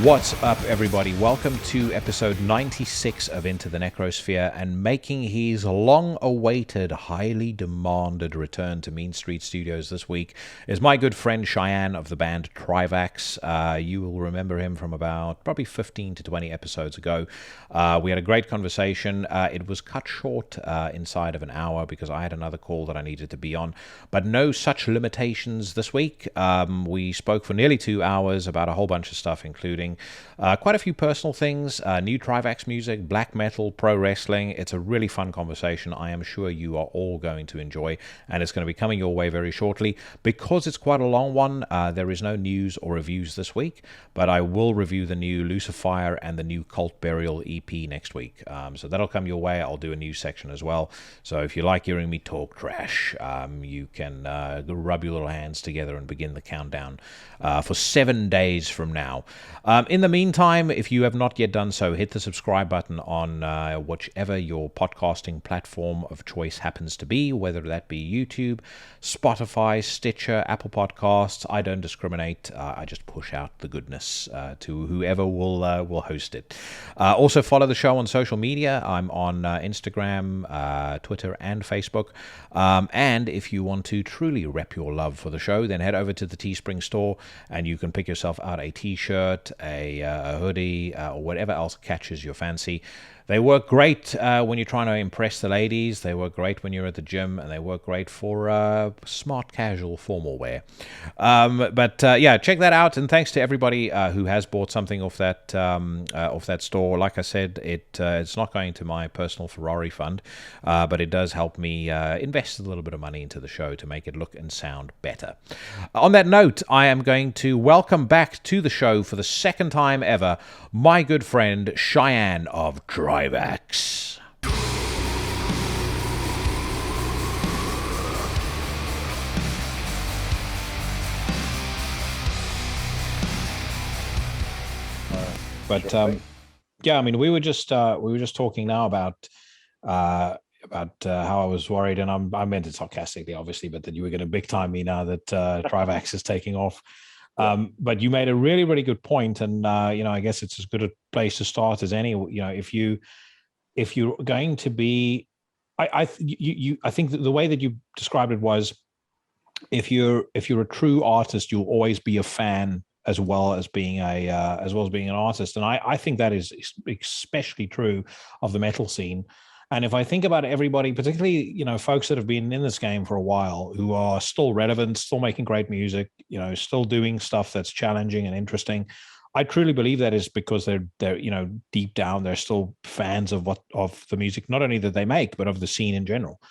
What's up, everybody? Welcome to episode 96 of Into the Necrosphere, and making his long-awaited, highly demanded return to Mean Street Studios this week is my good friend Shayan of the band Trivax. You will remember him from about probably 15 to 20 episodes ago. We had a great conversation. It was cut short inside of an hour because I had another call that I needed to be on, but no such limitations this week. We spoke for nearly 2 hours about a whole bunch of stuff, including quite a few personal things, new Trivax music, black metal, pro wrestling. It's a really fun conversation. I am sure you are all going to enjoy, and it's going to be coming your way very shortly. Because it's quite a long one, there is no news or reviews this week, but I will review the new Lucifer and the new Cult Burial EP next week. So that'll come your way. I'll do a news section as well. So if you like hearing me talk trash, you can rub your little hands together and begin the countdown for 7 days from now. In the meantime, if you have not yet done so, hit the subscribe button on whichever your podcasting platform of choice happens to be, whether that be YouTube, Spotify, Stitcher, Apple Podcasts. I don't discriminate. I just push out the goodness to whoever will host it. Also, follow the show on social media. I'm on Instagram, Twitter, and Facebook. And if you want to truly rep your love for the show, then head over to the Teespring store, and you can pick yourself out a t-shirt, a hoodie, or whatever else catches your fancy. They work great when you're trying to impress the ladies. They work great when you're at the gym, and they work great for smart, casual, formal wear. Yeah, check that out. And thanks to everybody who has bought something off that store. Like I said, it's not going to my personal Ferrari fund, but it does help me invest a little bit of money into the show to make it look and sound better. On that note, I am going to welcome back to the show for the second time ever my good friend Shayan of Trivax. Yeah, I mean, we were just talking now about how I was worried, and I meant it sarcastically, obviously, but that you were going to big time me now that Trivax is taking off. But you made a really, really good point, and I guess it's as good a place to start as any. If you're going to be, I think that the way that you described it was, if you're a true artist, you'll always be a fan as well as being an artist, and I think that is especially true of the metal scene. And if I think about everybody, particularly, folks that have been in this game for a while, who are still relevant, still making great music, still doing stuff that's challenging and interesting, I truly believe that is because they're deep down, they're still fans of the music, not only that they make, but of the scene in general.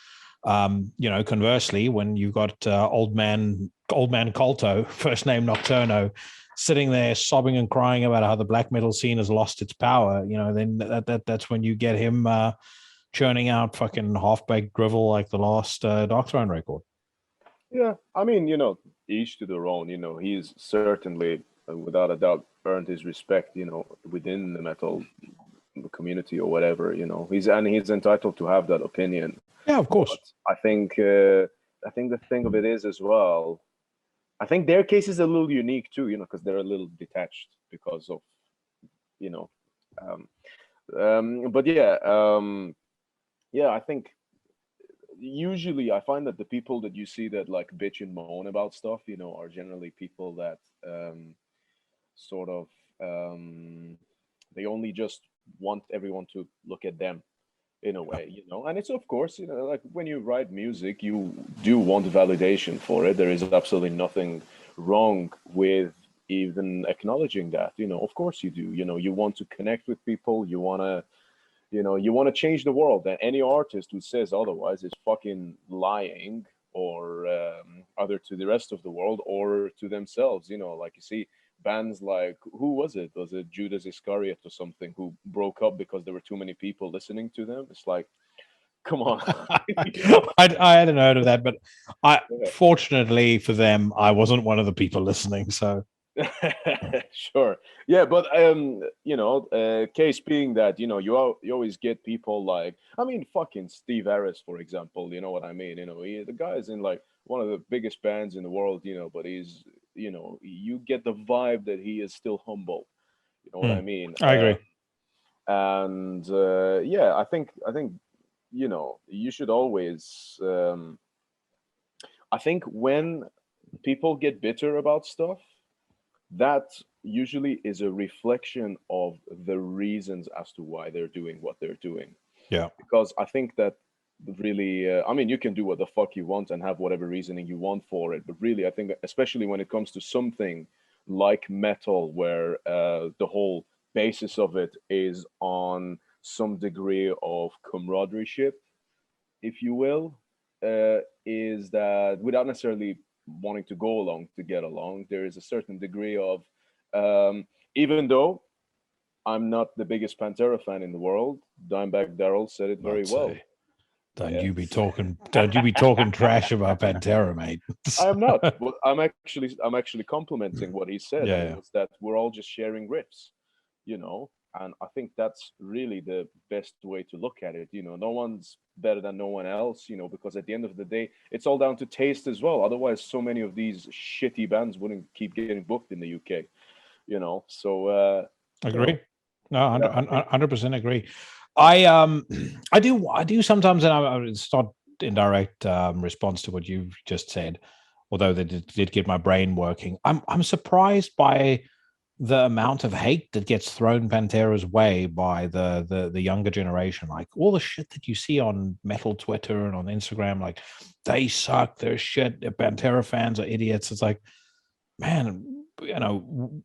Conversely, when you've got old man Colto, first name Nocturno, sitting there sobbing and crying about how the black metal scene has lost its power, then that's when you get him churning out fucking half-baked drivel like the last Dark Throne record. Yeah, I mean, each to their own. He's certainly, without a doubt, earned his respect, within the metal community or whatever. He's entitled to have that opinion. Yeah, of course. But I think the thing of it is as well, I think their case is a little unique too, because they're a little detached because of, but yeah, I think usually I find that the people that you see that like bitch and moan about stuff, are generally people that sort of they only just want everyone to look at them in a way, and it's, of course, like when you write music, you do want validation for it. There is absolutely nothing wrong with even acknowledging that. Of course you do. You want to connect with people, you want to change the world, and any artist who says otherwise is fucking lying, or either to the rest of the world or to themselves. Like, you see bands like, who was it Judas Iscariot or something, who broke up because there were too many people listening to them. It's like, come on. I hadn't heard of that, but fortunately for them, I wasn't one of the people listening, so Sure. Yeah, but case being that, you always get people like, I mean, fucking Steve Harris, for example. You know what I mean? The guy's in like one of the biggest bands in the world, but he's, you get the vibe that he is still humble. You know what I mean? I agree. And yeah, I think you know, you should always. I think when people get bitter about stuff, that usually is a reflection of the reasons as to why they're doing what they're doing. Yeah. Because I think that really, I mean, you can do what the fuck you want and have whatever reasoning you want for it, but really, I think that especially when it comes to something like metal, where the whole basis of it is on some degree of camaraderie, if you will, is that without necessarily wanting to go along to get along, there is a certain degree of, even though I'm not the biggest Pantera fan in the world, Dimebag Darrell said it very I'd well. say. Don't Yeah. you be talking trash about Pantera, mate. I am not, but I'm actually complimenting what he said, and it Yeah. was that we're all just sharing riffs, you know. And I think that's really the best way to look at it. You know, no one's better than no one else, you know, because at the end of the day, it's all down to taste as well. Otherwise, so many of these shitty bands wouldn't keep getting booked in the UK, you know. So, you know, Agree. No, yeah, I think 100% agree. I do sometimes, and it's not indirect response to what you've just said, although they did get my brain working. I'm surprised by the amount of hate that gets thrown Pantera's way by the younger generation. Like all the shit that you see on metal Twitter and on Instagram, like they suck, they're shit, the Pantera fans are idiots. It's like, man,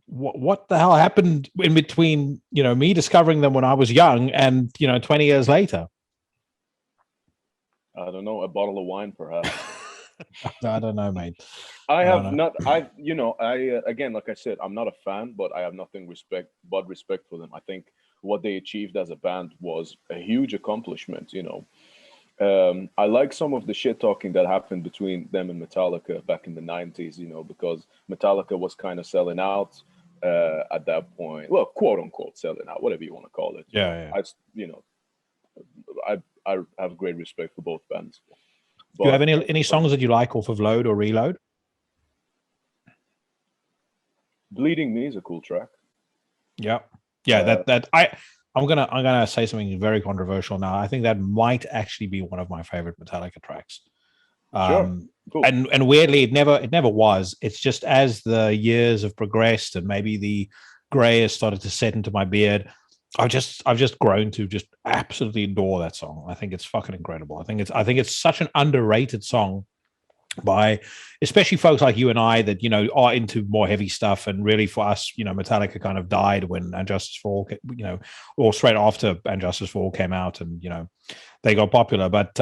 what the hell happened in between, me discovering them when I was young and 20 years later? I don't know, a bottle of wine, perhaps. I don't know, mate. I I don't have know. not. I again, like I said, I'm not a fan, but I have nothing respect for them. I think what they achieved as a band was a huge accomplishment. I like some of the shit talking that happened between them and Metallica back in the '90s. Because Metallica was kind of selling out at that point. Well, quote unquote selling out, whatever you want to call it. Yeah. You know, I have great respect for both bands. Do you have But any songs that you like off of Load or Reload? Bleeding Me is a cool track. Yeah. Yeah, Uh, I'm gonna say something very controversial now. I think that might actually be one of my favorite Metallica tracks. sure, Um, cool. and weirdly, it never was. It's just as the years have progressed and maybe the gray has started to set into my beard, I've just grown to just absolutely adore that song. I think it's fucking incredible. I think it's such an underrated song by especially folks like you and I that are into more heavy stuff. And really for us, Metallica kind of died when And Justice for All, or straight after And Justice for All came out, and they got popular. But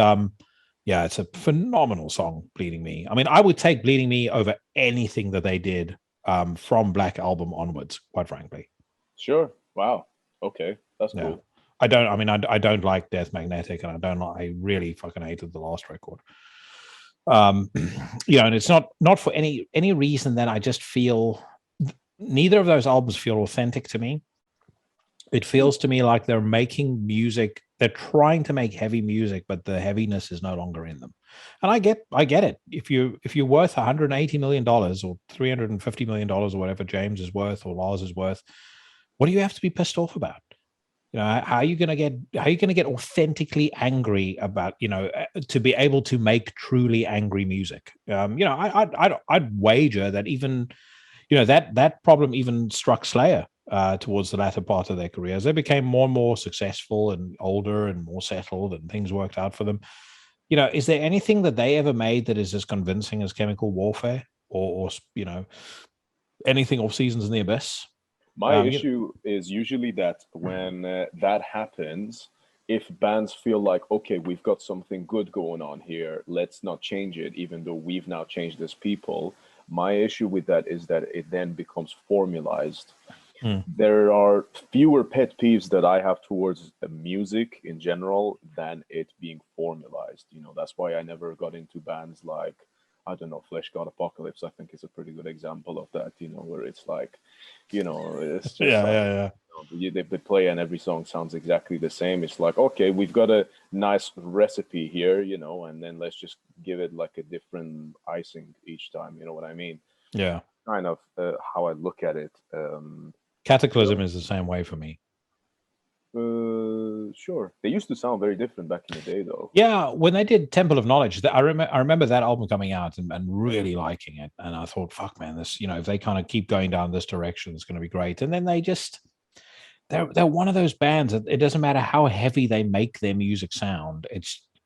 yeah, it's a phenomenal song, Bleeding Me. I mean, I would take Bleeding Me over anything that they did from Black Album onwards, quite frankly. Sure. Wow. Okay, that's Yeah. cool. I don't like Death Magnetic, and I really fucking hated the last record. And it's not for any reason that I just feel neither of those albums feel authentic to me. It Hmm. feels to me like they're making music, they're trying to make heavy music, but the heaviness is no longer in them. And I get it. If you're worth $180 million or $350 million or whatever James is worth or Lars is worth, what do you have to be pissed off about? How are you going to get authentically angry about, to be able to make truly angry music? I'd wager that even, that problem even struck Slayer towards the latter part of their careers. They became more and more successful and older and more settled, and things worked out for them. Is there anything that they ever made that is as convincing as Chemical Warfare or anything off Seasons in the Abyss? My issue is usually that when that happens, if bands feel like, okay, we've got something good going on here, let's not change it, even though we've now changed as people. My issue with that is that it then becomes formalized. Mm. There are fewer pet peeves that I have towards music in general than it being formalized. That's why I never got into bands like, I don't know, Flesh God Apocalypse. I think is a pretty good example of that, where it's like, it's just Yeah, like, yeah, yeah. they play and every song sounds exactly the same. It's like, okay, we've got a nice recipe here, and then let's just give it like a different icing each time. You know what I mean? Yeah. Kind of how I look at it. Cataclysm is the same way for me. Sure. They used to sound very different back in the day, though. Yeah, when they did Temple of Knowledge, I remember that album coming out and really liking it. And I thought, fuck, man, this, if they kind of keep going down this direction, it's going to be great. And then they're one of those bands that it doesn't matter how heavy they make their music sound.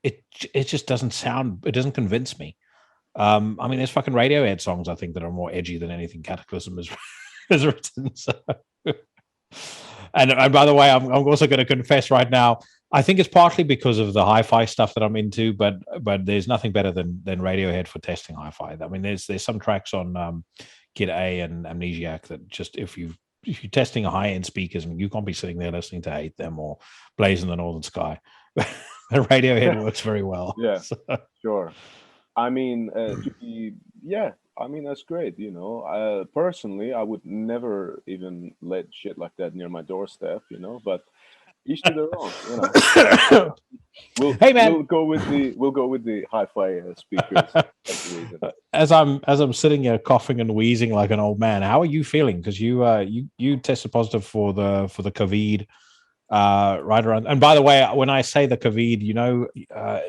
It just doesn't sound. It doesn't convince me. I mean, there's fucking Radiohead songs I think that are more edgy than anything Cataclysm has written. So. And by the way, I'm also going to confess right now, I think it's partly because of the hi-fi stuff that I'm into, but there's nothing better than Radiohead for testing hi-fi. I mean, there's some tracks on Kid A and Amnesiac that just if you're testing a high-end speakers, I mean, you can't be sitting there listening to Hate Them or Blaze in the Northern Sky. Radiohead works very well. Yeah, so. Sure. I mean, yeah, I mean, that's great. Personally, I would never even let shit like that near my doorstep, but each to their own, Hey man, we'll go with the hi-fi speakers. As I'm sitting here coughing and wheezing like an old man, how are you feeling? Because you tested positive for the COVID right around. And by the way, when I say the COVID,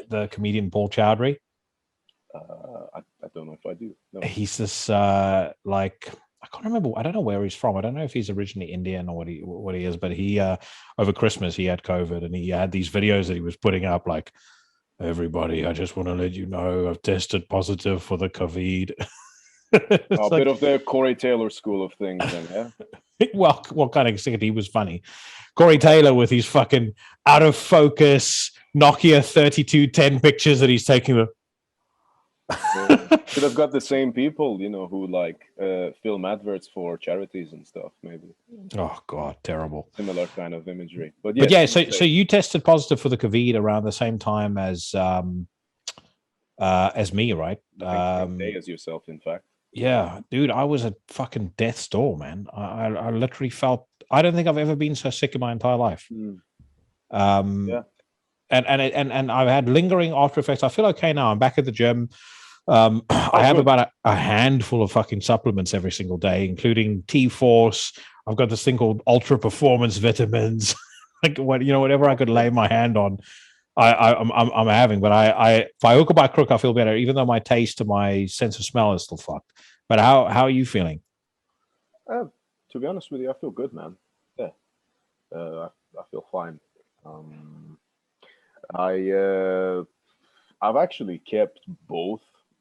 the comedian Paul Chowdhury. I don't know if I do. No. He's this I can't remember. I don't know where he's from. I don't know if he's originally Indian or what he is. But he over Christmas he had COVID and he had these videos that he was putting up like, everybody, I just want to let you know I've tested positive for the COVID. A bit of the Corey Taylor school of things, then, yeah. Well, what kind of he was funny. Corey Taylor with his fucking out of focus Nokia 3210 pictures that he's taking. Could have got the same people, who like film adverts for charities and stuff, maybe. Oh God, terrible. Similar kind of imagery, but so you tested positive for the COVID around the same time as me, right? Same day as yourself, in fact. Yeah, dude, I was at fucking death's door, man. I literally felt. I don't think I've ever been so sick in my entire life. Yeah. And I've had lingering after effects. I feel okay now. I'm back at the gym. I have about a handful of fucking supplements every single day, including T-Force. I've got this thing called Ultra Performance Vitamins. Like whatever I could lay my hand on, I'm having. But if I hook or by crook, I feel better, even though my taste and my sense of smell is still fucked. But how are you feeling? To be honest with you, I feel good, man. Yeah, I feel fine. I've actually kept both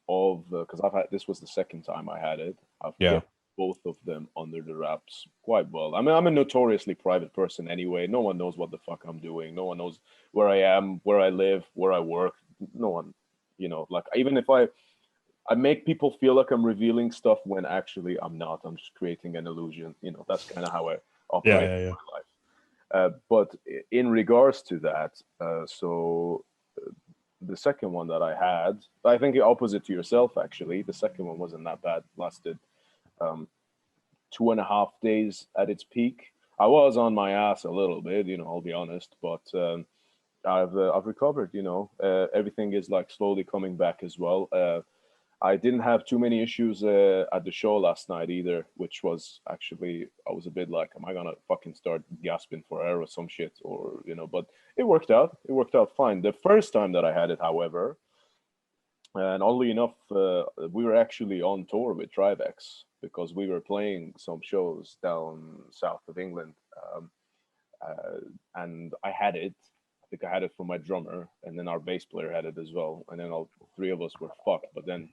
of because this was the second time I had it. I've kept both of them under the wraps quite well. I mean, I'm a notoriously private person anyway. No one knows what the fuck I'm doing. No one knows where I am, where I live, where I work. No one, like even if I make people feel like I'm revealing stuff when actually I'm not. I'm just creating an illusion. That's kind of how I operate in my life. But in regards to that, the second one that I had, I think opposite to yourself, actually. The second one wasn't that bad. Lasted 2.5 days at its peak. I was on my ass a little bit, I'll be honest, but I've recovered. Everything is like slowly coming back as well. I didn't have too many issues at the show last night either, which was actually, I was a bit like, am I gonna fucking start gasping for air or some shit, or but it worked out. It worked out fine. The first time that I had it, however, and oddly enough, we were actually on tour with Trivax because we were playing some shows down south of England, and I had it. I think I had it for my drummer, and then our bass player had it as well, and then all three of us were fucked. But then,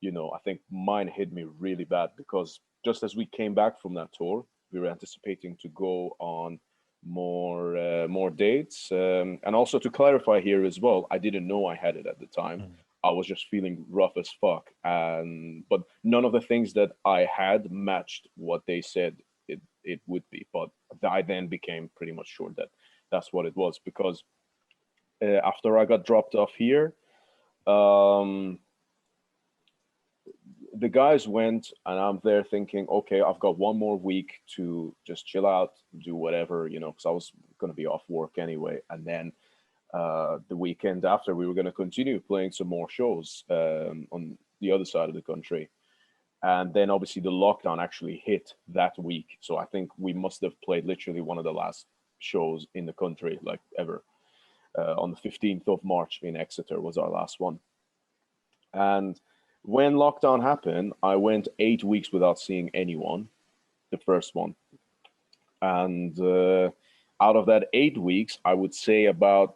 I think mine hit me really bad because just as we came back from that tour, we were anticipating to go on more dates, and also to clarify here as well, I didn't know I had it at the time. I was just feeling rough as fuck, but none of the things that I had matched what they said it would be. But I then became pretty much sure that that's what it was, because after I got dropped off here, the guys went, and I'm there thinking, okay, I've got one more week to just chill out, do whatever, because I was going to be off work anyway. And then the weekend after, we were going to continue playing some more shows on the other side of the country. And then obviously the lockdown actually hit that week. So I think we must have played literally one of the last shows in the country, like ever. On the 15th of March in Exeter was our last one. And when lockdown happened, I went 8 weeks without seeing anyone, the first one. And out of that 8 weeks, I would say about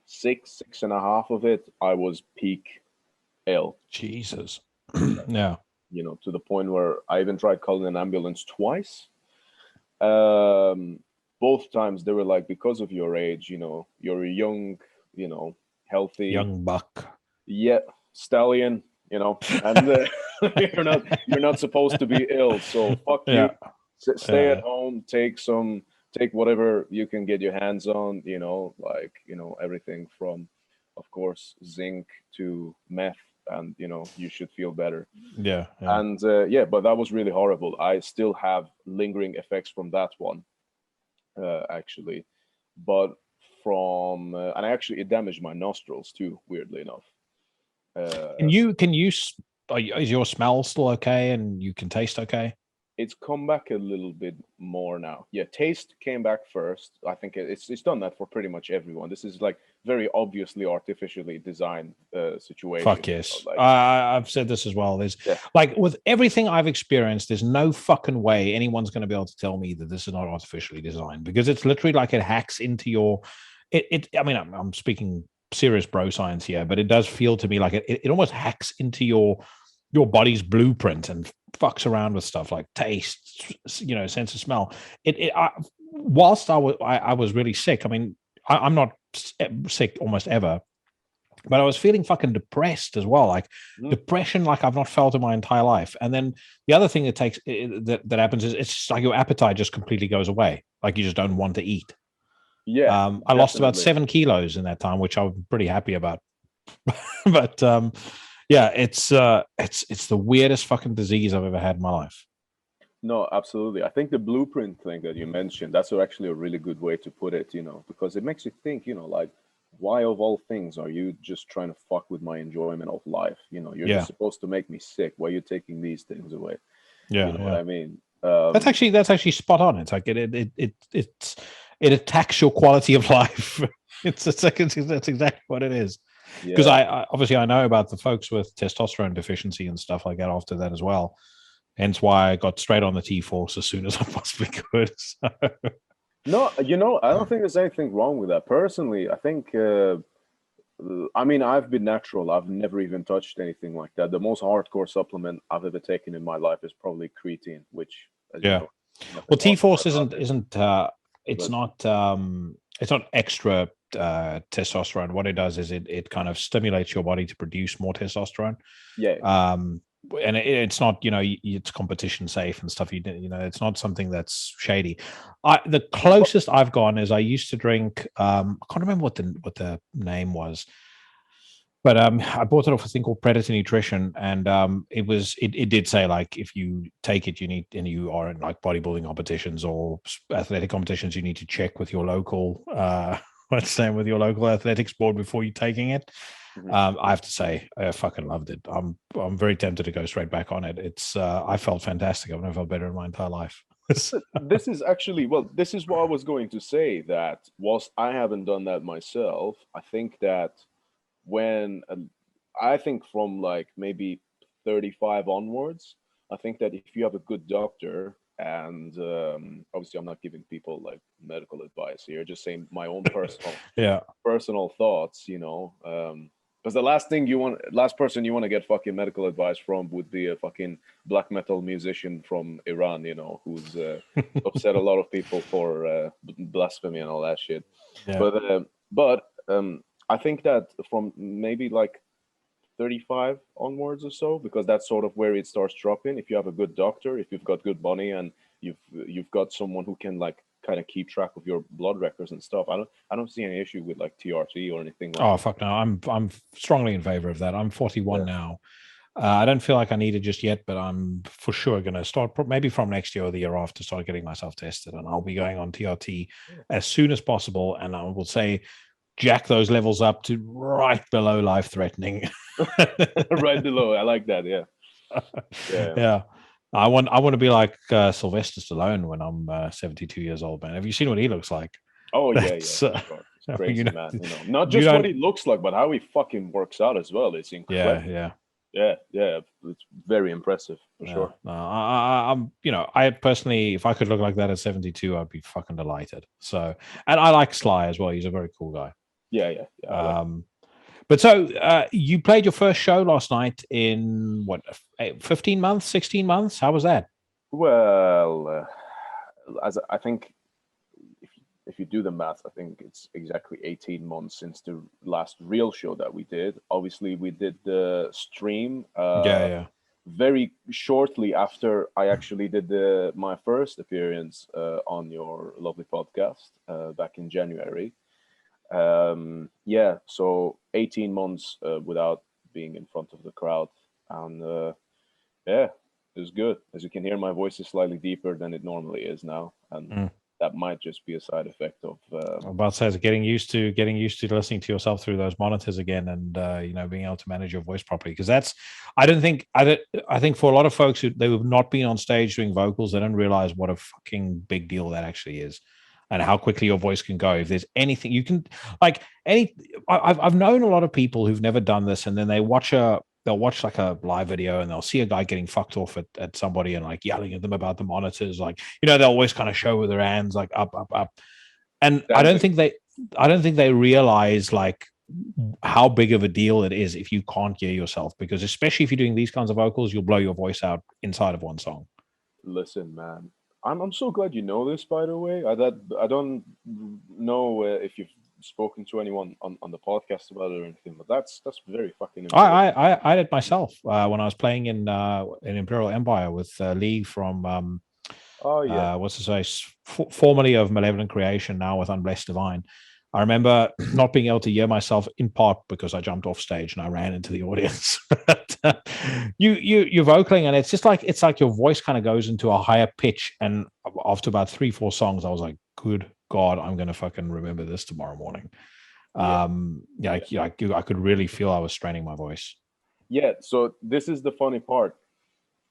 six and a half of it, I was peak ill. Jesus. Yeah. You know, to the point where I even tried calling an ambulance twice. Both times they were like, because of your age, you know, you're young, you know, healthy, young buck. Yeah, stallion, you know, and you're not supposed to be ill, so fuck you. Yeah. Stay at home, take whatever you can get your hands on, you know, like, you know, everything from, of course, zinc to meth, and you know, you should feel better. Yeah. And yeah, but that was really horrible. I still have lingering effects from that one, actually, but from and actually it damaged my nostrils too, weirdly enough. Is your smell still okay and you can taste okay? It's come back a little bit more now. Yeah, taste came back first. I think it's done that for pretty much everyone. This is like very obviously artificially designed situation. Fuck yes. You know, like, I've said this as well. There's like with everything I've experienced, there's no fucking way anyone's going to be able to tell me that this is not artificially designed, because it's literally like it hacks into your. I mean, I'm speaking serious bro science here, but it does feel to me like it almost hacks into your body's blueprint and fucks around with stuff like taste, you know, sense of smell. Whilst I was really sick. I mean, I'm not sick almost ever, but I was feeling fucking depressed as well, like depression like I've not felt in my entire life. And then the other thing that happens is it's just like your appetite just completely goes away. Like you just don't want to eat. Yeah, I lost about 7 kilos in that time, which I'm pretty happy about. But yeah, it's the weirdest fucking disease I've ever had in my life. No, absolutely. I think the blueprint thing that you mentioned, that's actually a really good way to put it, you know, because it makes you think, you know, like, why of all things are you just trying to fuck with my enjoyment of life? You know, you're just supposed to make me sick. Why are you taking these things away? Yeah, you know what I mean? That's actually spot on. It's like it attacks your quality of life. That's exactly what it is. Because I obviously I know about the folks with testosterone deficiency and stuff like that after that as well. Hence why I got straight on the T-Force as soon as I possibly could. So. No, you know, I don't think there's anything wrong with that. Personally, I think, I mean, I've been natural. I've never even touched anything like that. The most hardcore supplement I've ever taken in my life is probably creatine, which, as you know, well, T-Force isn't it's not extra testosterone. What it does is it kind of stimulates your body to produce more testosterone. Yeah. And it's not, you know, it's competition safe and stuff. You know, it's not something that's shady. The closest I've gone is I used to drink. I can't remember what the name was, but I bought it off a thing called Predator Nutrition, and it did say like if you take it, you need, and you are in like bodybuilding competitions or athletic competitions, you need to check with your local with your local athletics board before you taking it. I have to say, I fucking loved it. I'm very tempted to go straight back on it. It's I felt fantastic. I've never felt better in my entire life. This is actually, well, this is what I was going to say, that whilst I haven't done that myself, I think that when I think from like maybe 35 onwards, I think that if you have a good doctor, and obviously I'm not giving people like medical advice here, just saying my own personal thoughts, you know, because the last person you want to get fucking medical advice from would be a fucking black metal musician from Iran, you know, who's upset a lot of people for blasphemy and all that shit. But I think that from maybe like 35 onwards or so, because that's sort of where it starts dropping. If you have a good doctor, if you've got good money, and you've got someone who can like kind of keep track of your blood records and stuff, I don't see any issue with like TRT or anything like that. Fuck no, I'm strongly in favor of that. I'm 41 now. I don't feel like I need it just yet, but I'm for sure going to start maybe from next year or the year after, start getting myself tested, and I'll be going on TRT as soon as possible. And I will say, jack those levels up to right below life-threatening. Right below. I like that. Yeah. Yeah. Yeah. I want to be like Sylvester Stallone when I'm 72 years old, man. Have you seen what he looks like? Oh yeah, yeah, That's for sure. It's I mean, crazy, man. Not you just what don't. he looks like, but how he fucking works out as well. It's Yeah, incredible. yeah. Yeah, yeah. It's very impressive for Yeah, sure. no, I'm, I personally, if I could look like that at 72, I'd be fucking delighted. So, and I like Sly as well. He's a very cool guy. Yeah, yeah, yeah. I like. But so you played your first show last night in what, 15 months, 16 months? How was that? Well, as I think, if you do the math, I think it's exactly 18 months since the last real show that we did. Obviously, we did the stream Yeah, yeah. very shortly after I actually did my first appearance on your lovely podcast back in January. Yeah, so 18 months without being in front of the crowd, and yeah, it was good. As you can hear, my voice is slightly deeper than it normally is now, and Mm. that might just be a side effect of. I'm about to say, it's getting used to listening to yourself through those monitors again, and being able to manage your voice properly. Because that's, I think for a lot of folks who they've not been on stage doing vocals, they don't realize what a fucking big deal that actually is, and how quickly your voice can go. If there's anything you can, like any, I've known a lot of people who've never done this, and then they'll watch like a live video and they'll see a guy getting fucked off at somebody and like yelling at them about the monitors, like they'll always kind of show with their hands like up, up, up, and Standing. I don't think they realize like how big of a deal it is if you can't hear yourself, because especially if you're doing these kinds of vocals, you'll blow your voice out inside of one song. Listen, man, I'm so glad you know this. By the way, I don't know if you've spoken to anyone on the podcast about it or anything, but that's very fucking important. I did myself when I was playing in Imperial Empire with Lee from Oh yeah, what's to say, formerly of Malevolent Creation, now with Unblessed Divine. I remember not being able to hear myself in part because I jumped off stage and I ran into the audience. But, you're vocaling, and it's like your voice kind of goes into a higher pitch. And after about 3-4 songs, I was like, "Good God, I'm gonna fucking remember this tomorrow morning." yeah, Yeah, I could really feel I was straining my voice. yeah. So this is the funny part.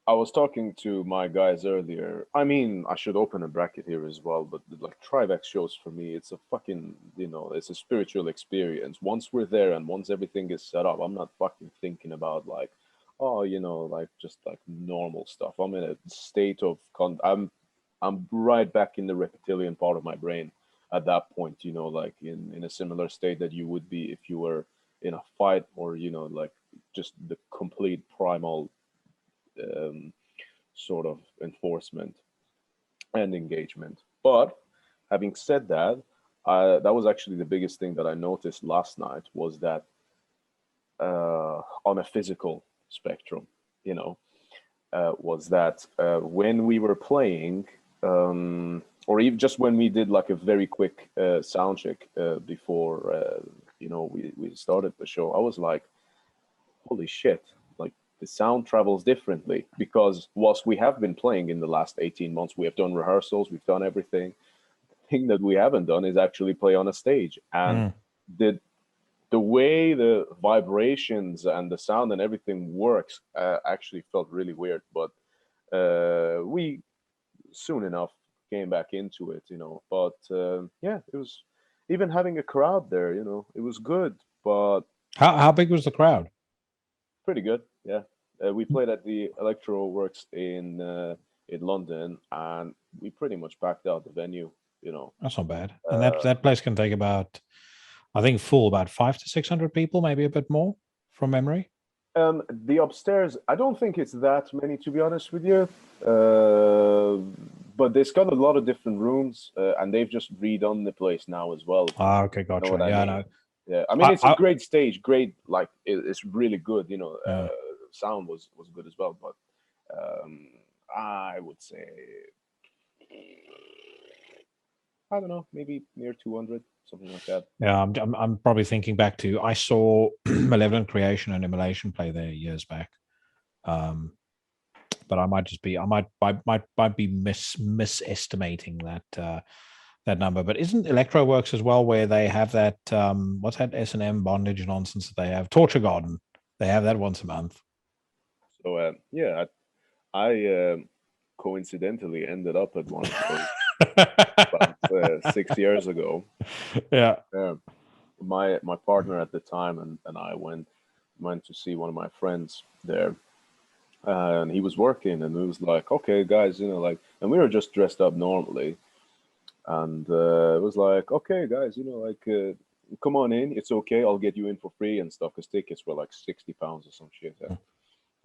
I was talking to my guys earlier. I mean, I should open a bracket here as well, but like Trivax shows for me, it's a fucking, it's a spiritual experience. Once we're there and once everything is set up, I'm not fucking thinking about like, oh, like just like normal stuff. I'm in a state of I'm right back in the reptilian part of my brain at that point, like in a similar state that you would be if you were in a fight or, like just the complete primal um, sort of enforcement and engagement. But having said that, that was actually the biggest thing that I noticed last night was that on a physical spectrum, was that when we were playing, or even just when we did like a very quick sound check before, we started the show, I was like, holy shit, like the sound travels differently because whilst we have been playing in the last 18 months, we have done rehearsals, we've done everything. The thing that we haven't done is actually play on a stage. And Mm. the way the vibrations and the sound and everything works actually felt really weird. But we soon enough came back into it, But yeah, it was even having a crowd there, it was good, but How big was the crowd? pretty good. Yeah, we played at the Electro Works in London, and we pretty much packed out the venue. That's not bad. And Uh, that place can take about, I think, full about 500 to 600 people, maybe a bit more from memory. the upstairs, I don't think it's that many to be honest with you. But it's got a lot of different rooms, and they've just redone the place now as well. Ah, okay, You know gotcha. what I Yeah, mean? no. Yeah, I mean I, it's a I great stage, great like it's really good. yeah. Sound was good as well, but I would say I don't know, maybe near 200, something like that. Yeah, I'm probably thinking back to, I saw Malevolent Creation and Immolation play there years back. Um, but I might just be, I might be misestimating that number. But isn't Electro Works as well, where they have that what's that S&M bondage nonsense that they have? Torture Garden. They have that once a month. So yeah, I coincidentally ended up at one of those about 6 years ago. Yeah. Uh, my partner at the time and I went to see one of my friends there, and he was working, and it was like, okay, guys, like, and we were just dressed up normally, and it was like, okay, guys, like, come on in, it's okay, I'll get you in for free and stuff, because tickets were like £60 or some shit. Yeah.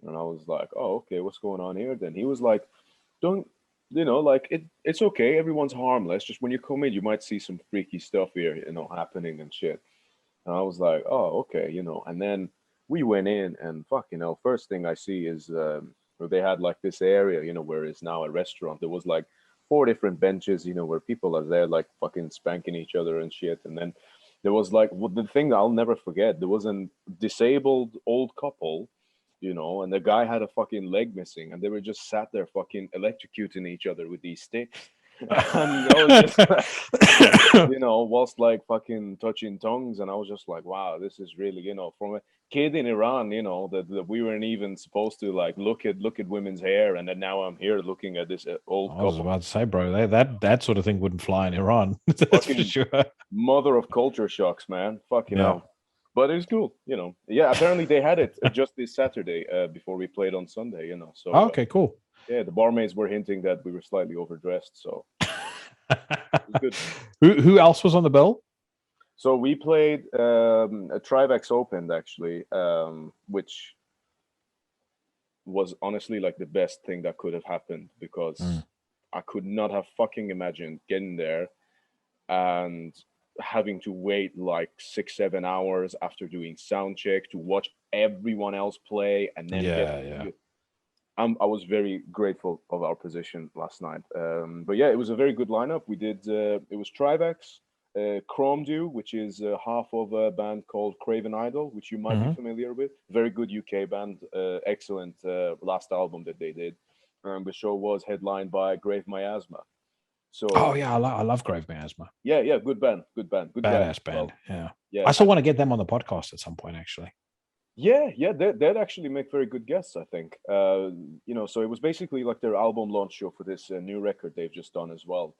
And I was like, oh, okay, what's going on here? Then he was like, don't, like, it's okay, everyone's harmless. Just when you come in, you might see some freaky stuff here, happening and shit. And I was like, oh, okay, And then we went in, and fuck, first thing I see is where they had like this area, where it's now a restaurant. There was like four different benches, where people are there like fucking spanking each other and shit. And then there was like the thing I'll never forget. There was a disabled old couple, and the guy had a fucking leg missing, and they were just sat there fucking electrocuting each other with these sticks. And I was just whilst like fucking touching tongues, and I was just like, wow, this is really, from a kid in Iran, that we weren't even supposed to like look at women's hair, and then now I'm here looking at this old I was couple. about to say, bro, that sort of thing wouldn't fly in Iran. That's for Fucking sure. mother of culture shocks, man. Fucking Yeah. hell. But it's cool, Yeah, apparently they had it just this Saturday before we played on Sunday, So Okay, cool. yeah, the barmaids were hinting that we were slightly overdressed, so it was good. Who else was on the bill? So we played a Trivax Open actually, which was honestly like the best thing that could have happened, because Mm. I could not have fucking imagined getting there and having to wait like 6 7 hours after doing sound check to watch everyone else play and then get. Yeah, yeah. I was very grateful of our position last night. But yeah, it was a very good lineup. We did. It was Trivax, Chrome Dew, which is half of a band called Craven Idol, which you might be Hmm. familiar with. Very good UK band. Excellent last album that they did. The show was headlined by Grave Miasma. Oh So yeah, I love Grave Miasma. yeah, yeah, good band, good guys Badass as well. band. Yeah. Yeah, I still want to get them on the podcast at some point, actually. yeah, yeah, they'd actually make very good guests, I think. So it was basically like their album launch show for this new record they've just done as well.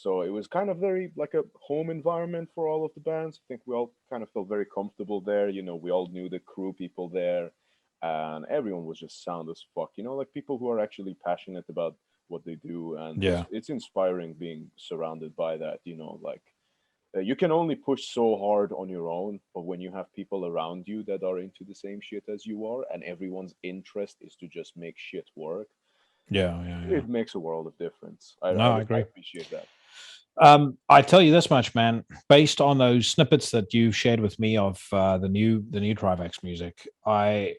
So it was kind of very like a home environment for all of the bands. I think we all kind of felt very comfortable there. We all knew the crew people there, and everyone was just sound as fuck. Like people who are actually passionate about what they do, and Yeah. it's inspiring being surrounded by that. Like you can only push so hard on your own, but when you have people around you that are into the same shit as you are, and everyone's interest is to just make shit work, Yeah, yeah, yeah. it makes a world of difference. I, No, I, I I agree. appreciate that. I tell you this much, man. Based on those snippets that you shared with me of the new Trivax music, I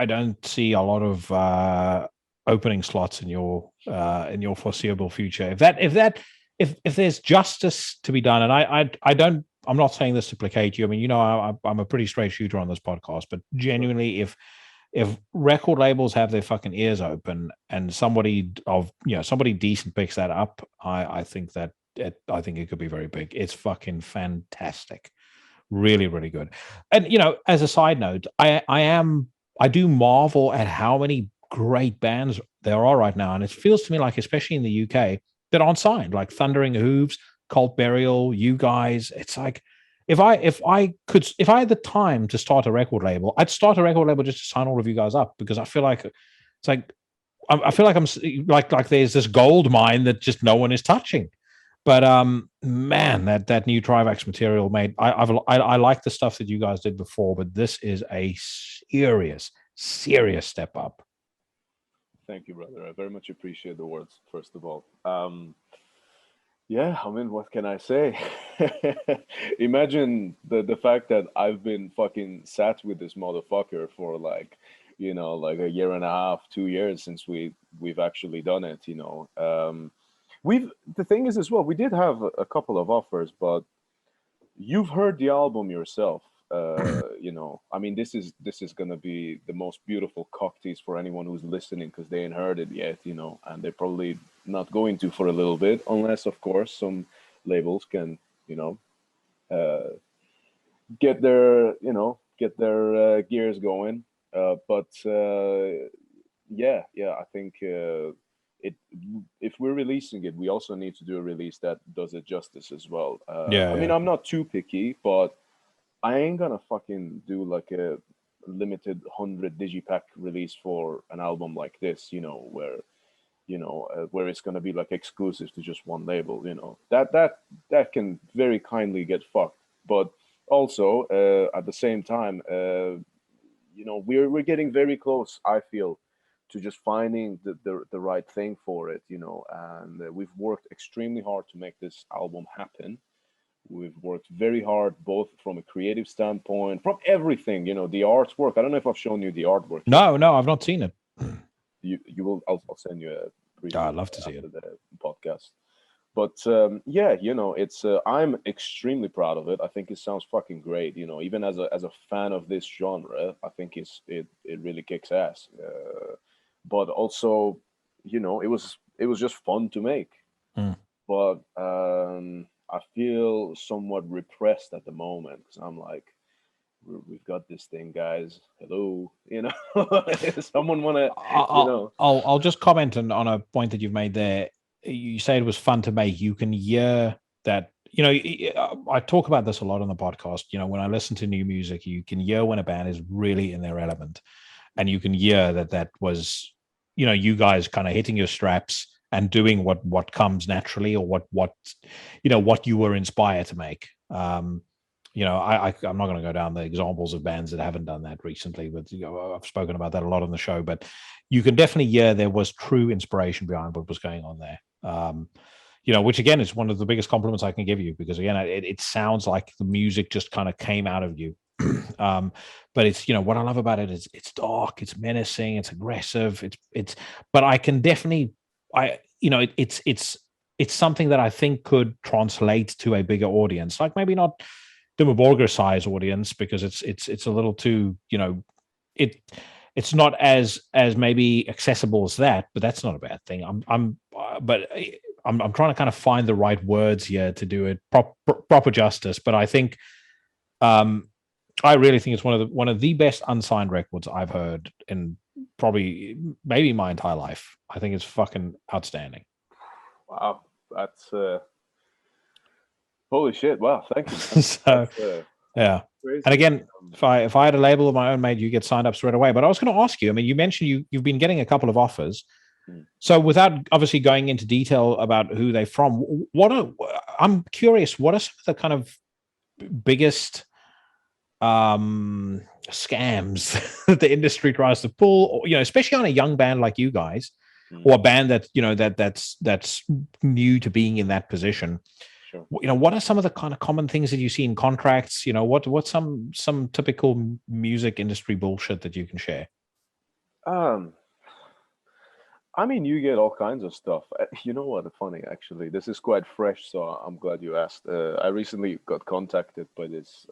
don't see a lot of opening slots in your foreseeable future. If there's justice to be done, and I don't, I'm not saying this to placate you. I mean, I'm a pretty straight shooter on this podcast, but Sure. genuinely, if record labels have their fucking ears open and somebody decent picks that up, I think I think it could be very big. It's fucking fantastic, really, really good. And as a side note, I do marvel at how many great bands there are right now, and it feels to me like, especially in the UK, that aren't signed, like Thundering Hooves, Cult Burial, you guys. It's like if I had the time to start a record label, I'd start a record label just to sign all of you guys up, because I feel like it's like I feel like I'm like there's this gold mine that just no one is touching. But man, that new Trivax material made I like the stuff that you guys did before, but this is a serious step up. Thank you, brother. I very much appreciate the words, first of all. Yeah, I mean, what can I say? Imagine the fact that I've been fucking sat with this motherfucker for like, like a year and a half, 2 years since we've actually done it. We've the thing is as well, we did have a couple of offers, but you've heard the album yourself. I mean, this is gonna be the most beautiful cocktails for anyone who's listening, because they ain't heard it yet, and they're probably not going to for a little bit, unless of course some labels can, uh, get their gears going. But yeah, I think it. If we're releasing it, we also need to do a release that does it justice as well. Yeah, I mean, yeah. I'm not too picky, but I ain't gonna fucking do like a limited 100 digipack release for an album like this, where it's gonna be like exclusive to just one label. That can very kindly get fucked. But also, at the same time, we're getting very close, I feel, to just finding the right thing for it. And we've worked extremely hard to make this album happen. We've worked very hard, both from a creative standpoint, from everything. The artwork. I don't know if I've shown you the artwork yet. No, no, I've not seen it. You will. I'll send you a Oh, preview I'd love to see it. after the podcast. But yeah, it's I'm extremely proud of it. I think it sounds fucking great. Even as a fan of this genre, I think it really kicks ass. But also, it was just fun to make. Mm. But I feel somewhat repressed at the moment because I'm like, we've got this thing, guys. Hello, someone wanna, you know. I'll just comment on a point that you've made there. You say it was fun to make. You can hear that. I talk about this a lot on the podcast. When I listen to new music, you can hear when a band is really in their element, and you can hear that was, you guys kind of hitting your straps and doing what comes naturally, or what you were inspired to make. I'm not going to go down the examples of bands that haven't done that recently, but I've spoken about that a lot on the show. But you can definitely hear there was true inspiration behind what was going on there. Which again is one of the biggest compliments I can give you, because again, it sounds like the music just kind of came out of you. But it's, what I love about it is it's dark, it's menacing, it's aggressive, but I can definitely, it's something that I think could translate to a bigger audience, like maybe not Dimmu Borgir size audience, because it's a little too, it it's not as maybe accessible as that, but that's not a bad thing. I'm trying to kind of find the right words here to do it proper justice. But I think, I really think it's one of the best unsigned records I've heard in probably maybe my entire life. I think it's fucking outstanding. Wow, that's holy shit! Wow, thank you, man. So yeah. Crazy. And again, if I had a label of my own made, you get signed up straight away. But I was going to ask you. I mean, you mentioned you've been getting a couple of offers. So without obviously going into detail about who they're from, I'm curious, what are some of the kind of biggest scams that the industry tries to pull, or, especially on a young band like you guys, or a band that, that's new to being in that position? Sure. What are some of the kind of common things that you see in contracts? What's some typical music industry bullshit that you can share? I mean, you get all kinds of stuff. You know what? Funny, actually, this is quite fresh, so I'm glad you asked. I recently got contacted by this.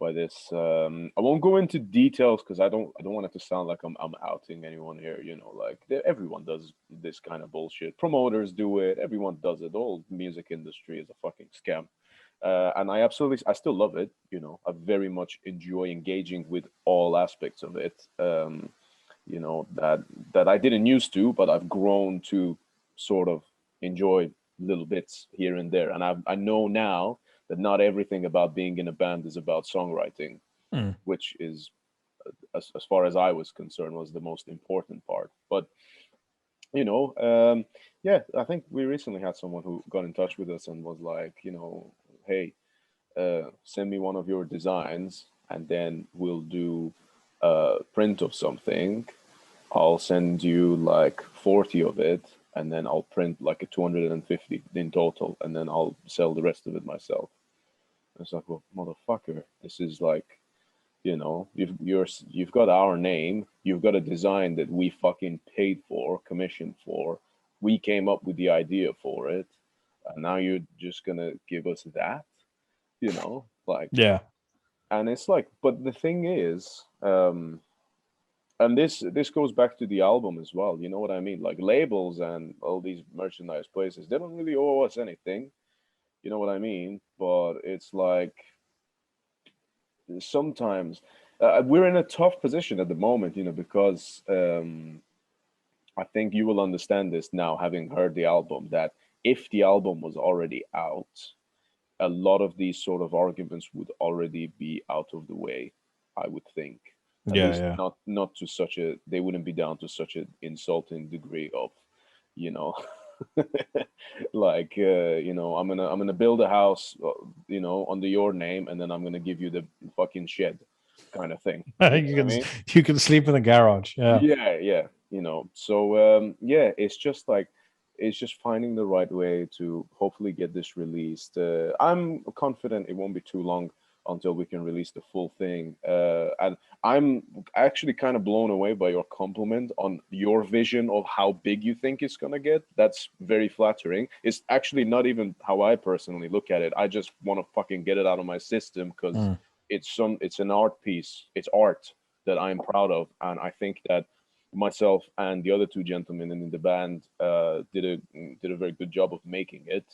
I won't go into details because I don't want it to sound like I'm outing anyone here. Like everyone does this kind of bullshit. Promoters do it. Everyone does it. The whole music industry is a fucking scam. And I still love it. I very much enjoy engaging with all aspects of it. That I didn't used to, but I've grown to sort of enjoy little bits here and there. And I know now that not everything about being in a band is about songwriting, which is, as far as I was concerned, was the most important part. But yeah, I think we recently had someone who got in touch with us and was like, hey, send me one of your designs, and then we'll do a print of something. I'll send you like 40 of it, and then I'll print like a 250 in total, and then I'll sell the rest of it myself. It's like, well, motherfucker, this is like, you've got our name, you've got a design that we fucking paid for, commissioned for, we came up with the idea for it, and now you're just gonna give us that, like, Yeah. and it's like, but the thing is, and this goes back to the album as well. You know what I mean? Like labels and all these merchandise places, they don't really owe us anything. You know what I mean? But it's like sometimes, we're in a tough position at the moment, because I think you will understand this now, having heard the album, that if the album was already out, a lot of these sort of arguments would already be out of the way, I would think. At Yeah, least yeah. not to such a, they wouldn't be down to such an insulting degree of, you know, like I'm gonna build a house, under your name, and then I'm gonna give you the fucking shed, kind of thing. You know you what I can mean? you can sleep in the garage. Yeah. Yeah, yeah. So yeah, it's just finding the right way to hopefully get this released. I'm confident it won't be too long until we can release the full thing. And I'm actually kind of blown away by your compliment on your vision of how big you think it's gonna get. That's very flattering. It's actually not even how I personally look at it. I just want to fucking get it out of my system because Mm. it's an art piece. It's art that I'm proud of, and I think that myself and the other two gentlemen in the band did a very good job of making it.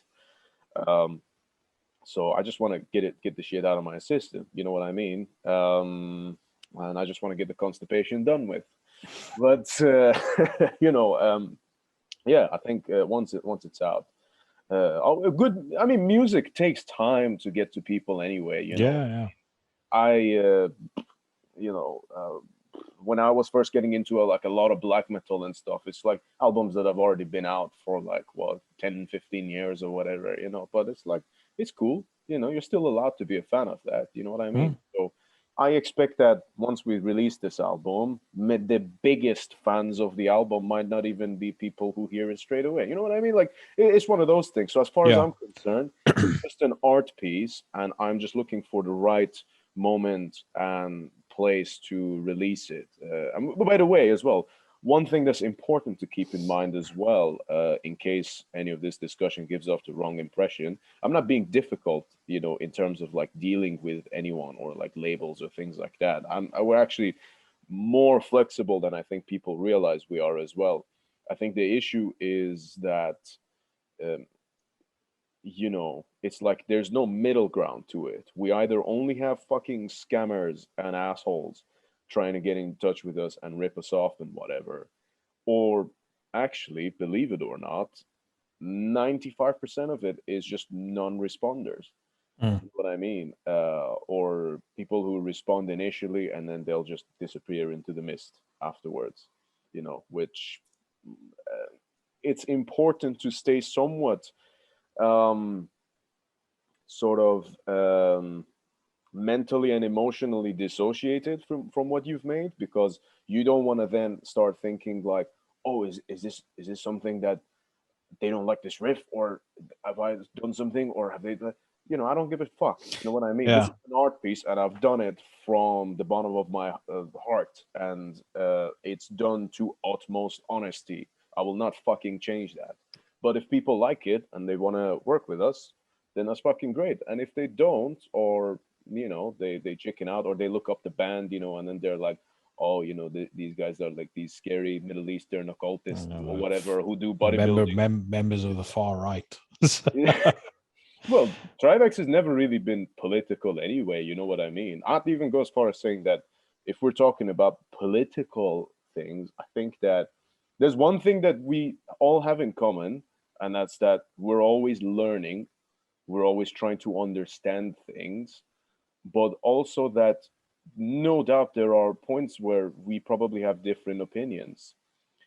Um, so I just want to get the shit out of my system. You know what I mean? And I just want to get the constipation done with. But you know, yeah, I think once it's out, a good. I mean, music takes time to get to people anyway. Yeah, yeah. I you know. When I was first getting into like a lot of black metal and stuff, it's like albums that have already been out for like what 10, 15 years or whatever, but it's like it's cool, you're still allowed to be a fan of that, you know what I mean? Mm. So I expect that once we release this album, the biggest fans of the album might not even be people who hear it straight away. You know what I mean? Like it's one of those things. So as far as Yeah. I'm concerned, it's just an art piece, and I'm just looking for the right moment and place to release it. And by the way, as well, one thing that's important to keep in mind as well, in case any of this discussion gives off the wrong impression, I'm not being difficult, in terms of like dealing with anyone or like labels or things like that. We're actually more flexible than I think people realize we are as well. I think the issue is that um, it's like there's no middle ground to it. We either only have fucking scammers and assholes trying to get in touch with us and rip us off and whatever, or actually, believe it or not, 95% of it is just non-responders. Mm. You know what I mean? Or people who respond initially and then they'll just disappear into the mist afterwards. Which it's important to stay somewhat um, sort of mentally and emotionally dissociated from what you've made, because you don't want to then start thinking like, oh, is this something that they don't like this riff, or have I done something, or have they I don't give a fuck. You know what I mean? This Yeah. is an art piece and I've done it from the bottom of my heart, and it's done to utmost honesty. I will not fucking change that. But if people like it and they want to work with us, then that's fucking great. And if they don't, or they chicken out, or they look up the band, and then they're like, oh, these guys are like these scary Middle Eastern I occultists know or the whatever who do bodybuilding. members of the far right. Well, Trivax has never really been political anyway, you know what I mean? I'd even go as far as saying that if we're talking about political things, I think that there's one thing that we all have in common, and that's that we're always learning, we're always trying to understand things, but also that no doubt there are points where we probably have different opinions.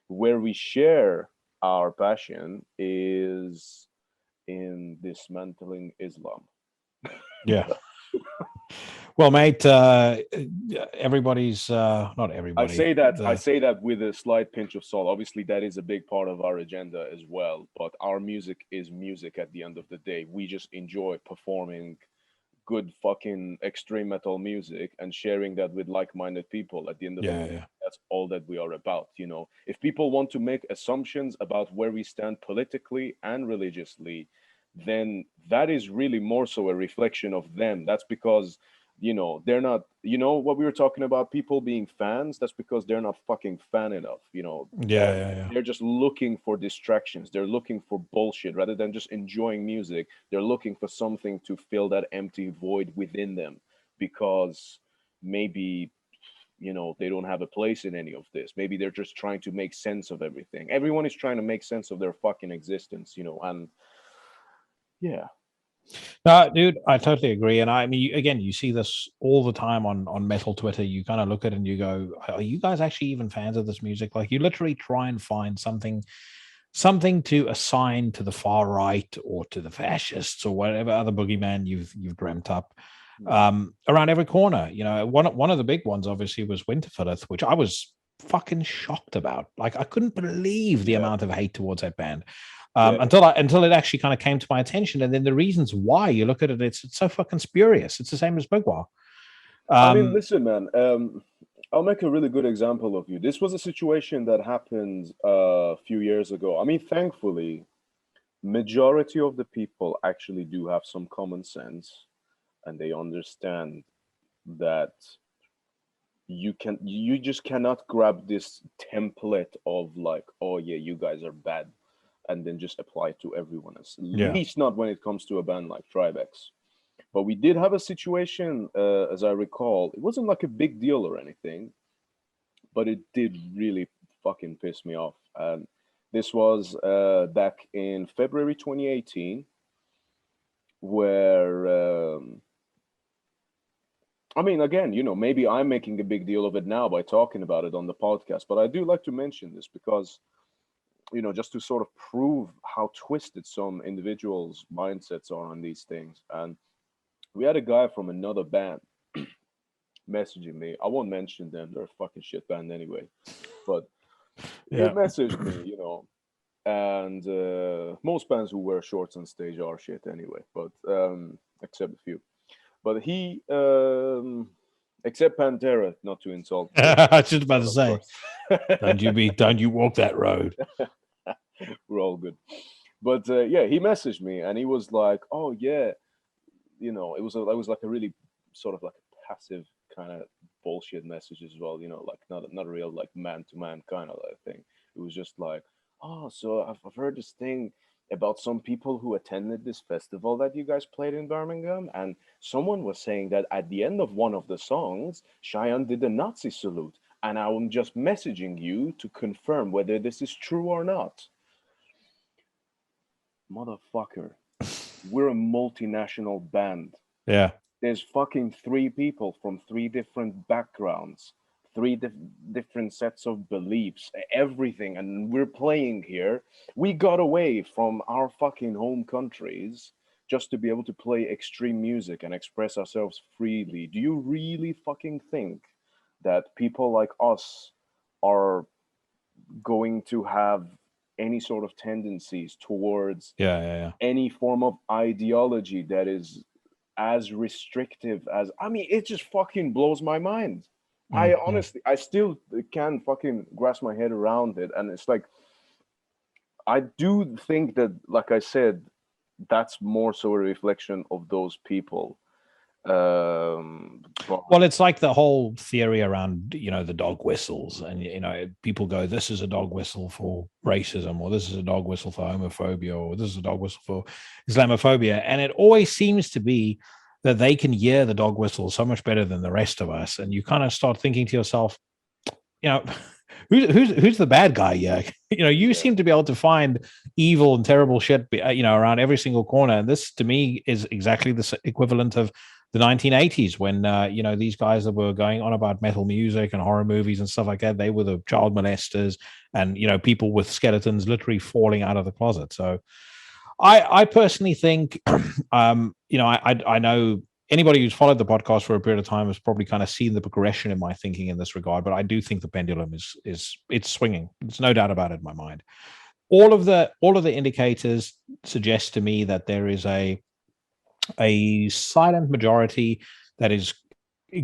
Where we share our passion is in dismantling Islam. Yeah. Well, mate, everybody's not I everybody. say that I say that with a slight pinch of salt. Obviously, that is a big part of our agenda as well. But our music is music at the end of the day. We just enjoy performing good fucking extreme metal music and sharing that with like-minded people. At the end of the Yeah, day, yeah. that's all that we are about. If people want to make assumptions about where we stand politically and religiously, then that is really more so a reflection of them. That's because they're not, what we were talking about, people being fans, that's because they're not fucking fan enough, Yeah, yeah, yeah. they're just looking for distractions, they're looking for bullshit rather than just enjoying music. They're looking for something to fill that empty void within them, because maybe they don't have a place in any of this. Maybe they're just trying to make sense of everything. Everyone is trying to make sense of their fucking existence, and yeah. No, dude, I totally agree. And I mean, again, you see this all the time on metal Twitter. You kind of look at it and you go, are you guys actually even fans of this music? Like, you literally try and find something to assign to the far right or to the fascists or whatever other boogeyman you've dreamt up around every corner. One of the big ones obviously was Winterfilleth, which I was fucking shocked about. Like, I couldn't believe the amount of hate towards that band. Until it actually kind of came to my attention, and then the reasons why, you look at it, it's so fucking spurious. It's the same as Bigwa. I mean, listen, man. I'll make a really good example of you. This was a situation that happened a few years ago. I mean, thankfully, majority of the people actually do have some common sense, and they understand that you just cannot grab this template of like, oh yeah, you guys are bad, and then just apply it to everyone else. At least not when it comes to a band like Trivax. But we did have a situation, as I recall. It wasn't like a big deal or anything, but it did really fucking piss me off. And this was back in February 2018, where I mean, again, maybe I'm making a big deal of it now by talking about it on the podcast, but I do like to mention this because, just to sort of prove how twisted some individuals' mindsets are on these things. And we had a guy from another band messaging me. I won't mention them; they're a fucking shit band anyway. But he messaged me, and most bands who wear shorts on stage are shit anyway. But except a few. But he, except Pantera, not to insult. I was just about to say, don't you walk that road. We're all good. But yeah, he messaged me and he was like, "Oh yeah, it was like a really sort of like a passive kind of bullshit message as well. Like not a real like man to man kind of like thing. It was just like, oh, so I've heard this thing about some people who attended this festival that you guys played in Birmingham, and someone was saying that at the end of one of the songs, Shayan did a Nazi salute, and I'm just messaging you to confirm whether this is true or not." Motherfucker, we're a multinational band. Yeah. There's fucking 3 people from 3 different backgrounds, 3 different sets of beliefs, everything, and we're playing here. We got away from our fucking home countries just to be able to play extreme music and express ourselves freely. Do you really fucking think that people like us are going to have any sort of tendencies towards any form of ideology that is as restrictive as, I mean, it just fucking blows my mind. I honestly, I still can't fucking grasp my head around it. And it's like, I do think that, like I said, that's more so a reflection of those people. Well, it's like the whole theory around, the dog whistles, and, people go, this is a dog whistle for racism, or this is a dog whistle for homophobia, or this is a dog whistle for Islamophobia. And it always seems to be that they can hear the dog whistle so much better than the rest of us. And you kind of start thinking to yourself, who's the bad guy here? You seem to be able to find evil and terrible shit, around every single corner. And this, to me, is exactly the equivalent of the 1980s when, these guys that were going on about metal music and horror movies and stuff like that, they were the child molesters and, people with skeletons literally falling out of the closet. So I personally think, I know anybody who's followed the podcast for a period of time has probably kind of seen the progression in my thinking in this regard, but I do think the pendulum is swinging. There's no doubt about it in my mind. All of the indicators suggest to me that there is a silent majority that is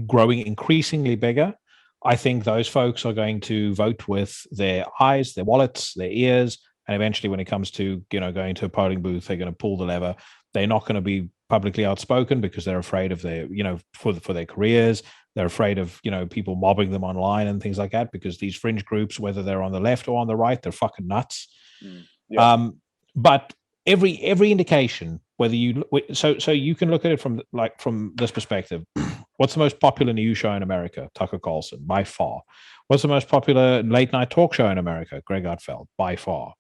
growing increasingly bigger. I think those folks are going to vote with their eyes, their wallets, their ears, and eventually when it comes to, going to a polling booth, they're going to pull the lever. They're not going to be publicly outspoken because they're afraid of their, for their careers. They're afraid of, people mobbing them online and things like that, because these fringe groups, whether they're on the left or on the right, they're fucking nuts. But every indication whether you so you can look at it from this perspective. What's the most popular news show in America? Tucker Carlson, by far. What's the most popular late night talk show in America? Greg Gutfeld, by far.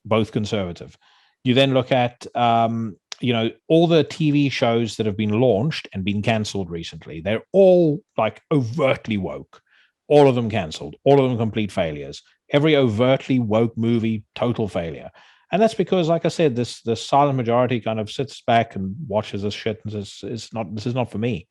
Both conservative. You then look at all the TV shows that have been launched and been cancelled recently. They're all like overtly woke. All of them cancelled. All of them complete failures. Every overtly woke movie, total failure. And that's because, like I said, the silent majority kind of sits back and watches this shit and says, this is not for me.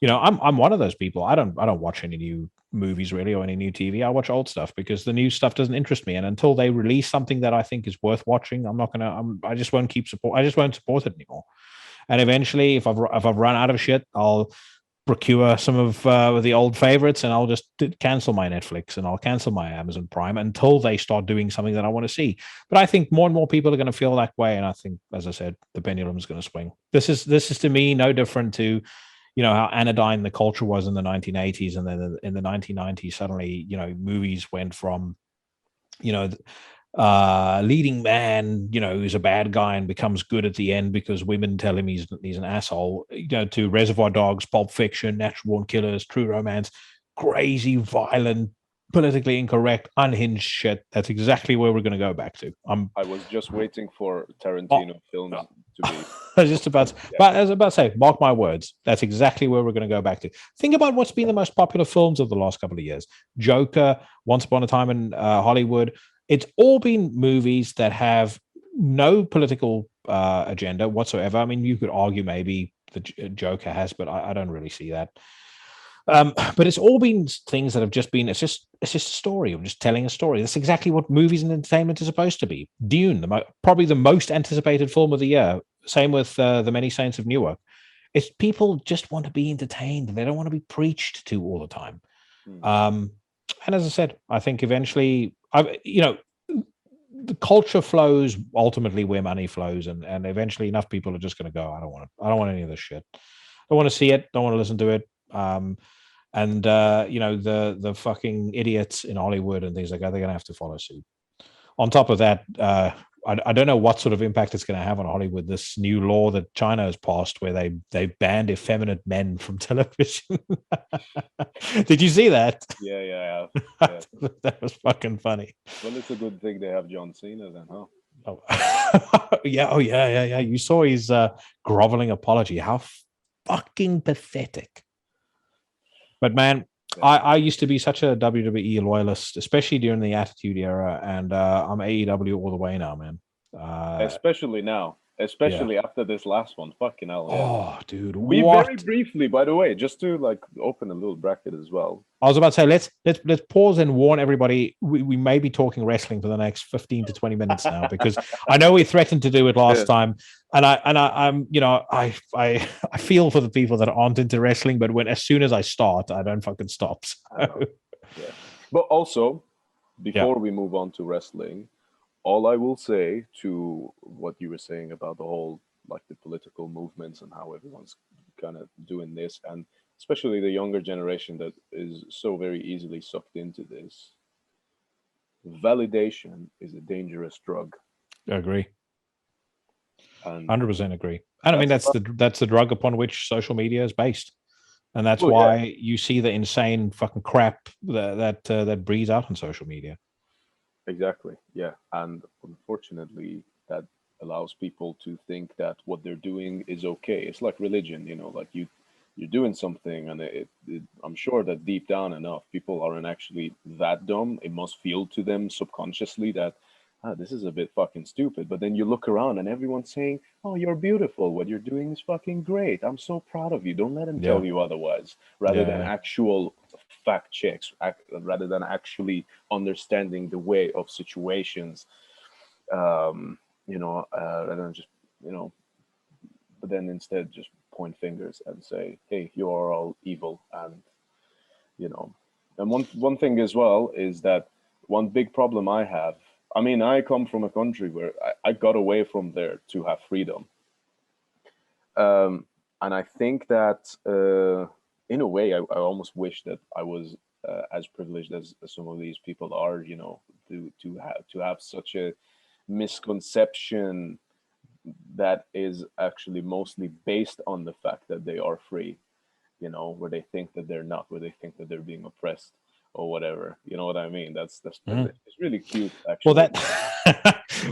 I'm one of those people. I don't watch any new movies really or any new TV. I watch old stuff because the new stuff doesn't interest me. And until they release something that I think is worth watching, I just won't support it anymore. And eventually, if I've run out of shit, I'll procure some of the old favorites and I'll just cancel my Netflix and I'll cancel my Amazon Prime until they start doing something that I want to see. But I think more and more people are going to feel that way. And I think, as I said, the pendulum is going to swing. This is to me no different to how anodyne the culture was in the 1980s, and then in the 1990s suddenly movies went from leading man who's a bad guy and becomes good at the end because women tell him he's an asshole, to Reservoir Dogs, Pulp Fiction, Natural Born Killers, True Romance, crazy, violent, politically incorrect, unhinged shit. That's exactly where we're going to go back to. I was just waiting for Tarantino films to be. I was just about to, but I was about to say, mark my words, that's exactly where we're going to go back to. Think about what's been the most popular films of the last couple of years. Joker, Once Upon a Time in Hollywood. It's all been movies that have no political agenda whatsoever. I mean, you could argue maybe the Joker has, but I don't really see that. But it's all been things that have just been, it's just a story of just telling a story. That's exactly what movies and entertainment are supposed to be. Dune, probably the most anticipated film of the year. Same with The Many Saints of Newark. It's people just want to be entertained and they don't want to be preached to all the time. And as I said, I think eventually, the culture flows ultimately where money flows, and eventually enough people are just going to go, I don't want any of this shit. Don't want to see it. Don't want to listen to it. The fucking idiots in Hollywood and things like that, they're going to have to follow suit. On top of that, I don't know what sort of impact it's going to have on Hollywood, this new law that China has passed where they banned effeminate men from television. Did you see that? Yeah. That was fucking funny. Well, it's a good thing they have John Cena then, huh? Oh. Yeah. You saw his groveling apology. How fucking pathetic. But man, I used to be such a WWE loyalist, especially during the Attitude Era, and I'm AEW all the way now, man. Especially now, after this last one. Fucking hell, yeah. Oh, dude, very briefly, by the way, just to like open a little bracket as well. I was about to say, let's pause and warn everybody. We may be talking wrestling for the next 15 to 20 minutes now, because I know we threatened to do it last time, and I feel for the people that aren't into wrestling, but as soon as I start, I don't fucking stop. So. Yeah. But also, before we move on to wrestling, all I will say to what you were saying about the whole like the political movements and how everyone's kind of doing this, and especially the younger generation that is so very easily sucked into this. Validation is a dangerous drug. I agree. 100% agree. And I mean, that's the drug upon which social media is based. And that's why you see the insane fucking crap that breeds out on social media. Exactly. Yeah. And unfortunately, that allows people to think that what they're doing is okay. It's like religion, like you're doing something, and I'm sure that deep down enough, people aren't actually that dumb. It must feel to them subconsciously that this is a bit fucking stupid. But then you look around and everyone's saying, "Oh, you're beautiful. What you're doing is fucking great. I'm so proud of you." Don't let them tell you otherwise. Rather than actual fact checks, rather than actually understanding the way of situations, rather than just but then instead just point fingers and say, "Hey, you are all evil." And and one thing as well is that one big problem I have. I mean, I come from a country where I got away from there to have freedom, and I think that in a way, I almost wish that I was as privileged as some of these people are. To have such a misconception that is actually mostly based on the fact that they are free, where they think that they're not, where they think that they're being oppressed or whatever. You know what I mean? That's Mm. it's really cute, Well, actually. that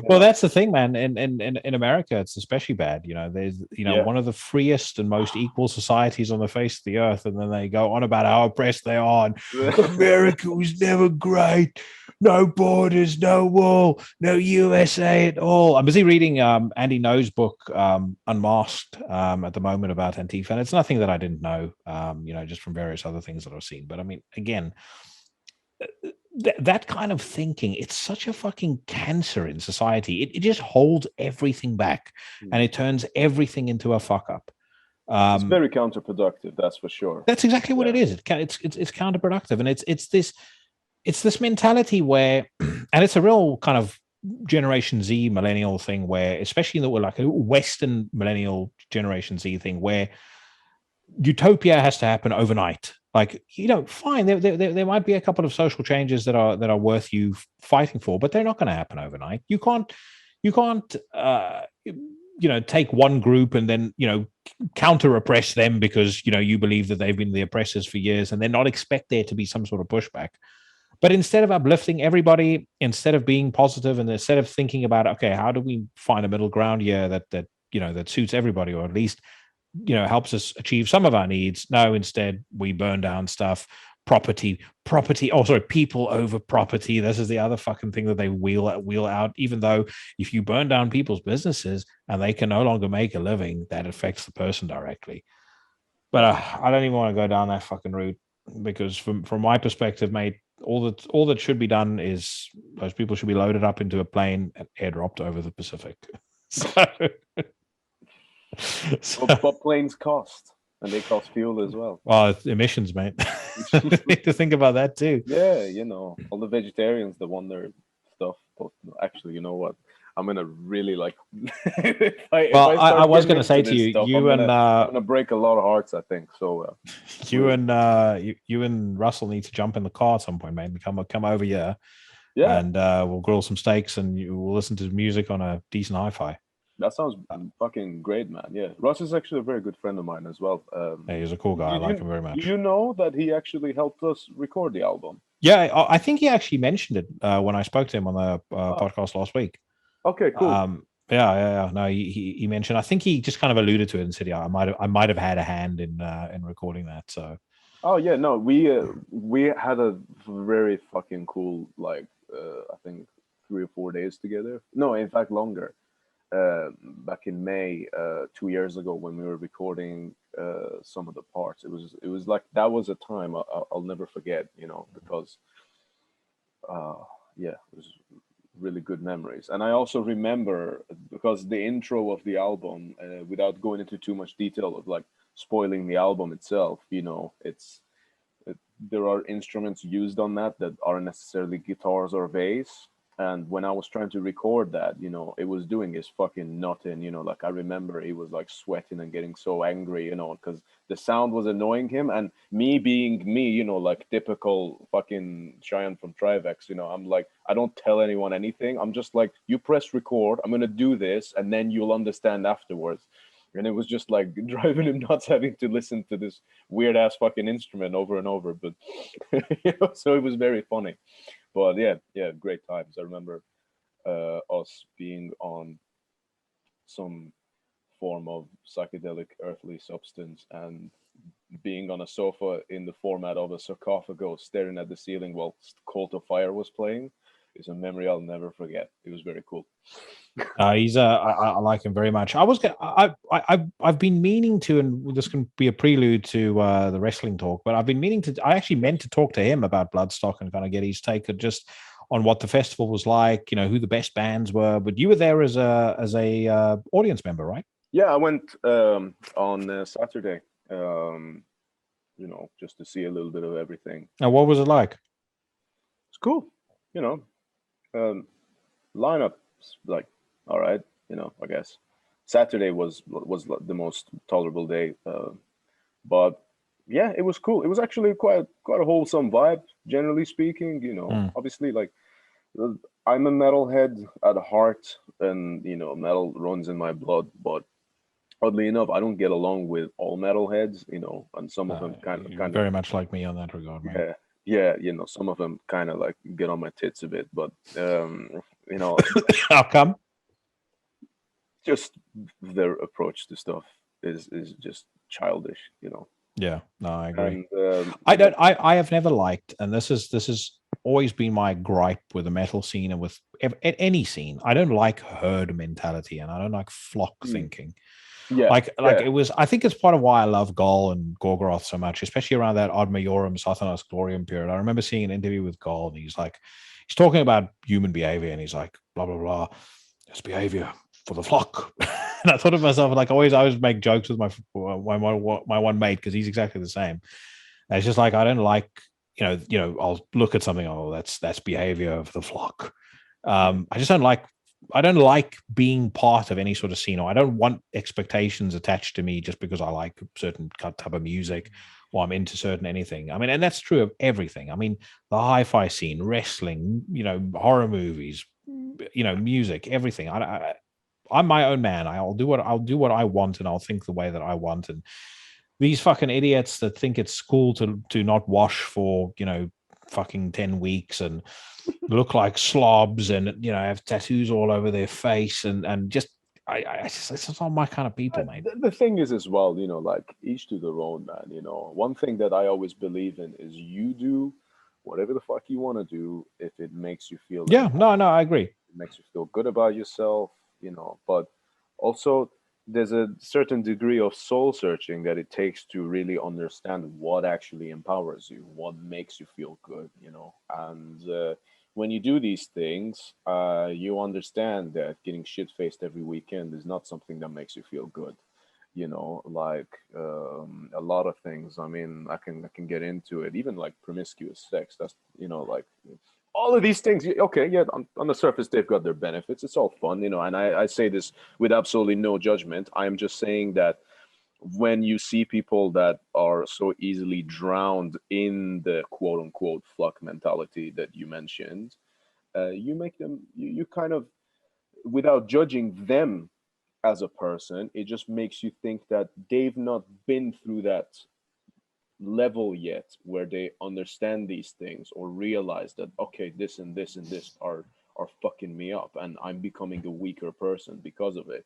well, Yeah, that's the thing, man. In America, it's especially bad. There's yeah. one of the freest and most equal societies on the face of the earth, and then they go on about how oppressed they are. And America was never great. No borders, no wall, no USA at all. I'm busy reading Andy No's book, Unmasked, at the moment about Antifa, and it's nothing that I didn't know, just from various other things that I've seen. But I mean, again, that kind of thinking, it's such a fucking cancer in society. It just holds everything back, and it turns everything into a fuck up. It's very counterproductive, that's for sure. That's exactly what Yeah. it is. It's counterproductive, and it's this mentality where, and it's a real kind of Generation Z millennial thing, where especially in the like a Western millennial Generation Z thing, where utopia has to happen overnight. Like, fine, there might be a couple of social changes that are worth you fighting for, but they're not going to happen overnight. You can't take one group and then counter oppress them because you believe that they've been the oppressors for years, and then not expect there to be some sort of pushback. But instead of uplifting everybody, instead of being positive, and instead of thinking about, okay, how do we find a middle ground here that suits everybody, or at least helps us achieve some of our needs. No, instead we burn down stuff. Property. Oh, sorry, people over property. This is the other fucking thing that they wheel out. Even though if you burn down people's businesses and they can no longer make a living, that affects the person directly. But I don't even want to go down that fucking route, because from my perspective, mate, all that should be done is those people should be loaded up into a plane and airdropped over the Pacific. But planes cost, and they cost fuel as well. Well, it's emissions, mate. Need to think about that too. Yeah, all the vegetarians that want their stuff. But actually, you know what? I'm gonna really like. If I I start was getting going to into say to this you, stuff, I'm gonna break a lot of hearts, I think. So you and Russell need to jump in the car at some point, mate, and come over here, yeah, and we'll grill some steaks and we'll listen to music on a decent hi-fi. that sounds fucking great, man. Yeah, Ross is actually a very good friend of mine as well. Yeah, he's a cool guy. I like him very much. Do you know that he actually helped us record the album? Yeah, I think he actually mentioned it when I spoke to him on the podcast last week. Okay, cool. Yeah. No, he mentioned. I think he just kind of alluded to it and said, "Yeah, I might have had a hand in recording that." So. Oh yeah, no, we had a very fucking cool I think 3 or 4 days together. No, in fact longer. Back in May, 2 years ago, when we were recording some of the parts, it was like that was a time I'll never forget. Because yeah, it was really good memories. And I also remember, because the intro of the album, without going into too much detail of like spoiling the album itself, there are instruments used on that aren't necessarily guitars or bass. And when I was trying to record that, it was doing his fucking nothing. Like I remember he was like sweating and getting so angry, because the sound was annoying him. And me being me, like typical fucking Shayan from Trivax, I'm like, I don't tell anyone anything. I'm just like, you press record, I'm gonna do this, and then you'll understand afterwards. And it was just like driving him nuts having to listen to this weird ass fucking instrument over and over. But so it was very funny. But yeah, great times. I remember us being on some form of psychedelic earthly substance and being on a sofa in the format of a sarcophagus, staring at the ceiling while Cult of Fire was playing. Is a memory I'll never forget. It was very cool. I like him very much. I've been meaning to, and this can be a prelude to the wrestling talk, but I've been meaning to. I actually meant to talk to him about Bloodstock and kind of get his take just on what the festival was like. Who the best bands were. But you were there as a audience member, right? Yeah, I went on Saturday. Just to see a little bit of everything. Now, what was it like? It's cool. Lineup like all right. I guess Saturday was the most tolerable day, but yeah, it was cool. It was actually quite a wholesome vibe, generally speaking. Obviously, like I'm a metalhead at heart, and metal runs in my blood. But oddly enough, I don't get along with all metalheads. And some of them You're kind of very much like me on that regard, mate. yeah, yeah. Some of them kind of like get on my tits a bit. But you know, How come? just their approach to stuff is just childish. Yeah, no, I agree. And I don't. I have never liked, and this is always been my gripe with the metal scene and with any scene. I don't like herd mentality, and I don't like flock mm, thinking. yeah, Like yeah. it was. I think it's part of why I love Gol and Gorgoroth so much, especially around that Ad Majorum Satanas Glorium period. I remember seeing an interview with Gol, and he's talking about human behavior, and he's like, blah blah blah, it's behavior for the flock. And I thought of myself like I always make jokes with my one mate because he's exactly the same. And it's just like I don't like I'll look at something, oh, that's behavior of the flock. Yeah. I don't like being part of any sort of scene, or I don't want expectations attached to me just because I like certain type of music or I'm into certain anything. I mean, and that's true of everything. I mean, the hi-fi scene, wrestling, horror movies, music, everything. I'm my own man. I'll do what I want, and I'll think the way that I want. And these fucking idiots that think it's cool to not wash for fucking 10 weeks and look like slobs and have tattoos all over their face and just it's just not my kind of people, mate. The thing is as well, like each to their own, man. One thing that I always believe in is you do whatever the fuck you want to do if it makes you feel like Yeah, no, I agree. it makes you feel good about yourself. But also there's a certain degree of soul searching that it takes to really understand what actually empowers you, what makes you feel good. And when you do these things, you understand that getting shit faced every weekend is not something that makes you feel good. Like a lot of things. I mean, I can get into it. Even like promiscuous sex. That's like all of these things. Okay, yeah, on the surface they've got their benefits. It's all fun. And I say this with absolutely no judgment. I am just saying that when you see people that are so easily drowned in the quote unquote flock mentality that you mentioned, you make them you kind of, without judging them as a person, it just makes you think that they've not been through that level yet where they understand these things or realize that, okay, this and this and this are fucking me up, and I'm becoming a weaker person because of it.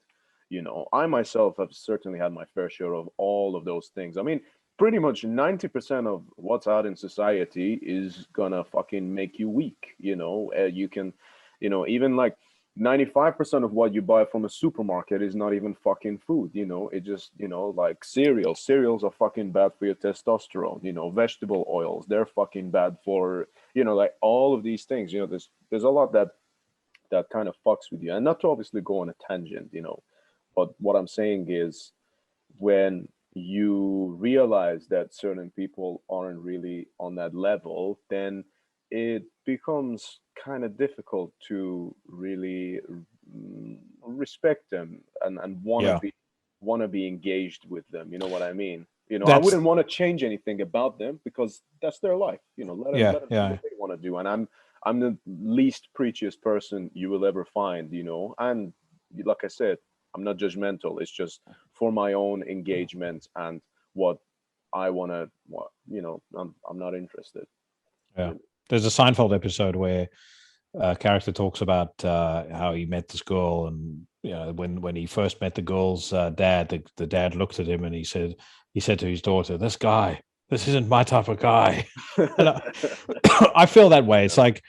I myself have certainly had my fair share of all of those things. I mean, pretty much 90% of what's out in society is gonna fucking make you weak. You can, even like 95% of what you buy from a supermarket is not even fucking food. It just, like cereals are fucking bad for your testosterone. Vegetable oils, they're fucking bad for, like all of these things. There's a lot that kind of fucks with you. And not to obviously go on a tangent. But what I'm saying is, when you realize that certain people aren't really on that level, then it becomes kind of difficult to really respect them and Yeah, want to be engaged with them. You know what I mean? I that's wouldn't want to change anything about them because that's their life. yeah, Let them do yeah. what they want to do. And I'm the least preachiest person you will ever find. And like I said, I'm not judgmental. It's just for my own engagement and what I want to. I'm not interested. Yeah. Really. There's a Seinfeld episode where a character talks about how he met this girl, and when he first met the girl's dad, the dad looked at him and he said to his daughter, this isn't my type of guy." And I feel that way. It's like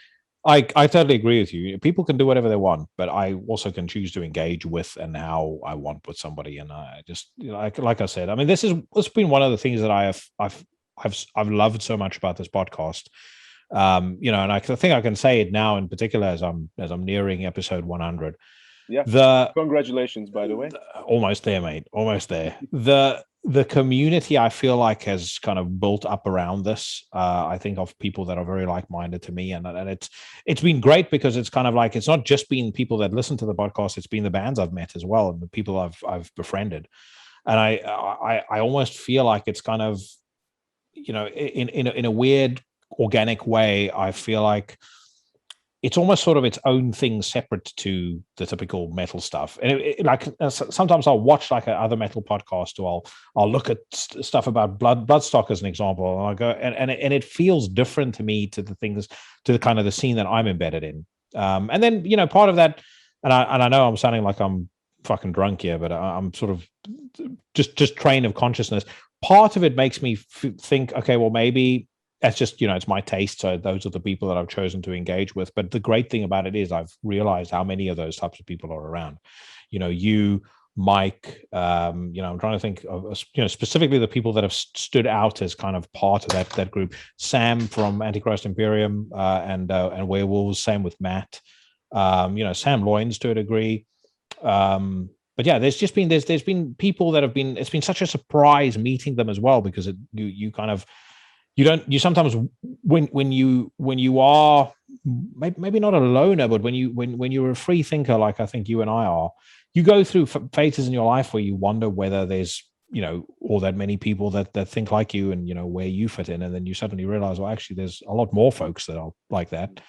I totally agree with you. People can do whatever they want, but I also can choose to engage with and how I want with somebody. And I just, like I said, I mean, this has been one of the things that I've loved so much about this podcast. And I think I can say it now in particular as I'm nearing episode 100. Yeah. The Congratulations, by the way. Almost there, mate. Almost there. The community I feel like has kind of built up around this. I think of people that are very like-minded to me, and it's been great because it's kind of like it's not just been people that listen to the podcast. It's been the bands I've met as well and the people I've befriended, and I almost feel like it's kind of in a weird organic way. I feel like it's almost sort of its own thing separate to the typical metal stuff. And sometimes I'll watch like other metal podcast, or I'll look at stuff about Bloodstock as an example, and I go and it feels different to me, to the things, to the kind of the scene that I'm embedded in. And then, you know, part of that, and I know I'm sounding like I'm fucking drunk here, but I'm sort of just train of consciousness. Part of it makes me think, okay, well, maybe that's just, you know, it's my taste. So those are the people that I've chosen to engage with. But the great thing about it is I've realized how many of those types of people are around. You know, you, Mike, you know, I'm trying to think of, you know, specifically the people that have stood out as kind of part of that group. Sam from Antichrist Imperium and Werewolves. Same with Matt. You know, Sam Loynes to a degree. But yeah, there's been people that have been. It's been such a surprise meeting them as well, because you kind of, you sometimes when you are maybe not a loner, but when you're a free thinker, like I think you and I are, you go through phases in your life where you wonder whether there's, you know, all that many people that think like you, and you know where you fit in, and then you suddenly realize, well, actually there's a lot more folks that are like that.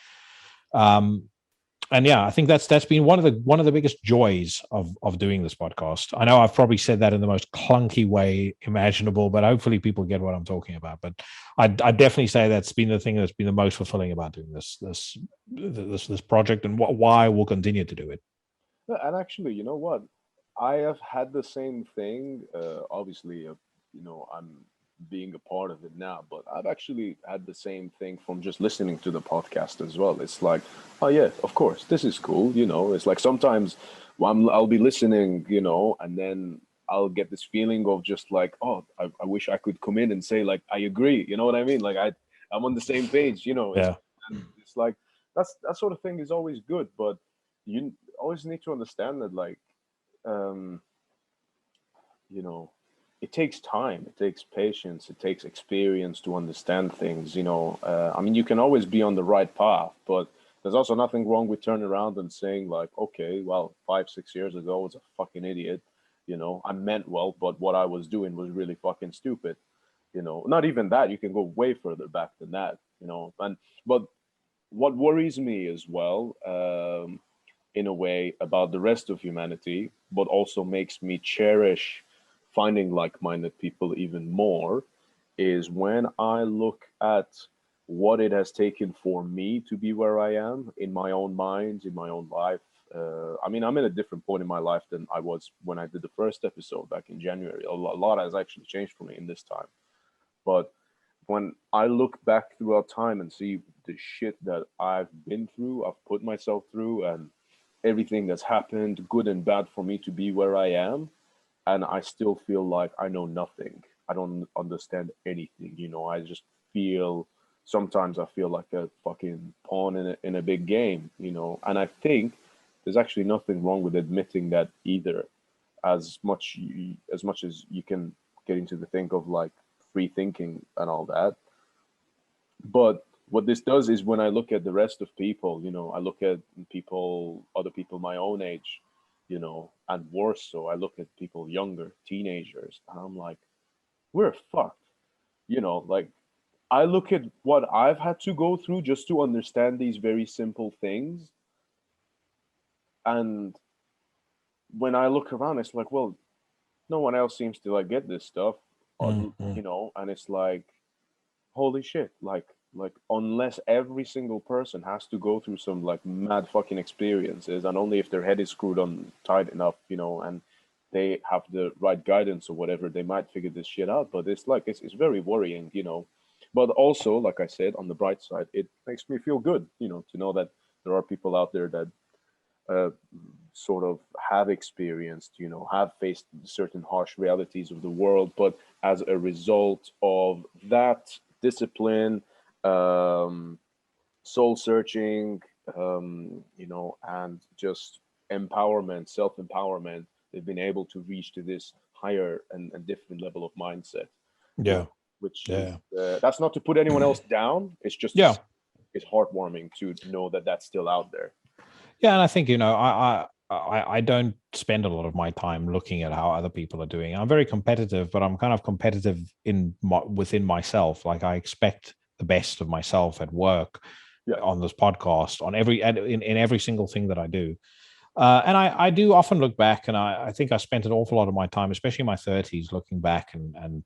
And yeah, I think that's been one of the biggest joys of doing this podcast. I know I've probably said that in the most clunky way imaginable, but hopefully people get what I'm talking about. But I definitely say that's been the thing that's been the most fulfilling about doing this project, and why we'll continue to do it. And actually, you know what? I have had the same thing. Obviously, you know, I'm being a part of it now, but I've actually had the same thing from just listening to the podcast as well. It's like, oh yeah, of course, this is cool. You know, it's like sometimes I'll be listening, you know, and then I'll get this feeling of just like, oh, I wish I could come in and say like, I agree. You know what I mean? Like I'm on the same page. You know, Yeah. and it's like that sort of thing is always good, but you always need to understand that like, um, you know, it takes time, it takes patience, it takes experience to understand things. You know, I mean, you can always be on the right path, but there's also nothing wrong with turning around and saying like, okay, well, 5 6 years ago I was a fucking idiot. You know, I meant well, but what I was doing was really fucking stupid. You know, not even that, you can go way further back than that. You know, and but what worries me as well, in a way, about the rest of humanity, but also makes me cherish finding like-minded people even more, is when I look at what it has taken for me to be where I am in my own mind, in my own life. I mean, I'm in a different point in my life than I was when I did the first episode back in January. A lot has actually changed for me in this time. But when I look back throughout time and see the shit that I've been through, I've put myself through, and everything that's happened, good and bad, for me to be where I am, and I still feel like I know nothing. I don't understand anything. You know, I just feel, sometimes I feel like a fucking pawn in a big game. You know, and I think there's actually nothing wrong with admitting that either. As much as you can get into the think of like free thinking and all that, but what this does is when I look at the rest of people, you know, I look at other people my own age, you know, and worse so, I look at people younger, teenagers, and I'm like, we're fucked. You know, like I look at what I've had to go through just to understand these very simple things. And when I look around, it's like, well, no one else seems to like get this stuff, or, Mm-hmm. you know, and it's like, holy shit, like unless every single person has to go through some like mad fucking experiences, and only if their head is screwed on tight enough, you know, and they have the right guidance or whatever, they might figure this shit out. But it's like it's very worrying, you know. But also, like I said, on the bright side, it makes me feel good, you know, to know that there are people out there that uh, sort of have experienced, you know, have faced certain harsh realities of the world, but as a result of that discipline, um, soul searching, you know, and just empowerment, self empowerment, they've been able to reach to this higher and different level of mindset, you know, Yeah. which is, Yeah. that's not to put anyone else down. It's just Yeah. it's heartwarming to know that that's still out there. Yeah, and I think, you know, I don't spend a lot of my time looking at how other people are doing. I'm very competitive, but I'm kind of competitive within myself. Like I expect the best of myself at work, Yeah. on this podcast, on in every single thing that I do. And I do often look back, and I think I spent an awful lot of my time, especially in my 30s, looking back and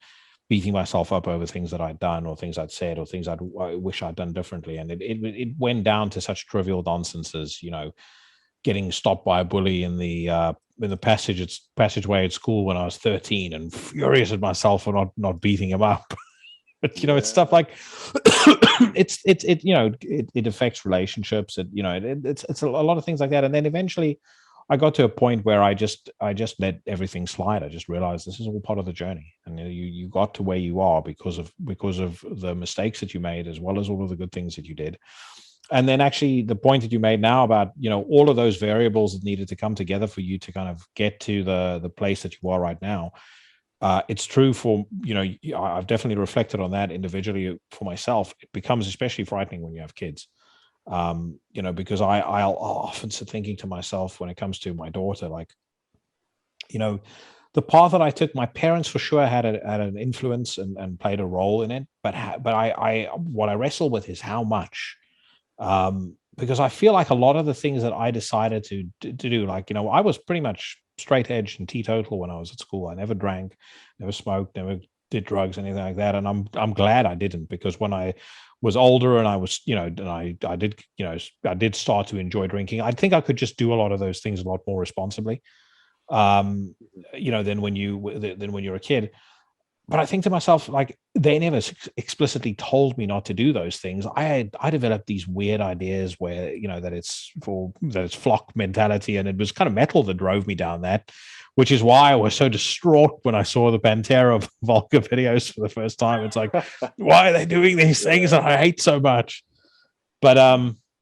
beating myself up over things that I'd done or things I'd said or things I wish I'd done differently. And it went down to such trivial nonsense as, getting stopped by a bully in the passageway at school when I was 13 and furious at myself for not beating him up. But it's stuff Yeah. like it affects relationships. It's a lot of things like that. And then eventually I got to a point where I just let everything slide. I just realized this is all part of the journey, and you got to where you are because of the mistakes that you made, as well as all of the good things that you did. And then actually the point that you made now about all of those variables that needed to come together for you to kind of get to the place that you are right now. It's true for, I've definitely reflected on that individually for myself. It becomes especially frightening when you have kids, because I'll often sit thinking to myself when it comes to my daughter, like, the path that I took, my parents for sure had an influence and played a role in it. But what I wrestle with is how much, because I feel like a lot of the things that I decided to do, like, I was pretty much straight edge and teetotal when I was at school. I never drank, never smoked, never did drugs, anything like that. And I'm glad I didn't, because when I was older and I was, and I did start to enjoy drinking, I think I could just do a lot of those things a lot more responsibly, um, than when you're a kid. But I think to myself, like, they never explicitly told me not to do those things. I developed these weird ideas where, that it's flock mentality, and it was kind of metal that drove me down that, which is why I was so distraught when I saw the Pantera Volca videos for the first time. It's like, why are they doing these things that I hate so much? But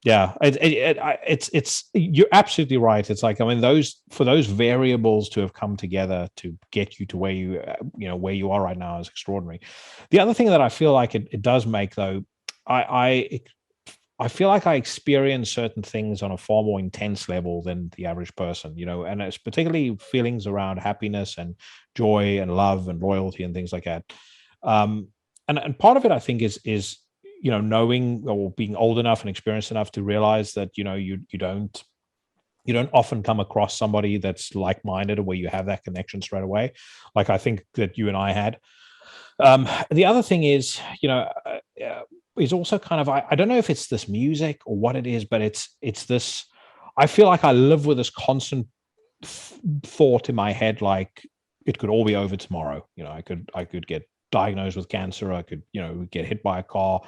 yeah, it's you're absolutely right. It's like, I mean, those variables to have come together to get you to where where you are right now is extraordinary. The other thing that I feel like it does make, though, I I feel like I experience certain things on a far more intense level than the average person, and it's particularly feelings around happiness and joy and love and loyalty and things like that. Um, and part of it, I think, is knowing or being old enough and experienced enough to realize that you don't often come across somebody that's like-minded or where you have that connection straight away, like I think that you and I had. The other thing is, is also kind of, I don't know if it's this music or what it is, but it's this. I feel like I live with this constant thought in my head, like it could all be over tomorrow. I could get diagnosed with cancer. I could, get hit by a car.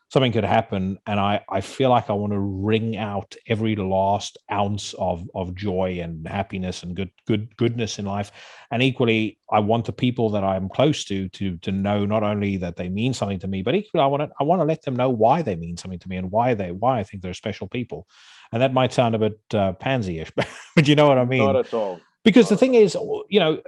Something could happen, and I feel like I want to wring out every last ounce of joy and happiness and goodness in life. And equally, I want the people that I'm close to know not only that they mean something to me, but equally I want to let them know why they mean something to me and why I think they're special people. And that might sound a bit pansy-ish, but you know what I Not mean. at all. Because the Not at thing all. is,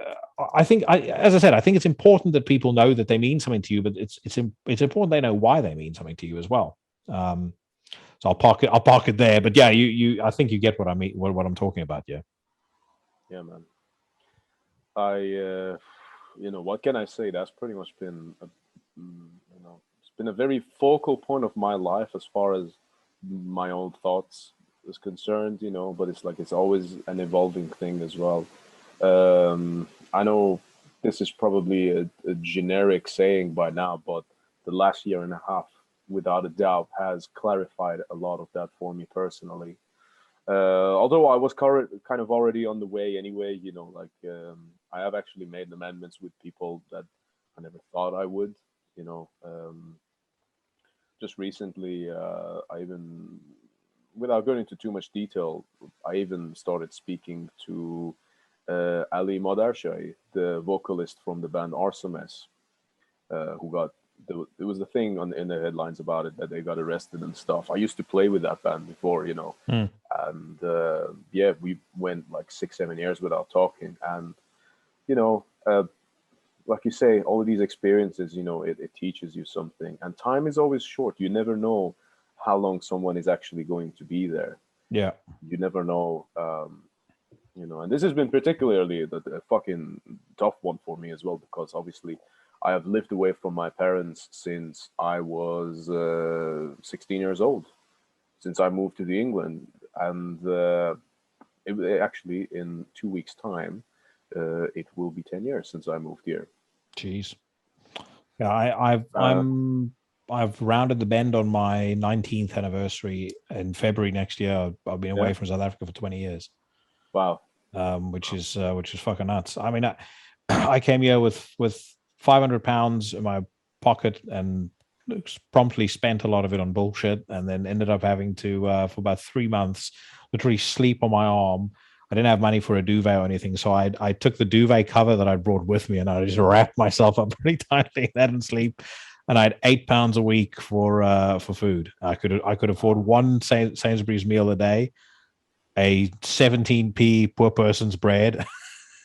I think, as I said, I think it's important that people know that they mean something to you, but it's important they know why they mean something to you as well. Um, so I'll park it there. But yeah, I think you get what I mean, what I'm talking about. Yeah. Yeah, man. What can I say? That's pretty much been, it's been a very focal point of my life as far as my own thoughts is concerned. But it's like it's always an evolving thing as well. I know this is probably a generic saying by now, but the last year and a half, without a doubt, has clarified a lot of that for me personally. Although I was kind of already on the way anyway, I have actually made amendments with people that I never thought I would. You know, just recently, I even, without going into too much detail, I even started speaking to Ali Madarshay, the vocalist from the band Arsemes, who got it was the thing in the headlines about it that they got arrested and stuff. I used to play with that band before, Mm. and yeah, we went like 6 7 years without talking, and you know, uh, like you say, all of these experiences, it teaches you something, and time is always short. You never know how long someone is actually going to be there. Yeah. You never know. And this has been particularly the fucking tough one for me as well, because obviously I have lived away from my parents since I was 16 years old. since I moved to the England, and actually in 2 weeks' time, it will be 10 years since I moved here. Jeez. Yeah, Uh, I've rounded the bend on my 19th anniversary in February next year. I've been yeah. away from South Africa for 20 years, Wow. which is fucking nuts. I mean, I came here with £500 in my pocket and promptly spent a lot of it on bullshit, and then ended up having to for about 3 months literally sleep on my arm. I didn't have money for a duvet or anything, so I took the duvet cover that I brought with me and I just wrapped myself up pretty tightly in that and sleep. And I had £8 a week for food. I could afford one Sainsbury's meal a day, a 17p poor person's bread,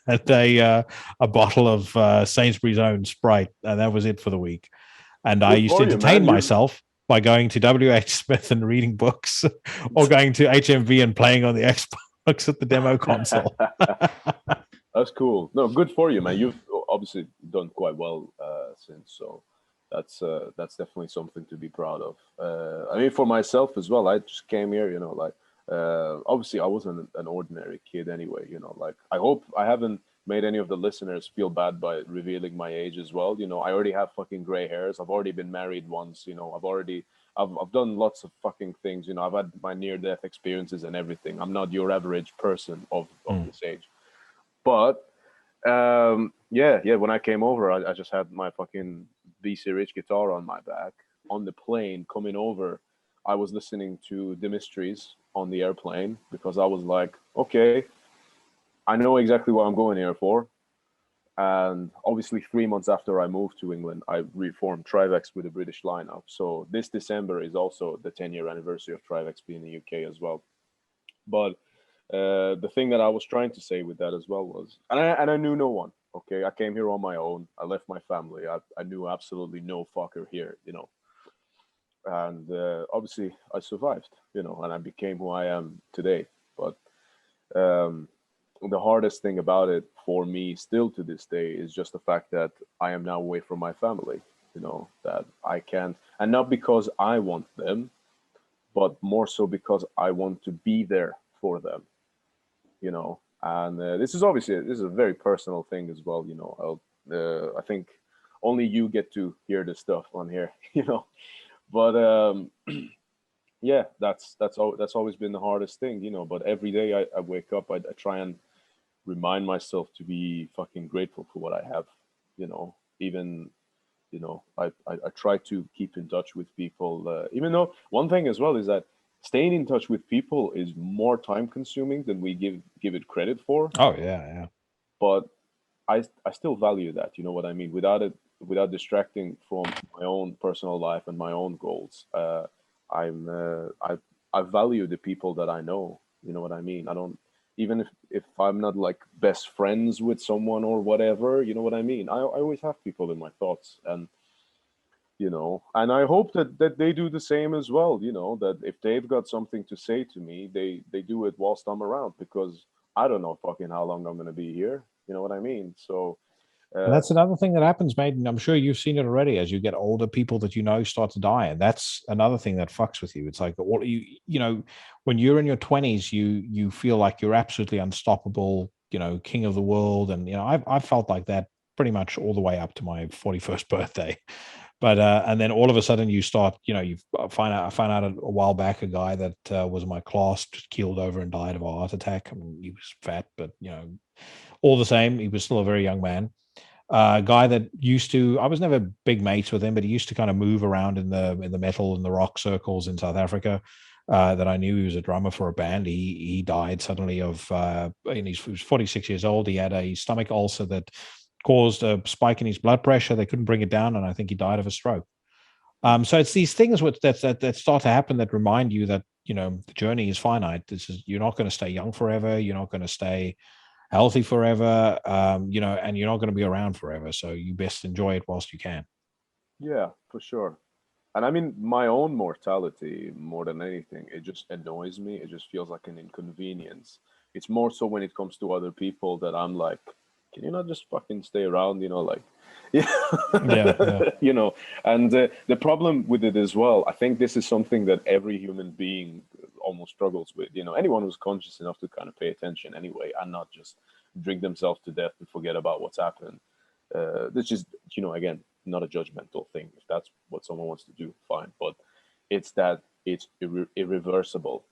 and a bottle of Sainsbury's own Sprite, and that was it for the week. And I Good used to for you, entertain man. You've myself by going to WH Smith and reading books, or going to HMV and playing on the Xbox at the demo console. That's cool. No, good for you, man. You've obviously done quite well since, so that's definitely something to be proud of. I mean, for myself as well, I just came here, like obviously I wasn't an ordinary kid anyway, like I hope I haven't made any of the listeners feel bad by revealing my age as well. I already have fucking gray hairs. I've already been married once. I've done lots of fucking things. I've had my near death experiences and everything. I'm not your average person of Mm. this age. But yeah. When I came over, I just had my fucking BC Rich guitar on my back on the plane coming over. I was listening to The Mysteries on the airplane because I was like, okay, I know exactly what I'm going here for. And obviously, 3 months after I moved to England, I reformed Trivax with a British lineup. So this December is also the 10-year anniversary of Trivax being in the UK as well. But the thing that I was trying to say with that as well was, and I knew no one. Okay, I came here on my own. I left my family. I knew absolutely no fucker here, and obviously I survived, and I became who I am today. But um, the hardest thing about it for me, still to this day, is just the fact that I am now away from my family. That I can't, and not because I want them, but more so because I want to be there for them. And this is a very personal thing as well. I think only you get to hear this stuff on here. But yeah, that's always been the hardest thing. But every day I wake up, I try and remind myself to be fucking grateful for what I have. Even I try to keep in touch with people. Even though one thing as well is that staying in touch with people is more time consuming than we give it credit for. Oh yeah. But I still value that. You know what I mean? Without distracting from my own personal life and my own goals. I'm I value the people that I know. You know what I mean? I don't, even if I'm not like best friends with someone or whatever. You know what I mean? I always have people in my thoughts, and I hope that they do the same as well. That if they've got something to say to me, they do it whilst I'm around, because I don't know fucking how long I'm gonna be here. You know what I mean? So And uh, that's another thing that happens, mate. And I'm sure you've seen it already. As you get older, people that start to die, and that's another thing that fucks with you. It's like all when you're in your 20s, you feel like you're absolutely unstoppable, king of the world, and I've felt like that pretty much all the way up to my 41st birthday. But and then all of a sudden you start, I found out a while back a guy that was in my class just keeled over and died of a heart attack. I mean, he was fat, but all the same, he was still a very young man. Guy that used to, I was never big mates with him, but he used to kind of move around in the metal and the rock circles in South Africa. That I knew. He was a drummer for a band. He died suddenly and he was 46 years old. He had a stomach ulcer that caused a spike in his blood pressure. They couldn't bring it down, and I think he died of a stroke. So it's these things that start to happen that remind you that the journey is finite. You're not going to stay young forever. You're not going to stay healthy forever, and you're not going to be around forever. So you best enjoy it whilst you can. yeah, for sure. And I mean, my own mortality, more than anything, it just annoys me. It just feels like an inconvenience. It's more so when it comes to other people that I'm like, can you not just fucking stay around, like, yeah, Yeah, yeah. and the problem with it as well, I think this is something that every human being almost struggles with, anyone who's conscious enough to kind of pay attention anyway, and not just drink themselves to death and forget about what's happened. This is, again, not a judgmental thing. If that's what someone wants to do, fine, but it's that it's irreversible.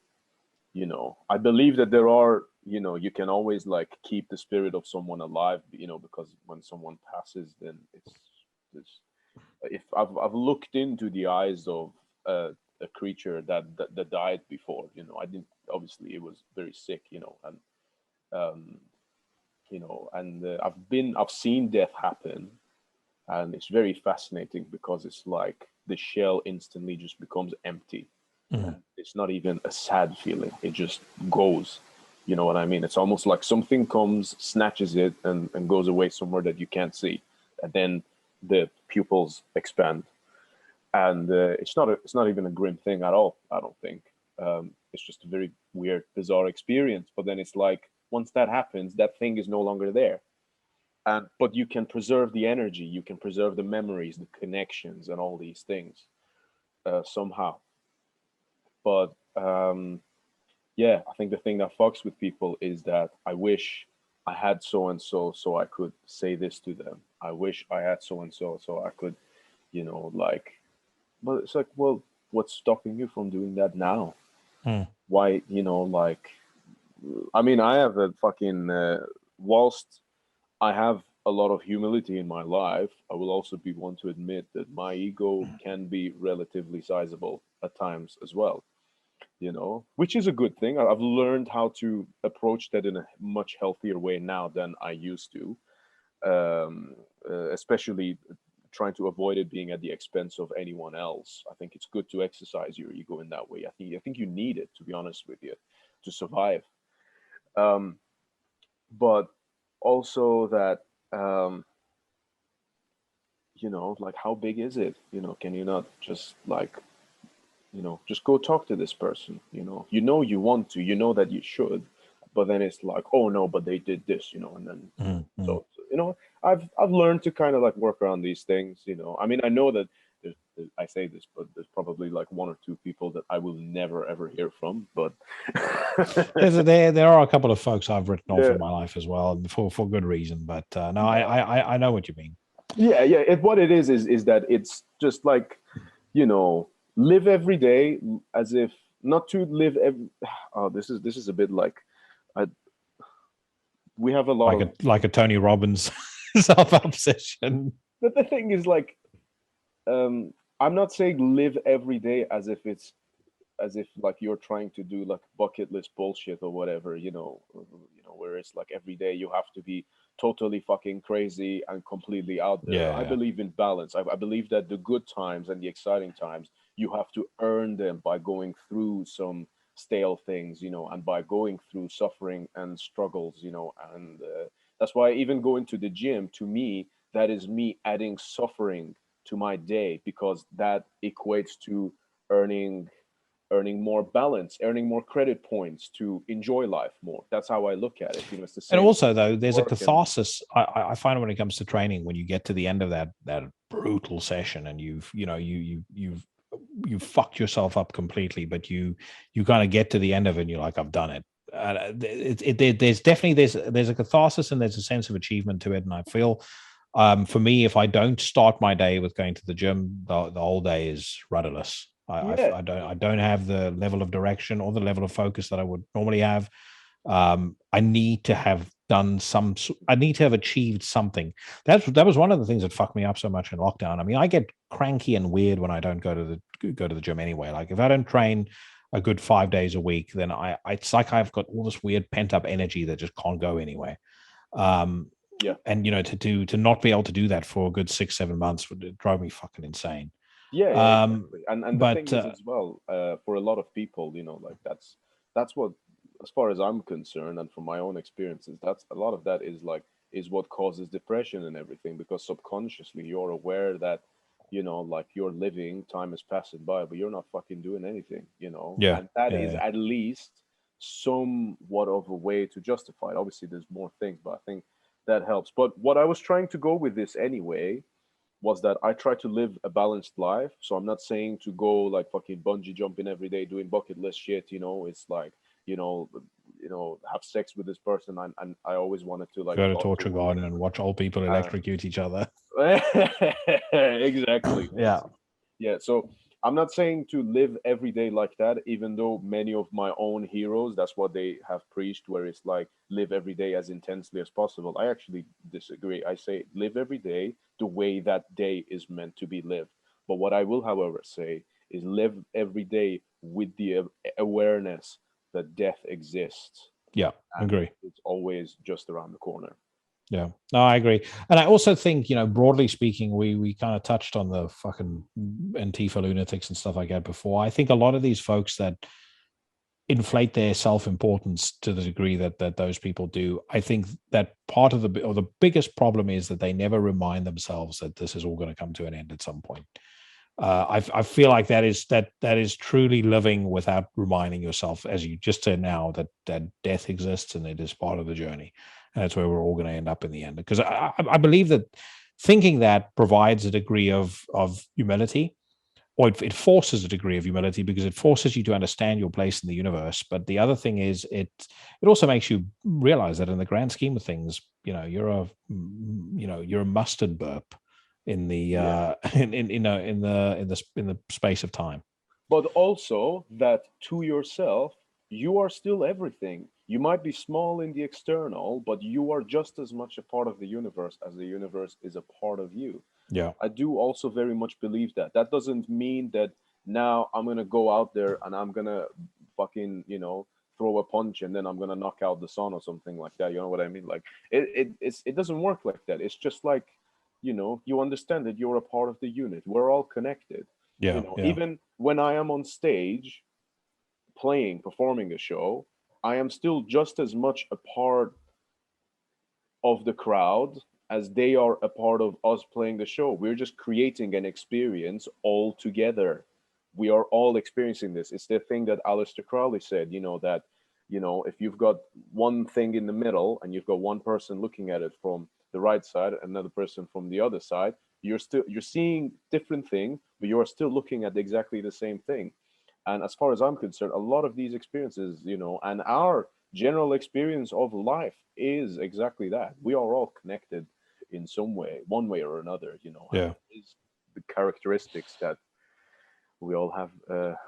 I believe that there are, you can always like keep the spirit of someone alive, because when someone passes, then it's if I've looked into the eyes of a creature that died before, I didn't, obviously it was very sick, and um I've seen death happen, and it's very fascinating because it's like the shell instantly just becomes empty. Mhm. It's not even a sad feeling. It just goes. You know what I mean? It's almost like something comes, snatches it, and goes away somewhere that you can't see. And then the pupils expand. And it's not even a grim thing at all, I don't think. It's just a very weird, bizarre experience. But then it's like once that happens, that thing is no longer there. And but you can preserve the energy, you can preserve the memories, the connections, and all these things somehow. But yeah, I think the thing that fucks with people is that I wish I had so and so I could say this to them. I wish I had so and so I could, like, but it's like, well, what's stopping you from doing that now? Mm. Why, like, I mean, I have a fucking, whilst I have a lot of humility in my life, I will also be one to admit that my ego can be relatively sizable at times as well, which is a good thing. I've learned how to approach that in a much healthier way now than I used to, especially trying to avoid it being at the expense of anyone else. I think it's good to exercise your ego in that way. I think you need it, to be honest with you, to survive. Um, but also that, um, like, how big is it? Can you not just like, just go talk to this person? You want to, that you should, but then it's like, oh no, but they did this, and then Mm. so I've learned to kind of like work around these things. I mean, I know that I say this, but there's probably like one or two people that I will never ever hear from. But There are a couple of folks I've written off yeah, in my life as well, and for good reason. But no, yeah, I know what you mean. yeah, yeah. What it is that it's just like, live every day as if not to live every. Oh, this is a bit like, I, we have a lot of. Like a Tony Robbins self obsession. But the thing is, like, I'm not saying live every day as if like you're trying to do like bucket list bullshit or whatever, where it's like every day you have to be totally fucking crazy and completely out there. I Yeah, believe in balance. I believe that the good times and the exciting times, you have to earn them by going through some stale things, and by going through suffering and struggles, and that's why even going to the gym, to me, that is me adding suffering to my day, because that equates to earning earning more balance, earning more credit points to enjoy life more. That's how I look at it. It's the and same also though, there's a work and catharsis. I find when it comes to training, when you get to the end of that brutal session, and you've fucked yourself up completely, but you kind of get to the end of it, and you're like, I've done it. There's definitely there's a catharsis, and there's a sense of achievement to it, and I feel. For me, if I don't start my day with going to the gym, the whole day is rudderless. yeah, I don't have the level of direction or the level of focus that I would normally have. I need to have done some. I need to have achieved something. That was one of the things that fucked me up so much in lockdown. I mean, I get cranky and weird when I don't go to the gym anyway. Like if I don't train a good 5 days a week, then it's like I've got all this weird pent up energy that just can't go anywhere. Um, yeah, and to not be able to do that for a good 6 7 months would drive me fucking insane. yeah, yeah, Um, exactly. And the thing but is as well, for a lot of people, like that's what, as far as I'm concerned, and from my own experiences, that's a lot of that is what causes depression and everything, because subconsciously you're aware that, like, you're living, time is passing by, but you're not fucking doing anything, yeah, and that is yeah, at least somewhat of a way to justify it. Obviously there's more things, but I think that helps. But what I was trying to go with this anyway was that I try to live a balanced life. So I'm not saying to go like fucking bungee jumping every day, doing bucket list shit. It's like, you know, have sex with this person, and I always wanted to like Go to talk to Torture Garden women. and watch old people electrocute each other. Exactly. Yeah. Yeah, so I'm not saying to live every day like that, even though many of my own heroes, that's what they have preached, where it's like live every day as intensely as possible. I actually disagree. I say live every day the way that day is meant to be lived. But what I will, however, say is live every day with the awareness that death exists Yeah. and Agree. it's always just around the corner. Yeah, no, I agree, and I also think broadly speaking, we kind of touched on the fucking Antifa lunatics and stuff like that before. I think a lot of these folks that inflate their self-importance to the degree that those people do, I think that part of the biggest problem is that they never remind themselves that this is all going to come to an end at some point. I feel like that is truly living without reminding yourself, as you just said now, that death exists and it is part of the journey, and that's where we're all going to end up in the end. Because I believe that thinking that provides a degree of humility, or it forces a degree of humility because it forces you to understand your place in the universe. But the other thing is, it also makes you realize that in the grand scheme of things, you're a mustard burp in the Yeah. in the space of time. But also that to yourself, you are still everything. You might be small in the external, but you are just as much a part of the universe as the universe is a part of you. Yeah, I do also very much believe that. That doesn't mean that now I'm gonna go out there and I'm gonna fucking, throw a punch and then I'm gonna knock out the sun or something like that. You know what I mean? Like it doesn't work like that. It's just like, you understand that you're a part of the unit. We're all connected. yeah, yeah, Even when I am on stage playing, performing a show, I am still just as much a part of the crowd as they are a part of us playing the show. We're just creating an experience all together. We are all experiencing this. It's the thing that Aleister Crowley said, that, if you've got one thing in the middle and you've got one person looking at it from the right side, another person from the other side, you're seeing different things, but you are still looking at exactly the same thing. And as far as I'm concerned, a lot of these experiences, and our general experience of life is exactly that. We are all connected in some way, one way or another, and yeah. it is the characteristics that we all have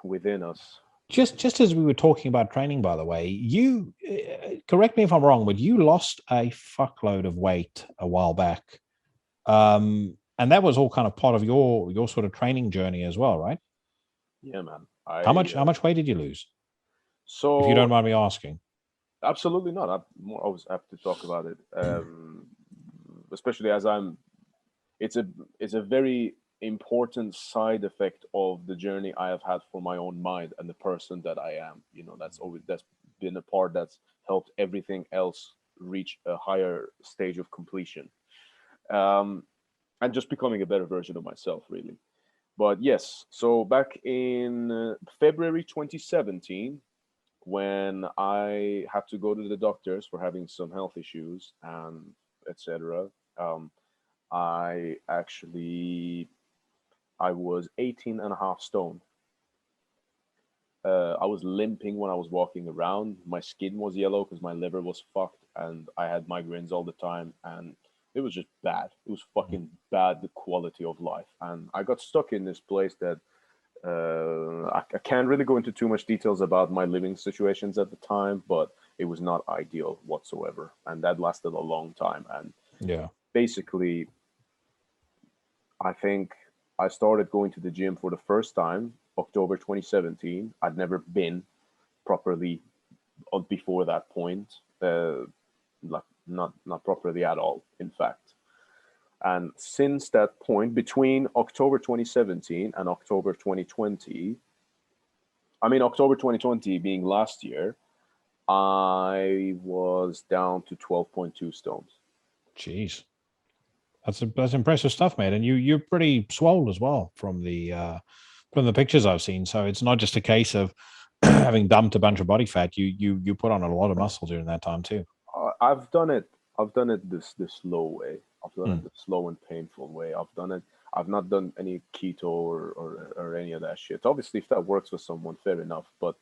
within us. Just as we were talking about training, by the way, you correct me if I'm wrong, but you lost a fuckload of weight a while back, and that was all kind of part of your sort of training journey as well, right? Yeah, man. How much weight did you lose, if you don't So mind me asking? absolutely not. I'm more always happy to talk about it, especially as it's a it's a very important side effect of the journey I have had for my own mind and the person that I am. That's been a part that's helped everything else reach a higher stage of completion, um, and just becoming a better version of myself, really. But yes, so back in February 2017, when I had to go to the doctors for having some health issues and etc. Um, I actually I was 18 and a half stone. I was limping when I was walking around. My skin was yellow because my liver was fucked, and I had migraines all the time, and it was just bad. It was fucking bad, the quality of life, and I got stuck in this place that I can't really go into too much details about my living situations at the time, but it was not ideal whatsoever, and that lasted a long time. And Yeah, basically, I think I started going to the gym for the first time October 2017. I'd never been properly before that point, like not properly at all, in fact. And since that point, between October 2017 and October 2020, I mean October 2020 being last year, I was down to 12.2 stones. jeez, that's impressive stuff, mate. And you're pretty swole as well from the pictures I've seen. So it's not just a case of having dumped a bunch of body fat. You put on a lot of muscle during that time too. I've done it I've done it the slow way. I've done it Mm. the slow and painful way. I've not done any keto or any of that shit. Obviously, if that works for someone, fair enough. But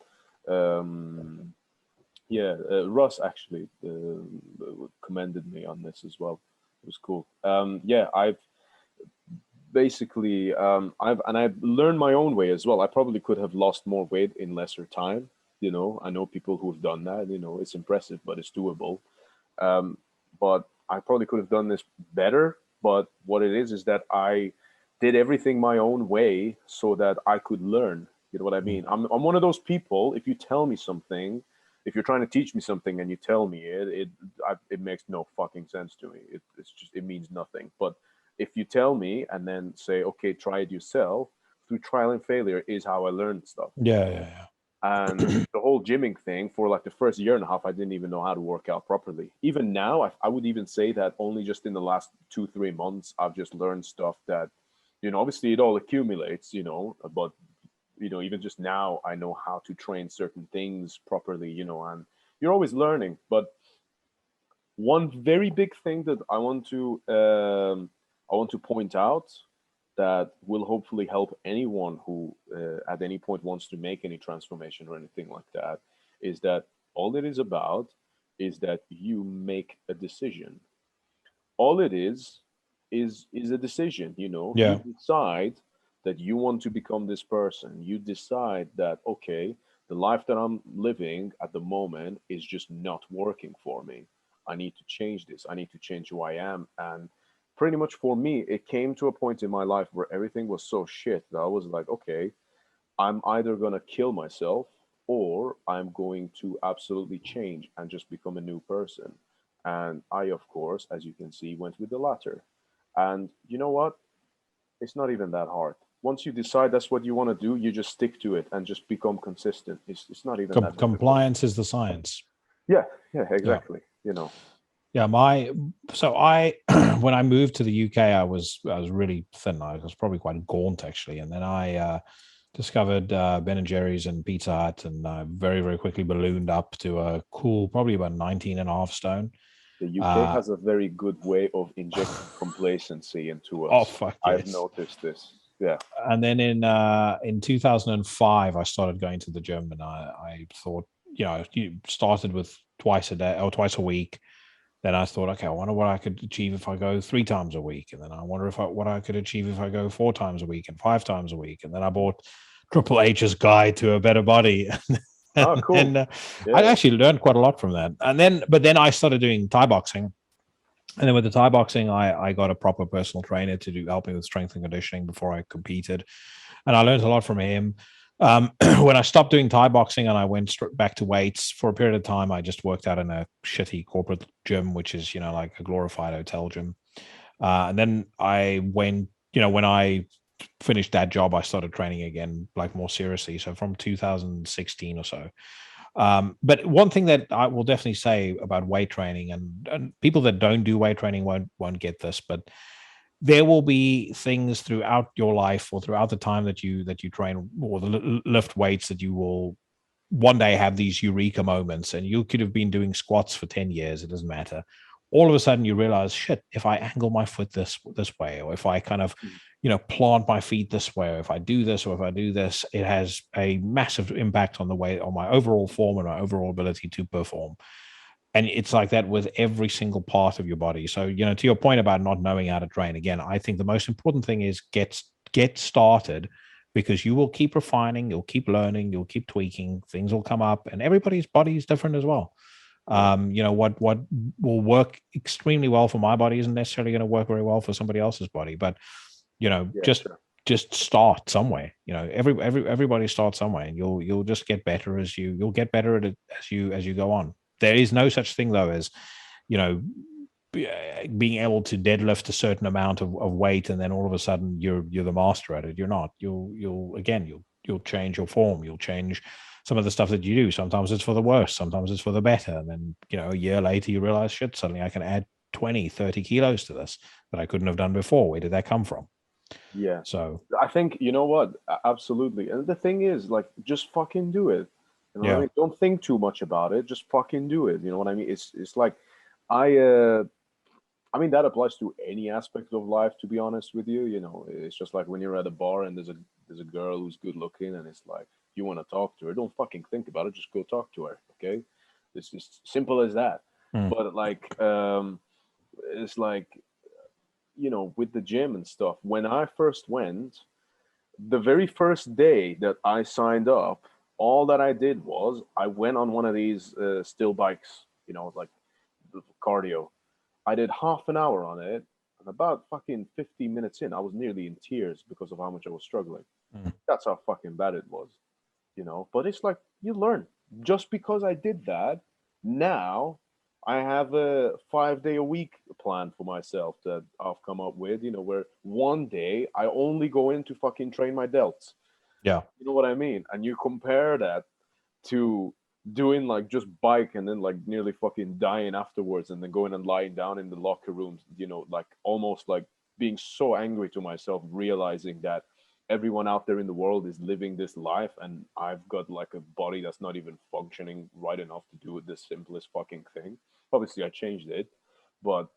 um, yeah, Russ actually commended me on this as well. It was cool. Yeah, I've basically I've learned my own way as well. I probably could have lost more weight in lesser time. I know people who've done that. It's impressive, but it's doable. Um, but I probably could have done this better. But what it is that I did everything my own way so that I could learn. You know what I Mm. mean? I'm one of those people. If you tell me something, if you're trying to teach me something and you tell me it makes no fucking sense to me. It means nothing. But if you tell me and then say, okay, try it yourself, through trial and failure is how I learned stuff. Yeah, yeah, And yeah. the whole gymming thing, for like the first year and a half, I didn't even know how to work out properly. Even now, I would even say that only just in the last 2 3 months I've just learned stuff that, obviously it all accumulates, but even just now I know how to train certain things properly, and you're always learning. But one very big thing that I want to point out that will hopefully help anyone who at any point wants to make any transformation or anything like that, is that all it is about is that you make a decision. All it is a decision. You Yeah. decide that you want to become this person. You decide that, okay, the life that I'm living at the moment is just not working for me. I need to change this. I need to change who I am. And pretty much for me, it came to a point in my life where everything was so shit that I was like, okay, I'm either going to kill myself or I'm going to absolutely change and just become a new person. And I, of course, as you can see, went with the latter. And you know what? It's not even that hard. Once you decide that's what you want to do, you just stick to it and just become consistent. It's not even that difficult. Compliance is the science. Yeah, yeah, Yeah. exactly. Yeah, so I when I moved to the UK, I was really thin. I was probably quite gaunt actually, and then I discovered Ben and Jerry's and Pizza Hut, and very very quickly ballooned up to a cool, probably about 19 and a half stone. The UK Uh, has a very good way of injecting complacency into oh us. fuck I've yes! noticed this. Yeah. And then in 2005, I started going to the gym, and I thought, you started with twice a day or twice a week. Then I thought, okay, I wonder what I could achieve if I go 3 times a week, and then I wonder what I could achieve if I go 4 times a week and 5 times a week, and then I bought Triple H's Guide to a Better Body, Oh, and cool. then I Yeah. actually learned quite a lot from that. But then I started doing Thai boxing, and then with the Thai boxing, I got a proper personal trainer to help me with strength and conditioning before I competed, and I learned a lot from him. When I stopped doing Thai boxing and I went back to weights for a period of time, I just worked out in a shitty corporate gym, which is like a glorified hotel gym. And then I went, when I finished that job, I started training again, like more seriously. So from 2016 or so. But one thing that I will definitely say about weight training, and people that don't do weight training won't get this, but there will be things throughout your life or throughout the time that you train or lift weights that you will one day have these eureka moments, and you could have been doing squats for 10 years, it doesn't matter. All of a sudden you realize, shit, if I angle my foot this way, or if I kind of plant my feet this way, or if I do this, or if I do this, it has a massive impact on the way, on my overall form and my overall ability to perform. And it's like that with every single part of your body. So to your point about not knowing how to train, again, I think the most important thing is get started, because you will keep refining, you'll keep learning, you'll keep tweaking, things will come up, and everybody's body is different as well. Yeah. What will work extremely well for my body isn't necessarily going to work very well for somebody else's body. But Yeah. just Sure. just start somewhere. Everybody starts somewhere, and you'll just get better you'll get better at it as you go on. There is no such thing though as you know being able to deadlift a certain amount of weight, and then all of a sudden you're the master at it. You're not. You'll change your form. You'll change some of the stuff that you do. Sometimes it's for the worse, sometimes it's for the better. And then a year later you realize, shit, suddenly I can add 20-30 kilos to this that I couldn't have done before. Where did that come from? Yeah. So I think, you know what? Absolutely. And the thing is, like, just fucking do it. You know what I yeah. mean? Don't think too much about it. Just fucking do it. You know what I mean? It's like, I I mean, that applies to any aspect of life, to be honest with you. It's just like when you're at a bar and there's a girl who's good looking, and it's like you want to talk to her. Don't fucking think about it. Just go talk to her. Okay, it's just simple as that. Mm. But like, it's like with the gym and stuff. When I first went, the very first day that I signed up, all that I did was I went on one of these still bikes. Like the cardio. I did half an hour on it, and about fucking 15 minutes in, I was nearly in tears because of how much I was struggling. Mm. That's how fucking bad it was. But it's like you learn. Just because I did that, now I have a 5-day a week plan for myself that I've come up with, where one day I only go in to fucking train my delts. Yeah. You know what I mean? And you compare that to doing like just bike and then like nearly fucking dying afterwards and then going and lying down in the locker rooms, like almost like being so angry to myself, realizing that everyone out there in the world is living this life and I've got like a body that's not even functioning right enough to do the simplest fucking thing. Obviously I changed it, but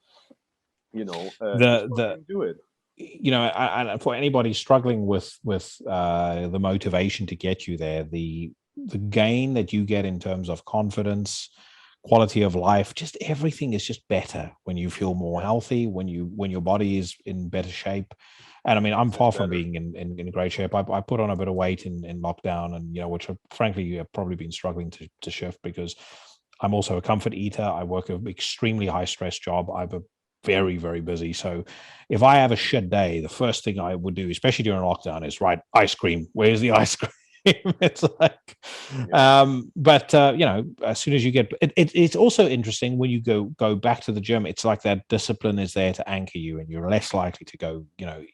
just The fucking do it. and for anybody struggling with the motivation to get you there, the gain that you get in terms of confidence, quality of life, just everything is just better when you feel more Yeah, healthy, when your body is in better shape. And I mean, I'm it's just far from better. being in great shape. I put on a bit of weight in lockdown, and which frankly have probably been struggling to shift because I'm also a comfort eater. I work an extremely high stress job. I'm a very, very busy. So if I have a shit day, the first thing I would do, especially during lockdown, is right, ice cream. Where's the ice cream? It's like, Yeah, but as soon as you get it's also interesting when you go back to the gym. It's like that discipline is there to anchor you, and you're less likely to go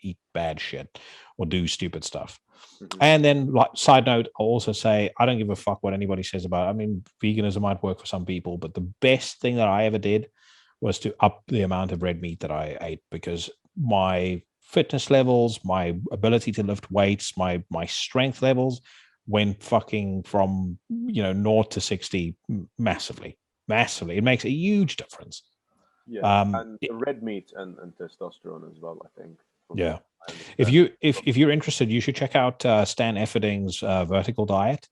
eat bad shit or do stupid stuff. hmm, And then, like, side note, I'll also say I don't give a fuck what anybody says about it. I mean, veganism might work for some people, but the best thing that I ever did was to up the amount of red meat that I ate, because my fitness levels, my ability to lift weights, my strength levels went fucking from 0 to 60 massively, massively. It makes a huge difference. yeah. Um, And red meat and testosterone as well, I think, from yeah. what I If understand. you if you're interested, you should check out Stan Efferding's vertical diet.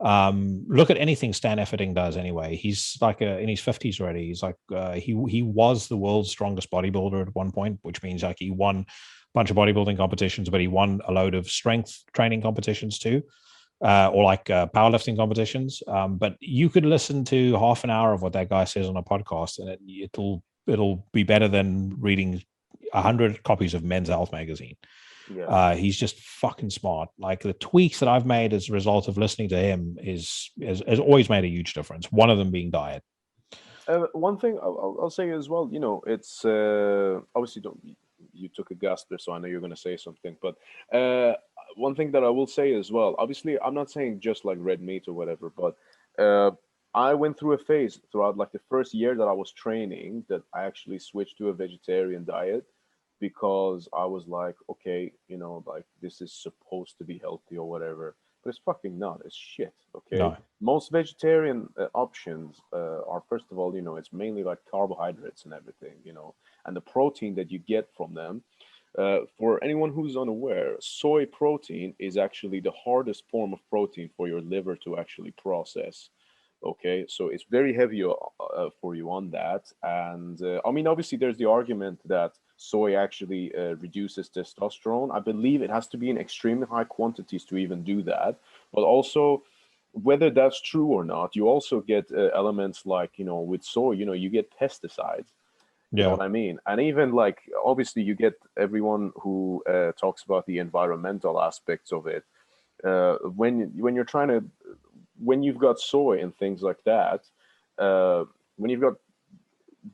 Look at anything Stan Efferding does anyway. He's like in his 50s already. He's like he was the world's strongest bodybuilder at one point, which means like he won a bunch of bodybuilding competitions, but he won a load of strength training competitions too, or like powerlifting competitions. But you could listen to half an hour of what that guy says on a podcast, and it'll be better than reading 100 copies of Men's Health magazine. Yeah. He's just fucking smart. Like the tweaks that I've made as a result of listening to him has always made a huge difference. One of them being diet. One thing I'll say as well, it's obviously don't you took a gasp there, so I know you're going to say something. But one thing that I will say as well, obviously, I'm not saying just like red meat or whatever, but uh, I went through a phase throughout like the first year that I was training that I actually switched to a vegetarian diet because I was like, okay, like this is supposed to be healthy or whatever, but it's fucking not. It's shit. Okay, No. most vegetarian options are, first of all, it's mainly like carbohydrates and everything, and the protein that you get from them. For anyone who's unaware, soy protein is actually the hardest form of protein for your liver to actually process. Okay, so it's very heavy for you on that. And I mean, obviously, there's the argument that soy actually reduces testosterone. I believe it has to be in extremely high quantities to even do that. But also, whether that's true or not, you also get elements like, with soy, you get pesticides. You know Yeah. what I mean? And even like, obviously, you get everyone who talks about the environmental aspects of it. When you're trying to, when you've got soy and things like that, when you've got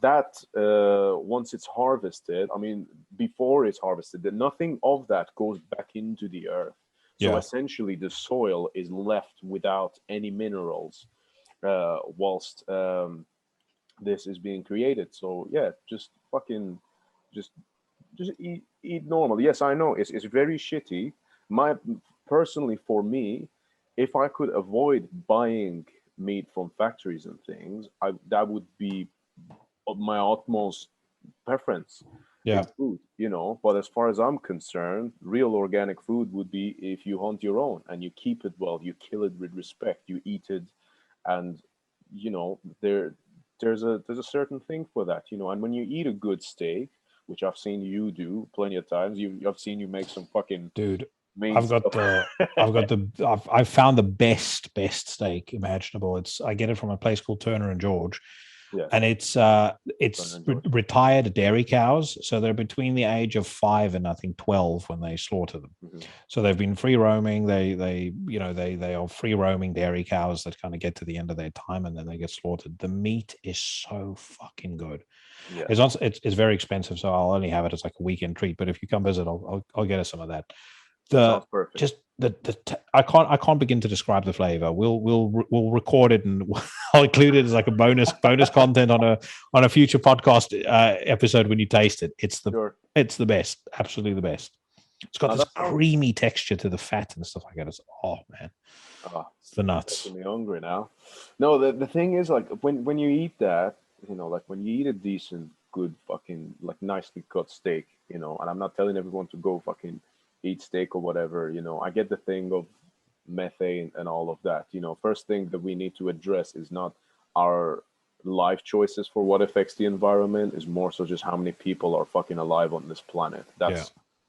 that, once it's harvested, I mean, before it's harvested, that nothing of that goes back into the earth. So Yeah. essentially, the soil is left without any minerals whilst this is being created. So yeah, just fucking, just just eat normal. Yes, I know it's very shitty. My Personally, for me, if I could avoid buying meat from factories and things, I that would be my utmost preference Yeah, is food, But as far as I'm concerned, real organic food would be if you hunt your own and you keep it well, you kill it with respect, you eat it, and there's a certain thing for that, And when you eat a good steak, which I've seen you do plenty of times, I've seen you make some fucking dude. mean I've got stuff. the I've found the best steak imaginable. I get it from a place called Turner and George, Yeah, and Turner it's and George. retired dairy cows, so they're between the age of 5 and I think 12 when they slaughter them. Hmm. So they've been free roaming. They are free roaming dairy cows that kind of get to the end of their time and then they get slaughtered. The meat is so fucking good. Yeah, It's very expensive, so I'll only have it as like a weekend treat. But if you come visit, I'll get us some of that. The sounds perfect. just I can't begin to describe the flavor. We'll record it and I'll include it as like a bonus content on a future podcast episode when you taste it. Sure. It's the best, absolutely the best. It's got Now this that sounds. creamy texture to the fat and stuff like that. Oh man, Ah, it's the you're nuts. making me hungry now. No, the thing is, like, when you eat that, like when you eat a decent, good fucking like nicely cut steak, and I'm not telling everyone to go fucking eat steak or whatever, I get the thing of methane and all of that. First thing that we need to address is not our life choices for what affects the environment, is more so just how many people are fucking alive on this planet. Yeah.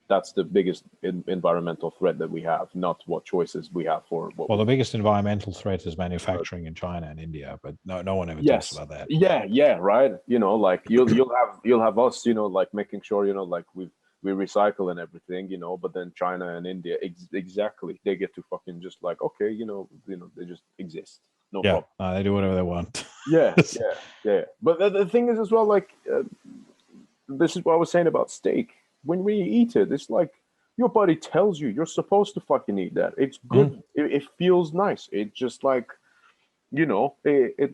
That's the biggest environmental threat that we have, not what choices we have for what Well, we. the biggest environmental threat is manufacturing in China and India, but no one ever talks Yes. about that. Yeah, right. Like you'll have us, like making sure, like we recycle and everything, but then China and India exactly, they get to fucking just like, okay, they just exist. No Yeah, problem. they do whatever they want. Yeah, yeah, yeah. But the thing is as well, like, this is what I was saying about steak. When we eat it, it's like your body tells you you're supposed to fucking eat that. It's Mm, good. It feels nice. It just like, it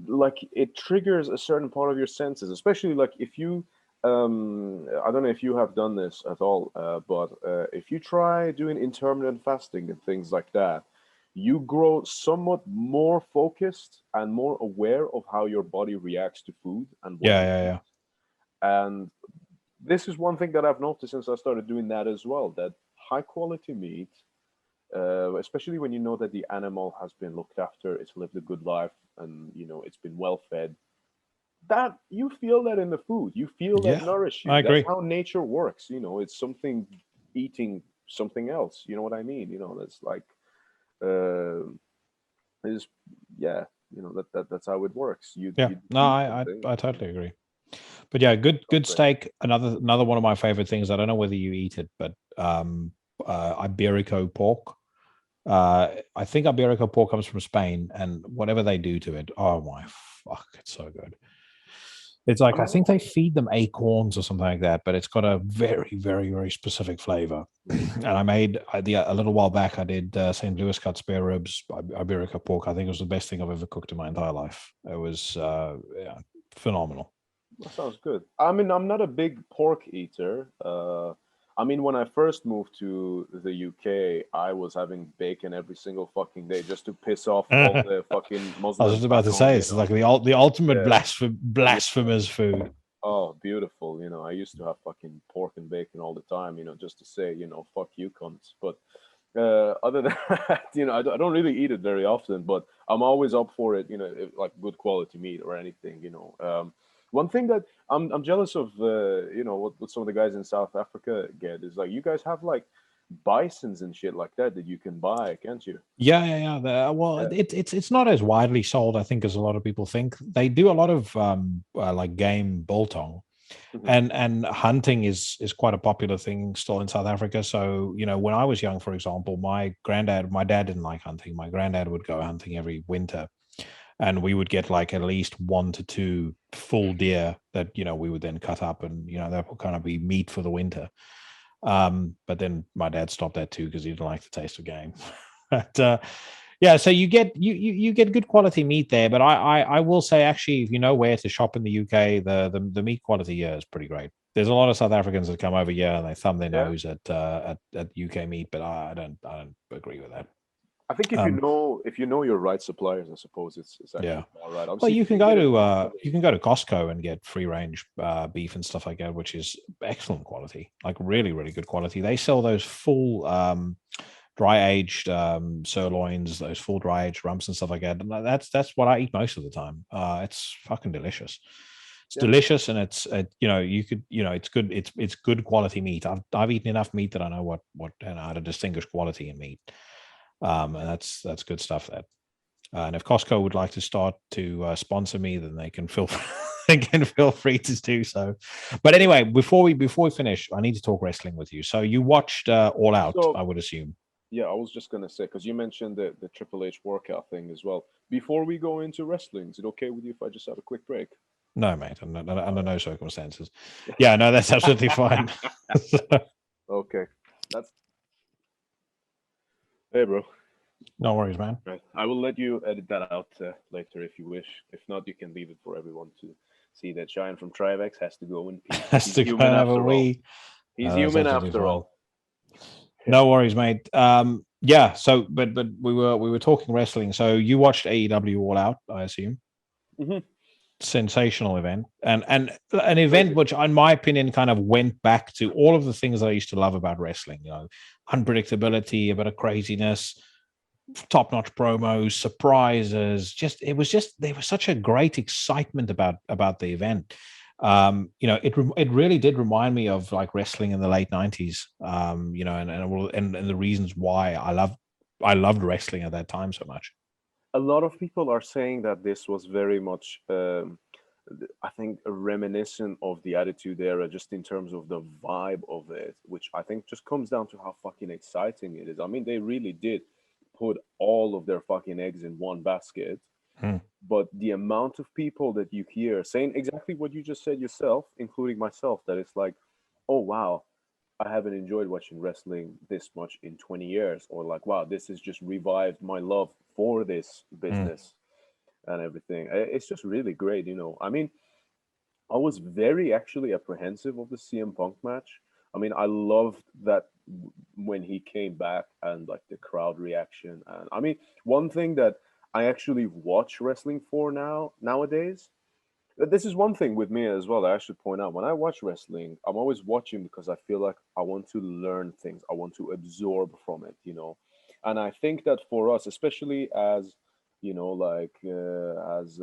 like it triggers a certain part of your senses, especially like if you I don't know if you have done this at all, but if you try doing intermittent fasting and things like that, you grow somewhat more focused and more aware of how your body reacts to food and what yeah, you yeah, eat. yeah. And this is one thing that I've noticed since I started doing that as well, that high quality meat, especially when you know that the animal has been looked after, it's lived a good life, and it's been well fed. That you feel that in the food, you feel that Yeah, nourish I you. That's agree. how nature works. It's something eating something else. You know what I mean? That's like, uh, is yeah. That's how it works. You Yeah, you no, eat something. I totally agree. But yeah, good Sounds great. steak. Another one of my favorite things. I don't know whether you eat it, but Iberico pork. I think Iberico pork comes from Spain, and whatever they do to it, oh my fuck, it's so good. It's I like I mean, think they feed them acorns or something like that, but it's got a very specific flavor. mhm. And a little while back. I did St. Louis cut spare ribs, Iberico pork. I think it was the best thing I've ever cooked in my entire life. It was yeah, phenomenal. That sounds good. I mean, I'm not a big pork eater. I mean, when I first moved to the UK, I was having bacon every single fucking day just to piss off all I the fucking was Muslims just about back to home, say it's like the ultimate Yeah, yeah. blasphemous food. Oh, beautiful. I used to have fucking pork and bacon all the time, just to say, fuck you cunts. But other than that, I don't really eat it very often, but I'm always up for it, like good quality meat or anything. One thing that I'm jealous of, what some of the guys in South Africa get is like you guys have like bisons and shit like that you can buy, can't you? Yeah, yeah, yeah. Well, Yeah. it's not as widely sold, I think, as a lot of people think. They do a lot of like game biltong, Hmm. and hunting is quite a popular thing still in South Africa. So when I was young, for example, my dad didn't like hunting. My granddad would go hunting every winter, and we would get like at least 1 to 2 full deer that we would then cut up, and that would kind of be meat for the winter. But then my dad stopped that too because he didn't like the taste of game. But yeah, so you get good quality meat there. But I will say, actually, if you know where to shop in the UK, the meat quality here is pretty great. There's a lot of South Africans that come over here and they thumb their Yeah. nose at UK meat, but I don't agree with that. I think if you know your right suppliers, I suppose it's Yeah. actually all right. Well, Obviously, you if can you go get it to locally, you can go to Costco and get free range beef and stuff like that, which is excellent quality, like really, really good quality. They sell those full dry aged sirloins, those full dry aged rumps and stuff like that. And that's what I eat most of the time. It's fucking delicious. It's yeah. delicious, and it's you could it's good. It's good quality meat. I've eaten enough meat that I know what and how to distinguish quality in meat. And that's good stuff. That and if Costco would like to start to sponsor me, then they can feel they can feel free to do so. But anyway, before we finish, I need to talk wrestling with you. So you watched All Out, So I would assume. yeah, I was just gonna say because you mentioned the Triple H workout thing as well. Before we go into wrestling, is it okay with you if I just have a quick break? No, mate, under All no circumstances. Yeah, no, that's absolutely fine. Okay, that's hey, bro. No worries, man. Right, I will let you edit that out later if you wish. If not, you can leave it for everyone to see that Shayan from Trivax has to go in peace. Has He's to go human and have a after all. wee. He's That's human absolutely after fine. all. Yeah. No worries, mate. Yeah. So, but we were talking wrestling. So you watched AEW All Out, I assume. Hmm. Sensational event, and an event Crazy. which, in my opinion, kind of went back to all of the things that I used to love about wrestling. Unpredictability, a bit of craziness, top-notch promos, surprises. There was such a great excitement about the event. It really did remind me of like wrestling in the late 90s. And the reasons why I loved wrestling at that time so much. A lot of people are saying that this was very much, I think, reminiscent of the Attitude Era, just in terms of the vibe of it, which I think just comes down to how fucking exciting it is. I mean, they really did put all of their fucking eggs in one basket, Hmm. but the amount of people that you hear saying exactly what you just said yourself, including myself, that it's like, oh wow, I haven't enjoyed watching wrestling this much in 20 years, or like, wow, this has just revived my love for this Hmm. business and everything. It's just really great. I mean, I was very actually apprehensive of the CM Punk match. I mean, I loved that when he came back and like the crowd reaction. And I mean, one thing that I actually watch wrestling for nowadays, this is one thing with me as well that I should point out. When I watch wrestling, I'm always watching because I feel like I want to learn things. I want to absorb from it. And I think that for us, especially as, like as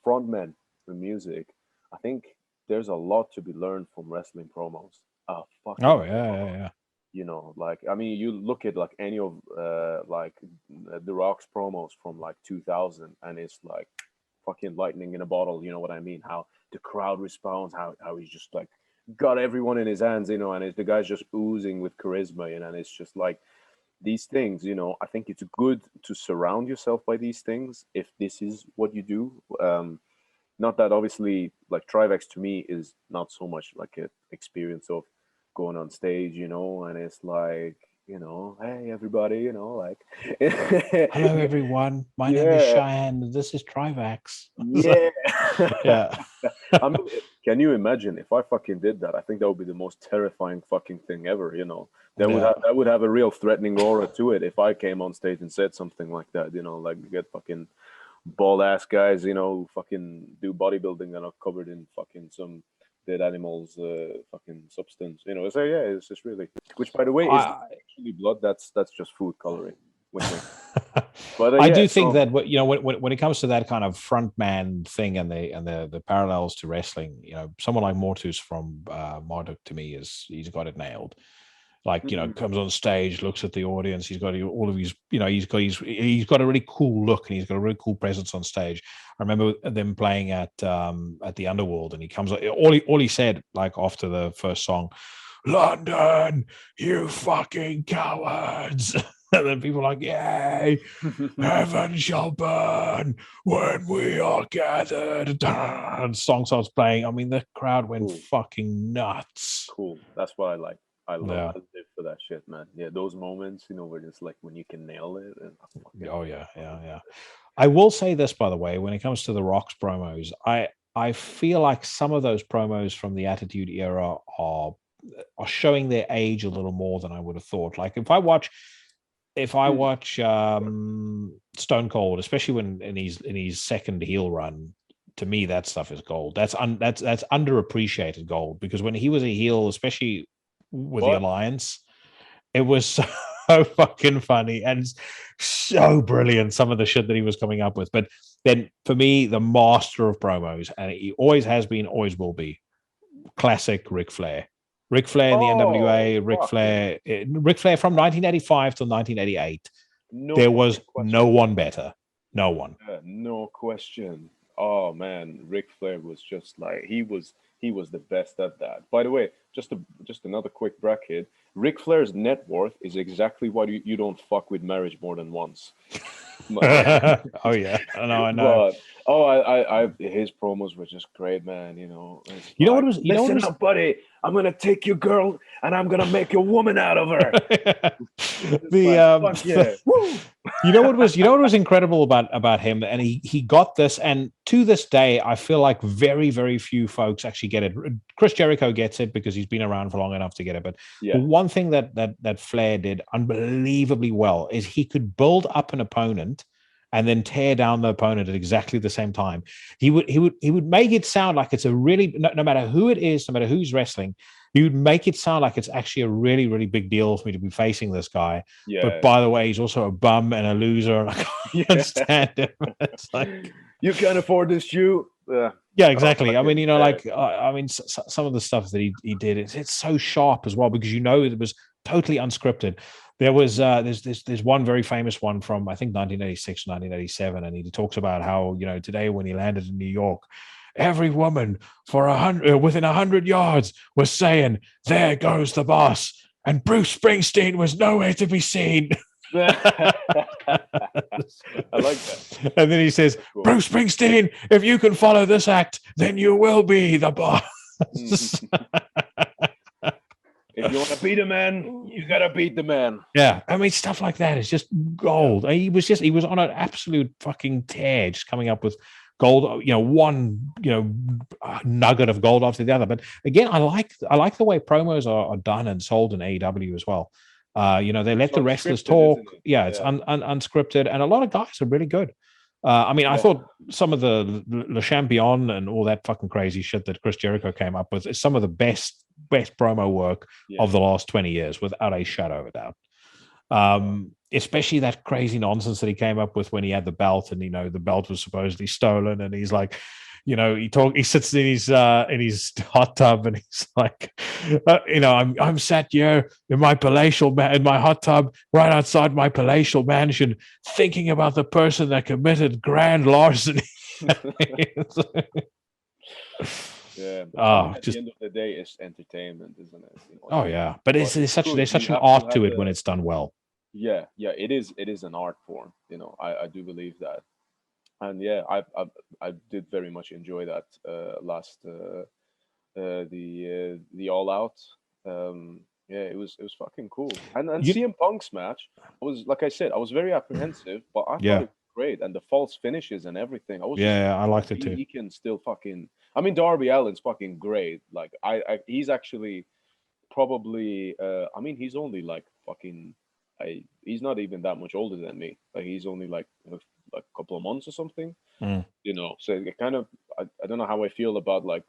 frontmen in music, I think there's a lot to be learned from wrestling promos. A Oh fucking yeah, yeah, lot. yeah. Like I mean, you look at like any of like the Rock's promos from like 2000, and it's like fucking lightning in a bottle. You know what I mean? How the crowd responds, how he's just like got everyone in his hands, and the guy's just oozing with charisma, and it's just like these things. I think it's good to surround yourself by these things if this is what you do. Not that obviously like Trivax to me is not so much like an experience of going on stage, and it's like, hey everybody, like Hello, everyone. My name is yeah, Shayan. This is Trivax. yeah. Yeah. I mean, can you imagine if I fucking did that? I think that would be the most terrifying fucking thing ever. Yeah. That would have a real threatening aura to it if I came on stage and said something like that. Like you get fucking bald ass guys, who fucking do bodybuilding and are covered in fucking some dead animals, fucking substance. So yeah, it's just really. Which, by the way, is not I actually blood. That's just food coloring. Wink, wink. But I yeah, do think so that when it comes to that kind of frontman thing and the parallels to wrestling, someone like Mortus from Marduk to me he's got it nailed. Like, mhm. comes on stage, looks at the audience. He's got all of his, he's got a really cool look, and he's got a really cool presence on stage. I remember them playing at the Underworld, and he comes, all he said, like after the first song, "London, you fucking cowards." And then people are like, "Yay, heaven shall burn when we are gathered." And song starts playing. I mean, the crowd went Cool. fucking nuts. Cool. That's what I like. Yeah. I live for that shit, man. Yeah, those moments, where it's like when you can nail it, and I fucking Oh yeah, yeah, yeah. I will say this, by the way, when it comes to the Rocks promos, I feel like some of those promos from the Attitude Era are showing their age a little more than I would have thought. Like if I watch if I watch Stone Cold, especially when in his second heel run, to me that stuff is gold. That's underappreciated gold, because when he was a heel, especially with the But Alliance, it was so fucking funny and so brilliant, some of the shit that he was coming up with. But then for me, the master of promos, and he always has been, always will be, classic Ric Flair. Ric Flair in the oh, NWA, fucking Ric Flair from 1985 to 1988. no There was fucking no question. one better. No one. No question. Oh man, Ric Flair was just like he was the best at that. By the way, just another quick bracket. Ric Flair's net worth is exactly why you don't fuck with marriage more than once. Oh yeah, I know. But oh, his promos were just great, man. It's You know what like, was? You know what listen was? up, buddy. I'm gonna take your girl and I'm gonna make a woman out of her. It's the like, fuck yeah, woo. you know what was incredible about him, and he got this, and to this day I feel like very, very few folks actually get it. Chris Jericho gets it because he's been around for long enough to get it, but Yeah, one thing that Flair did unbelievably well is he could build up an opponent and then tear down the opponent at exactly the same time. He would make it sound like it's a really, no matter who it is, no matter who's wrestling, he would make it sound like it's actually a really, really big deal for me to be facing this guy. But yeah, by the way, he's also a bum and a loser, and I can't yeah. stand him. It's like, You can't afford this shoe. yeah, Oh, exactly. I mean, fucking, like, I mean, some of the stuff that he did, it's so sharp as well, because it was totally unscripted. There was there's one very famous one from, I think, 1986, 1987, and he talks about how, today when he landed in New York, every woman for within 100 yards was saying, "There goes the boss," and Bruce Springsteen was nowhere to be seen. I like that. And then he says, Cool. "Bruce Springsteen, if you can follow this act, then you will be the boss." If you want to beat a man, you gotta beat the man. Yeah, I mean, stuff like that is just Yeah. gold. He was on an absolute fucking tear, just coming up with gold. One nugget of gold after the other. But again, I like the way promos are done and sold in AEW as well. They It's let the wrestlers unscripted, talk. isn't it? Yeah, it's Yeah. unscripted, and a lot of guys are really good. I mean, I Yeah. thought some of the Le Champion and all that fucking crazy shit that Chris Jericho came up with is some of the best promo work Yeah. of the last 20 years, without a shadow of a doubt. Especially that crazy nonsense that he came up with when he had the belt, and the belt was supposedly stolen, and he's like, he sits in his hot tub, and he's like, I'm sat here in my in my hot tub right outside my palatial mansion, thinking about the person that committed grand larceny. Yeah. I mean, Oh, at the just end of the day, it's entertainment, isn't it? oh yeah, but But there's it's such true. You an have to art have to it when a it's done well. yeah, yeah. It is an art form. I do believe that, and yeah, I did very much enjoy that last the All Out. Yeah, it was fucking cool. And You, CM Punk's match, I was like I said, I was very apprehensive, but I thought yeah, it was great, and the false finishes and everything. I was just yeah, like, I oh, liked it too. he can still fucking. I mean, Darby Allin's fucking great. Like he's actually probably. I mean, he's only like fucking. He's not even that much older than me. Like he's only like a couple of months or something. Mm. So it kind of. I don't know how I feel about like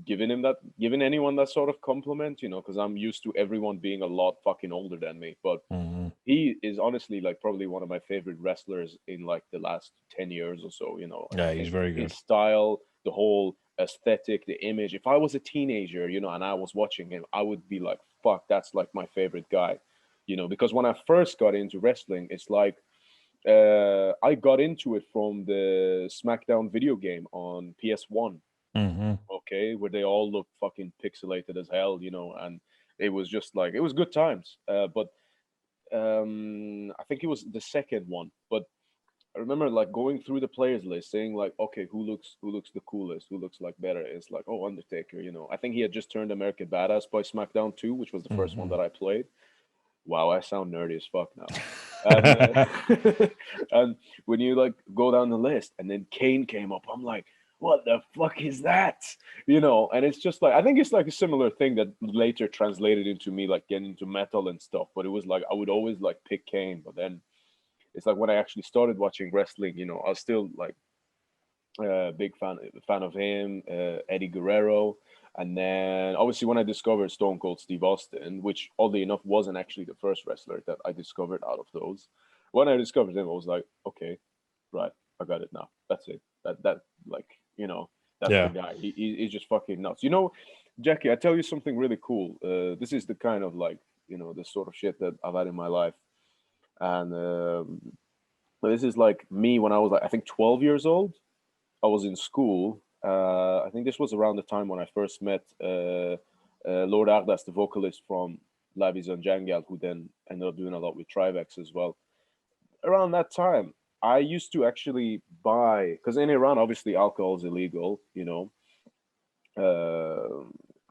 giving anyone that sort of compliment, because I'm used to everyone being a lot fucking older than me. But Mm-hmm. he is honestly like probably one of my favorite wrestlers in like the last 10 years or so. I Yeah, he's think very his good. style, the whole aesthetic, the image. If I was a teenager, and I was watching him, I would be like, fuck, that's like my favorite guy. Because when I first got into wrestling, it's like I got into it from the SmackDown video game on PS1. Mm-hmm. Okay, where they all look fucking pixelated as hell, and it was just like it was good times. But I think it was the second one. But I remember like going through the players list, saying like, okay, who looks the coolest, who looks like better. It's like, oh, Undertaker. I think he had just turned American Badass by SmackDown 2, which was the first one Mm-hmm. that I played. Wow, I sound nerdy as fuck now. And and when you like go down the list, and then Kane came up, I'm like, what the fuck is that? You know, and it's just like, I think it's like a similar thing that later translated into me like getting into metal and stuff. But it was like I would always like pick Kane, but then it's like when I actually started watching wrestling, you know, I was still like big fan of him, Eddie Guerrero, and then obviously when I discovered Stone Cold Steve Austin, which oddly enough wasn't actually the first wrestler that I discovered out of those. When I discovered him, I was like, okay, right, I got it now. That's it. That like you know that's the Yeah. guy. He's just fucking nuts. You know, Jackie, I tell you something really cool. This is the kind of like the sort of shit that I've had in my life, and this is like me when I was like I think 12 years old. I was in school. I think this was around the time when I first met Lord Ardas, the vocalist from Lavis and Jangal, who then ended up doing a lot with Trivax as well. Around that time, I used to actually buy, because in Iran, obviously, alcohol is illegal, uh,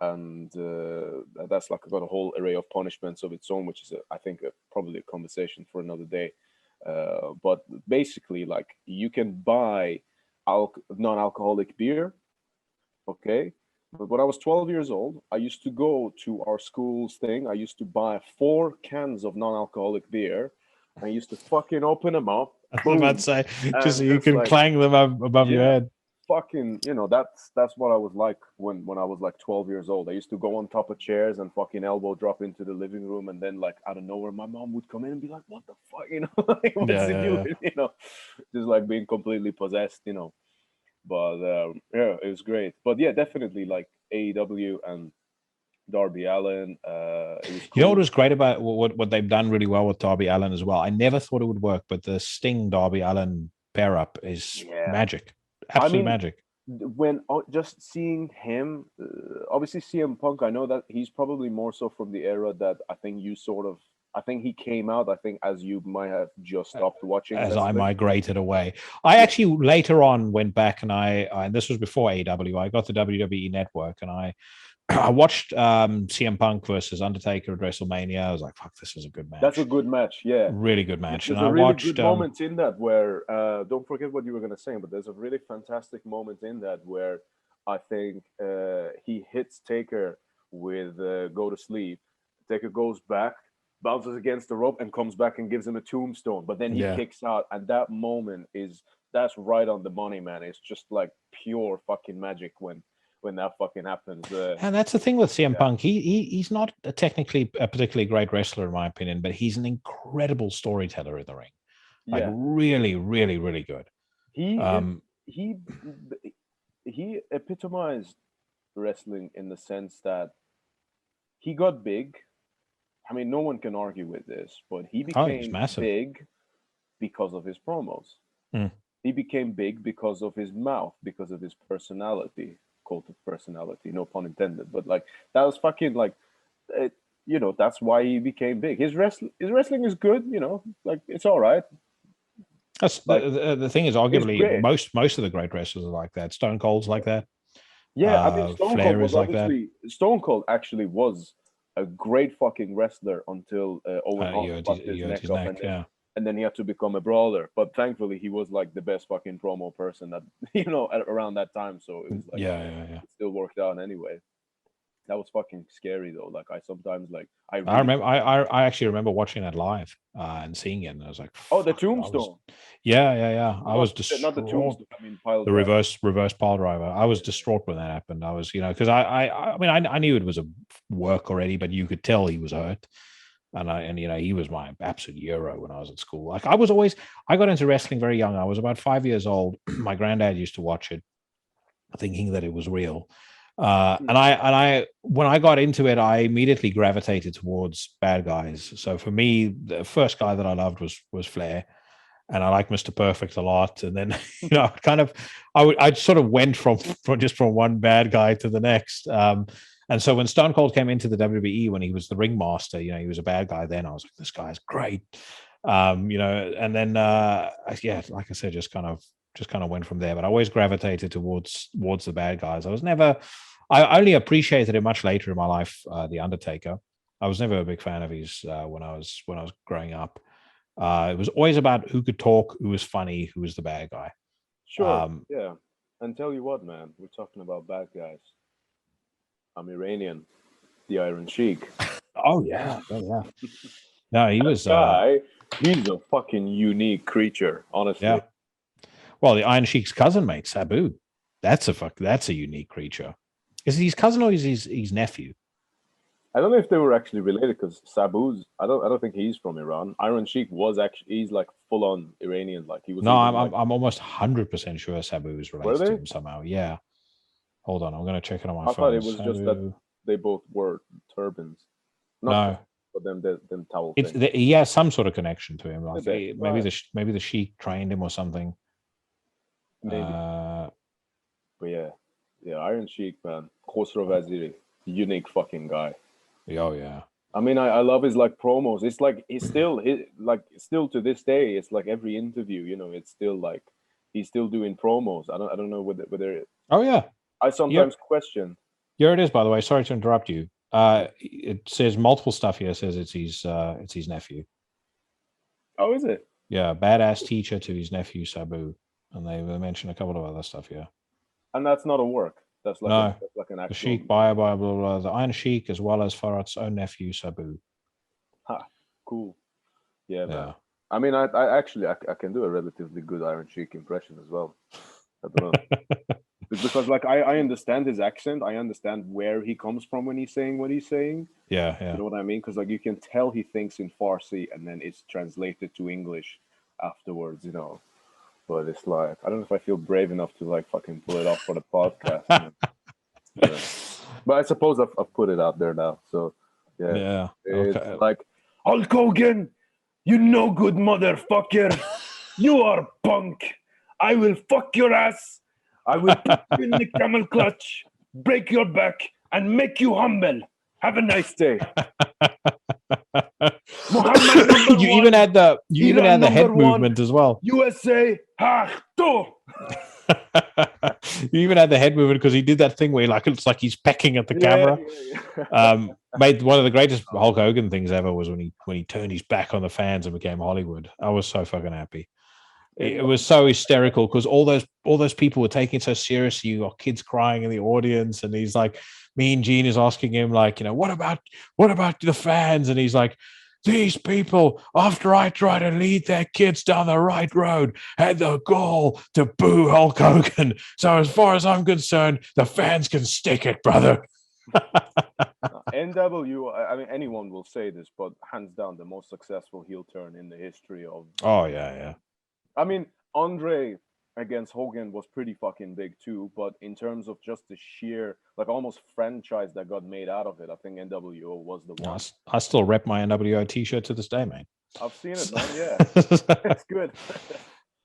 and that's like got a whole array of punishments of its own, which is, I think, probably a conversation for another day. But basically, like you can buy non-alcoholic beer, okay? But when I was 12 years old, I used to go to our school's thing. I used to buy 4 cans of non-alcoholic beer. I used to fucking open them up, I was about to boom, say, just so and you just can like, clang them up above your yeah, head. fucking, that's what I was like when I was like 12 years old. I used to go on top of chairs and fucking elbow drop into the living room, and then like out of nowhere, my mom would come in and be like, "What the fuck?" Like, what's Yeah, he yeah, doing? yeah. Just like being completely possessed. But yeah, it was great. But yeah, definitely like AEW and Darby Allen. It was You know what cool. was great about what they've done really well with Darby Allen as well? I never thought it would work, but the Sting Darby Allen pair up is Yeah, magic. I Absolute mean, magic. when just seeing him, obviously CM Punk, I know that he's probably more so from the era that I think you sort of, I think he came out, I think as you might have just stopped watching As I wrestling. migrated away. I Yeah. actually later on went back and and this was before AEW. I got the WWE network and I watched CM Punk versus Undertaker at WrestleMania. I was like, fuck, this is a good That's a match. good match. Yeah. Really good match. And There's I a really watched good moment in that where, don't forget what you were going to say, but there's a really fantastic moment in that where I think he hits Taker with Go to Sleep. Taker goes back, bounces against the rope, and comes back and gives him a tombstone. But then he yeah. kicks out, and that moment that's right on the money, man. It's just like pure fucking magic when that fucking happens. And that's the thing with CM Yeah. Punk. He's not technically a particularly great wrestler, in my opinion, but he's an incredible storyteller in the ring. Like Yeah. really, really, really good. He is Um, he he epitomized wrestling in the sense that he got big. I mean, no one can argue with this, but he oh, he's became massive. big because of his promos. Mm. He became big because of his mouth, because of his personality, cult of personality, no pun intended. But like that was fucking like, uh, that's why he became big. His wrestling is good, like it's all right. That's Like the thing is it's arguably great. most of the great wrestlers are like that. Stone Cold's like that. Yeah, I mean, Stone Cold Flair was is like that. obviously Stone Cold actually was a great fucking wrestler until Owen Hart fucked his You hurt neck his up, neck. Yeah. and then he had to become a brawler. But thankfully, he was like the best fucking promo person that around that time. So it was like Yeah, yeah, yeah. it still worked out anyway. That was fucking scary though. Like I sometimes like I I really remember. I actually remember watching that live and seeing it, and I was like, oh the "Fuck!" I was, Tombstone, yeah, yeah, yeah. I was not the distraught. Tombstone. I mean pile The driver. reverse pile driver. I was distraught when that happened. I was, because I mean, I knew it was a work already, but you could tell he was hurt. And he was my absolute hero when I was at school. Like I got into wrestling very young. I was about 5 years old. My granddad used to watch it, thinking that it was real. Hmm. And I when I got into it, I immediately gravitated towards bad guys. So for me, the first guy that I loved was Flair, and I like Mr. Perfect a lot. And then kind of I sort of went from one bad guy to the next. And so when Stone Cold came into the WWE when he was the ringmaster, he was a bad guy then. I was like, this guy's great. And then yeah, like I said, just kind of went from there. But I always gravitated towards the bad guys. I only appreciated it much later in my life, the Undertaker. I was never a big fan of his when I was growing up. It was always about who could talk, who was funny, who was the bad guy. Sure, Um, yeah. And tell you what, man, we're talking about bad guys. I'm Iranian, the Iron Sheik. Oh yeah, yeah, yeah. No, he was. Guy, he's a fucking unique creature, honestly. Yeah. Well, the Iron Sheik's cousin, mate, Sabu. That's a unique creature. Is it his cousin or is his nephew? I don't know if they were actually related because Sabu's. I don't think he's from Iran. Iron Sheik was actually. He's like full on Iranian. Like he was No, even I'm like. I'm, I'm almost 100% sure Sabu is Were related to they? him somehow. Yeah. Hold on, I'm gonna check it on my I thought phone. it was just that Sabu. they both wore turbans, not No, turbans, but them towel it's things. he has some sort of connection to him. Like Maybe, right? maybe the Sheik trained him or something. Maybe, Uh, but yeah, yeah. Iron Sheik, man, Khosrow Vaziri, unique fucking guy. oh yeah. I mean, I love his like promos. It's like still to this day. It's like every interview, it's still like he's still doing promos. I don't know whether Oh yeah. I Yep. sometimes question. Here it is. By the way, sorry to interrupt you. It says multiple stuff here. It says it's his nephew. Oh, is it? Yeah, badass teacher to his nephew Sabu, and they mention a couple of other stuff here. And that's not a work. That's like No, an the actual. Sheik blah blah blah blah. The Iron Sheik as well as Farhat's own nephew Sabu. Ha, cool. Yeah, man. Yeah. I mean, I actually I can do a relatively good Iron Sheik impression as well. I don't know. Because like I understand his accent. I understand where he comes from when he's saying what he's saying. Yeah, You yeah. know what I mean? Because like you can tell he thinks in Farsi and then it's translated to English afterwards. But it's like I don't know if I feel brave enough to like fucking pull it off for the podcast. Yeah. But I suppose I've put it out there now. So yeah, Yeah. it's Okay. like Hulk Hogan, you no good motherfucker. You are punk. I will fuck your ass. I will put you in the camel clutch, break your back, and make you humble. Have a nice day. Muhammad number you one. even had the head number one. movement as well. USA. Ha-to. You even had the head movement because he did that thing where like it's like he's pecking at the camera. Made one of the greatest Hulk Hogan things ever was when he turned his back on the fans and became Hollywood. I was so fucking happy. It was so hysterical because all those people were taking it so seriously. You got kids crying in the audience, and he's like, Mean Gene is asking him like, what about the fans? And he's like, these people, after I try to lead their kids down the right road, had the gall to boo Hulk Hogan. So as far as I'm concerned, the fans can stick it, brother. NW, I mean, anyone will say this, but hands down, the most successful heel turn in the history of. Oh yeah. I mean, Andre against Hogan was pretty fucking big too, but in terms of just the sheer, like almost franchise that got made out of it, I think NWO was the one. I still rep my NWO t-shirt to this day, mate. I've seen it, man. Yeah, it's good.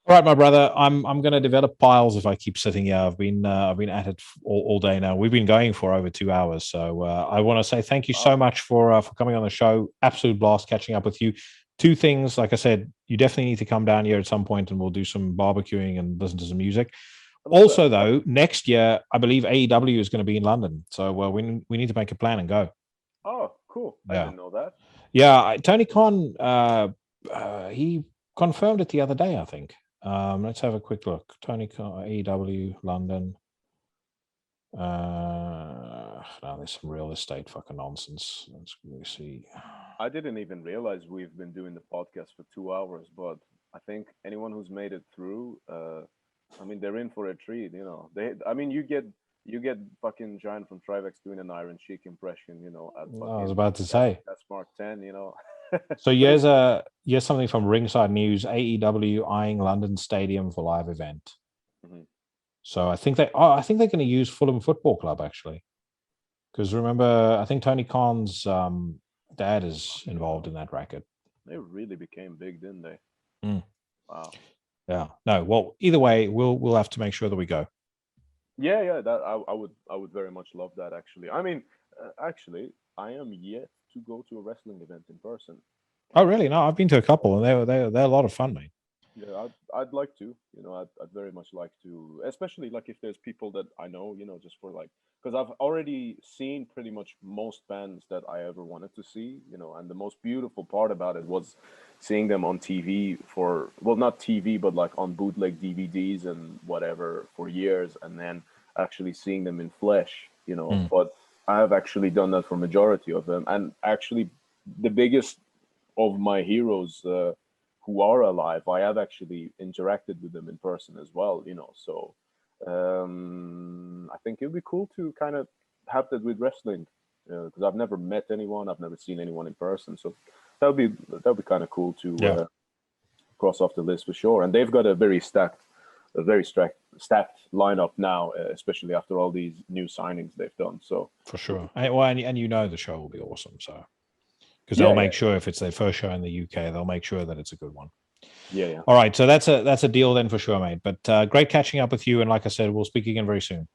All right, my brother. I'm going to develop piles if I keep sitting here. I've been at it all day now. We've been going for over 2 hours, so I want to say thank you so much for coming on the show. Absolute blast catching up with you. Two things, like I said, you definitely need to come down here at some point, and we'll do some barbecuing and listen to some music. Also, though, next year I believe AEW is going to be in London, so we need to make a plan and go. Oh, cool! I didn't know that. Yeah, Tony Khan, he confirmed it the other day, I think. Let's have a quick look. Tony Khan, AEW, London. No, there's some real estate fucking nonsense. Let's see. I didn't even realize we've been doing the podcast for 2 hours, but I think anyone who's made it through, I mean, they're in for a treat. I mean, you get fucking Giant from Trivax doing an Iron Sheik impression. At fucking, I was about to say. That's Mark 10. So here's something from Ringside News. AEW eyeing London Stadium for live event. Mm-hmm. So I think they're going to use Fulham Football Club actually, because remember I think Tony Khan's dad is involved in that racket. They really became big, didn't they? Mm. Wow. Yeah. No. Well, either way, we'll have to make sure that we go. Yeah. That I would very much love that. Actually, I mean, actually, I am yet to go to a wrestling event in person. Oh, really? No, I've been to a couple, and they're a lot of fun, mate. Yeah, I'd like to, I'd very much like to, especially like if there's people that I know, just for like, because I've already seen pretty much most bands that I ever wanted to see, and the most beautiful part about it was seeing them on TV for, well, not TV, but like on bootleg DVDs and whatever for years, and then actually seeing them in flesh, Mm. But I have actually done that for majority of them, and actually the biggest of my heroes who are alive, I have actually interacted with them in person as well, So I think it'd be cool to kind of have that with wrestling, because I've never met anyone, I've never seen anyone in person, so that would be kind of cool to Yeah, cross off the list for sure. And they've got a very stacked lineup now, especially after all these new signings they've done. So for sure. And the show will be awesome. So because yeah, they'll yeah, make sure if it's their first show in the UK, they'll make sure that it's a good one. yeah, yeah. All right, so that's a deal then for sure, mate. But great catching up with you, and like I said, we'll speak again very soon.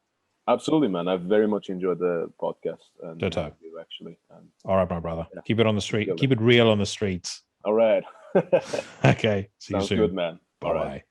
Absolutely, man. I've very much enjoyed the podcast and the Ditto. interview, actually. And All right, my brother. yeah, Keep it on the street. chill Keep then. it real on the streets. All right. Okay. See you Sounds soon. good, man. Bye All bye. right.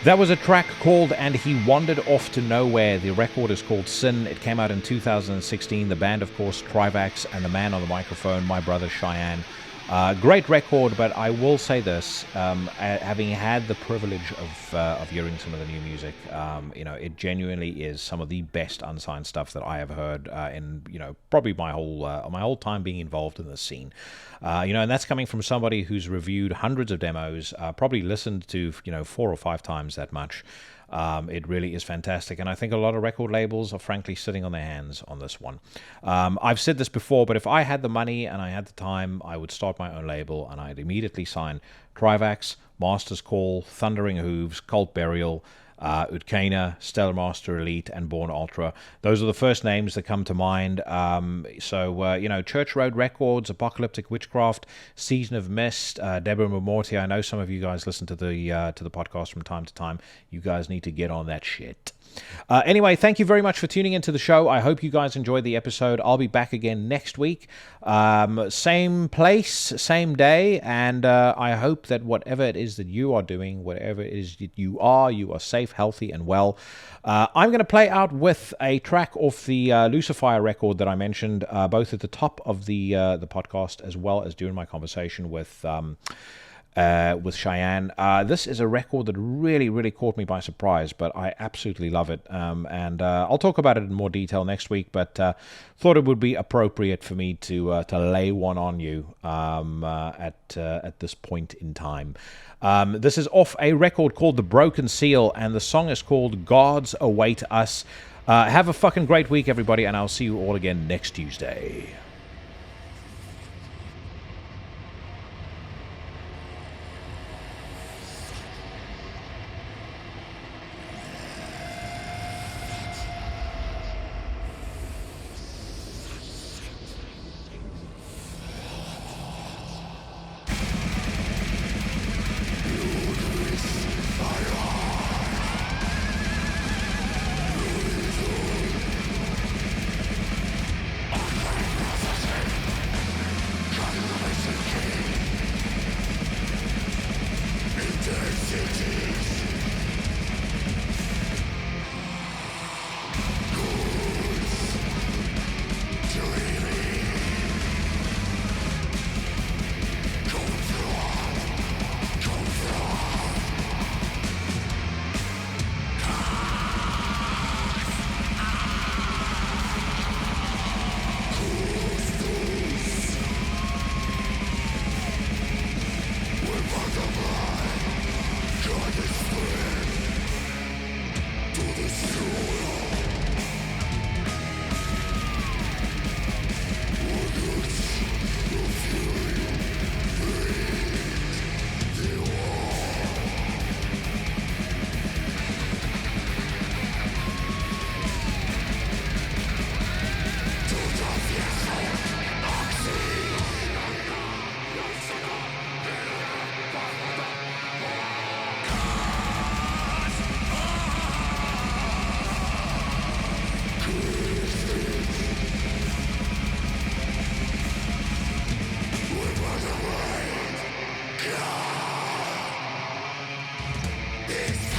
That was a track called And He Wandered Off to Nowhere. The record is called Sin. It came out in 2016. The band, of course, Trivax, and the man on the microphone, my brother Shayan. Great record, but I will say this, having had the privilege of hearing some of the new music, it genuinely is some of the best unsigned stuff that I have heard in, probably my whole time being involved in this scene. And that's coming from somebody who's reviewed hundreds of demos, probably listened to, 4 or 5 times that much. It really is fantastic, and I think a lot of record labels are frankly sitting on their hands on this one. I've said this before, but if I had the money and I had the time, I would start my own label, and I'd immediately sign Trivax, Master's Call, Thundering Hooves, Cult Burial, Utkana, Stellar Master Elite, and Born Ultra. Those are the first names that come to mind. Church Road Records, Apocalyptic Witchcraft, Season of Mist, Deborah Morty. I know some of you guys listen to the podcast from time to time. You guys need to get on that shit. Anyway, thank you very much for tuning into the show. I hope you guys enjoyed the episode. I'll be back again next week. Same place, same day, and I hope that whatever it is that you are doing, whatever it is that you are safe, healthy, and well. I'm going to play out with a track off the Lucifer record that I mentioned, both at the top of the podcast as well as during my conversation with Shayan. This is a record that really, really caught me by surprise, but I absolutely love it. And I'll talk about it in more detail next week, but thought it would be appropriate for me to lay one on you at this point in time. This is off a record called The Broken Seal, and the song is called Gods Await Us. Have a fucking great week, everybody, and I'll see you all again next Tuesday. This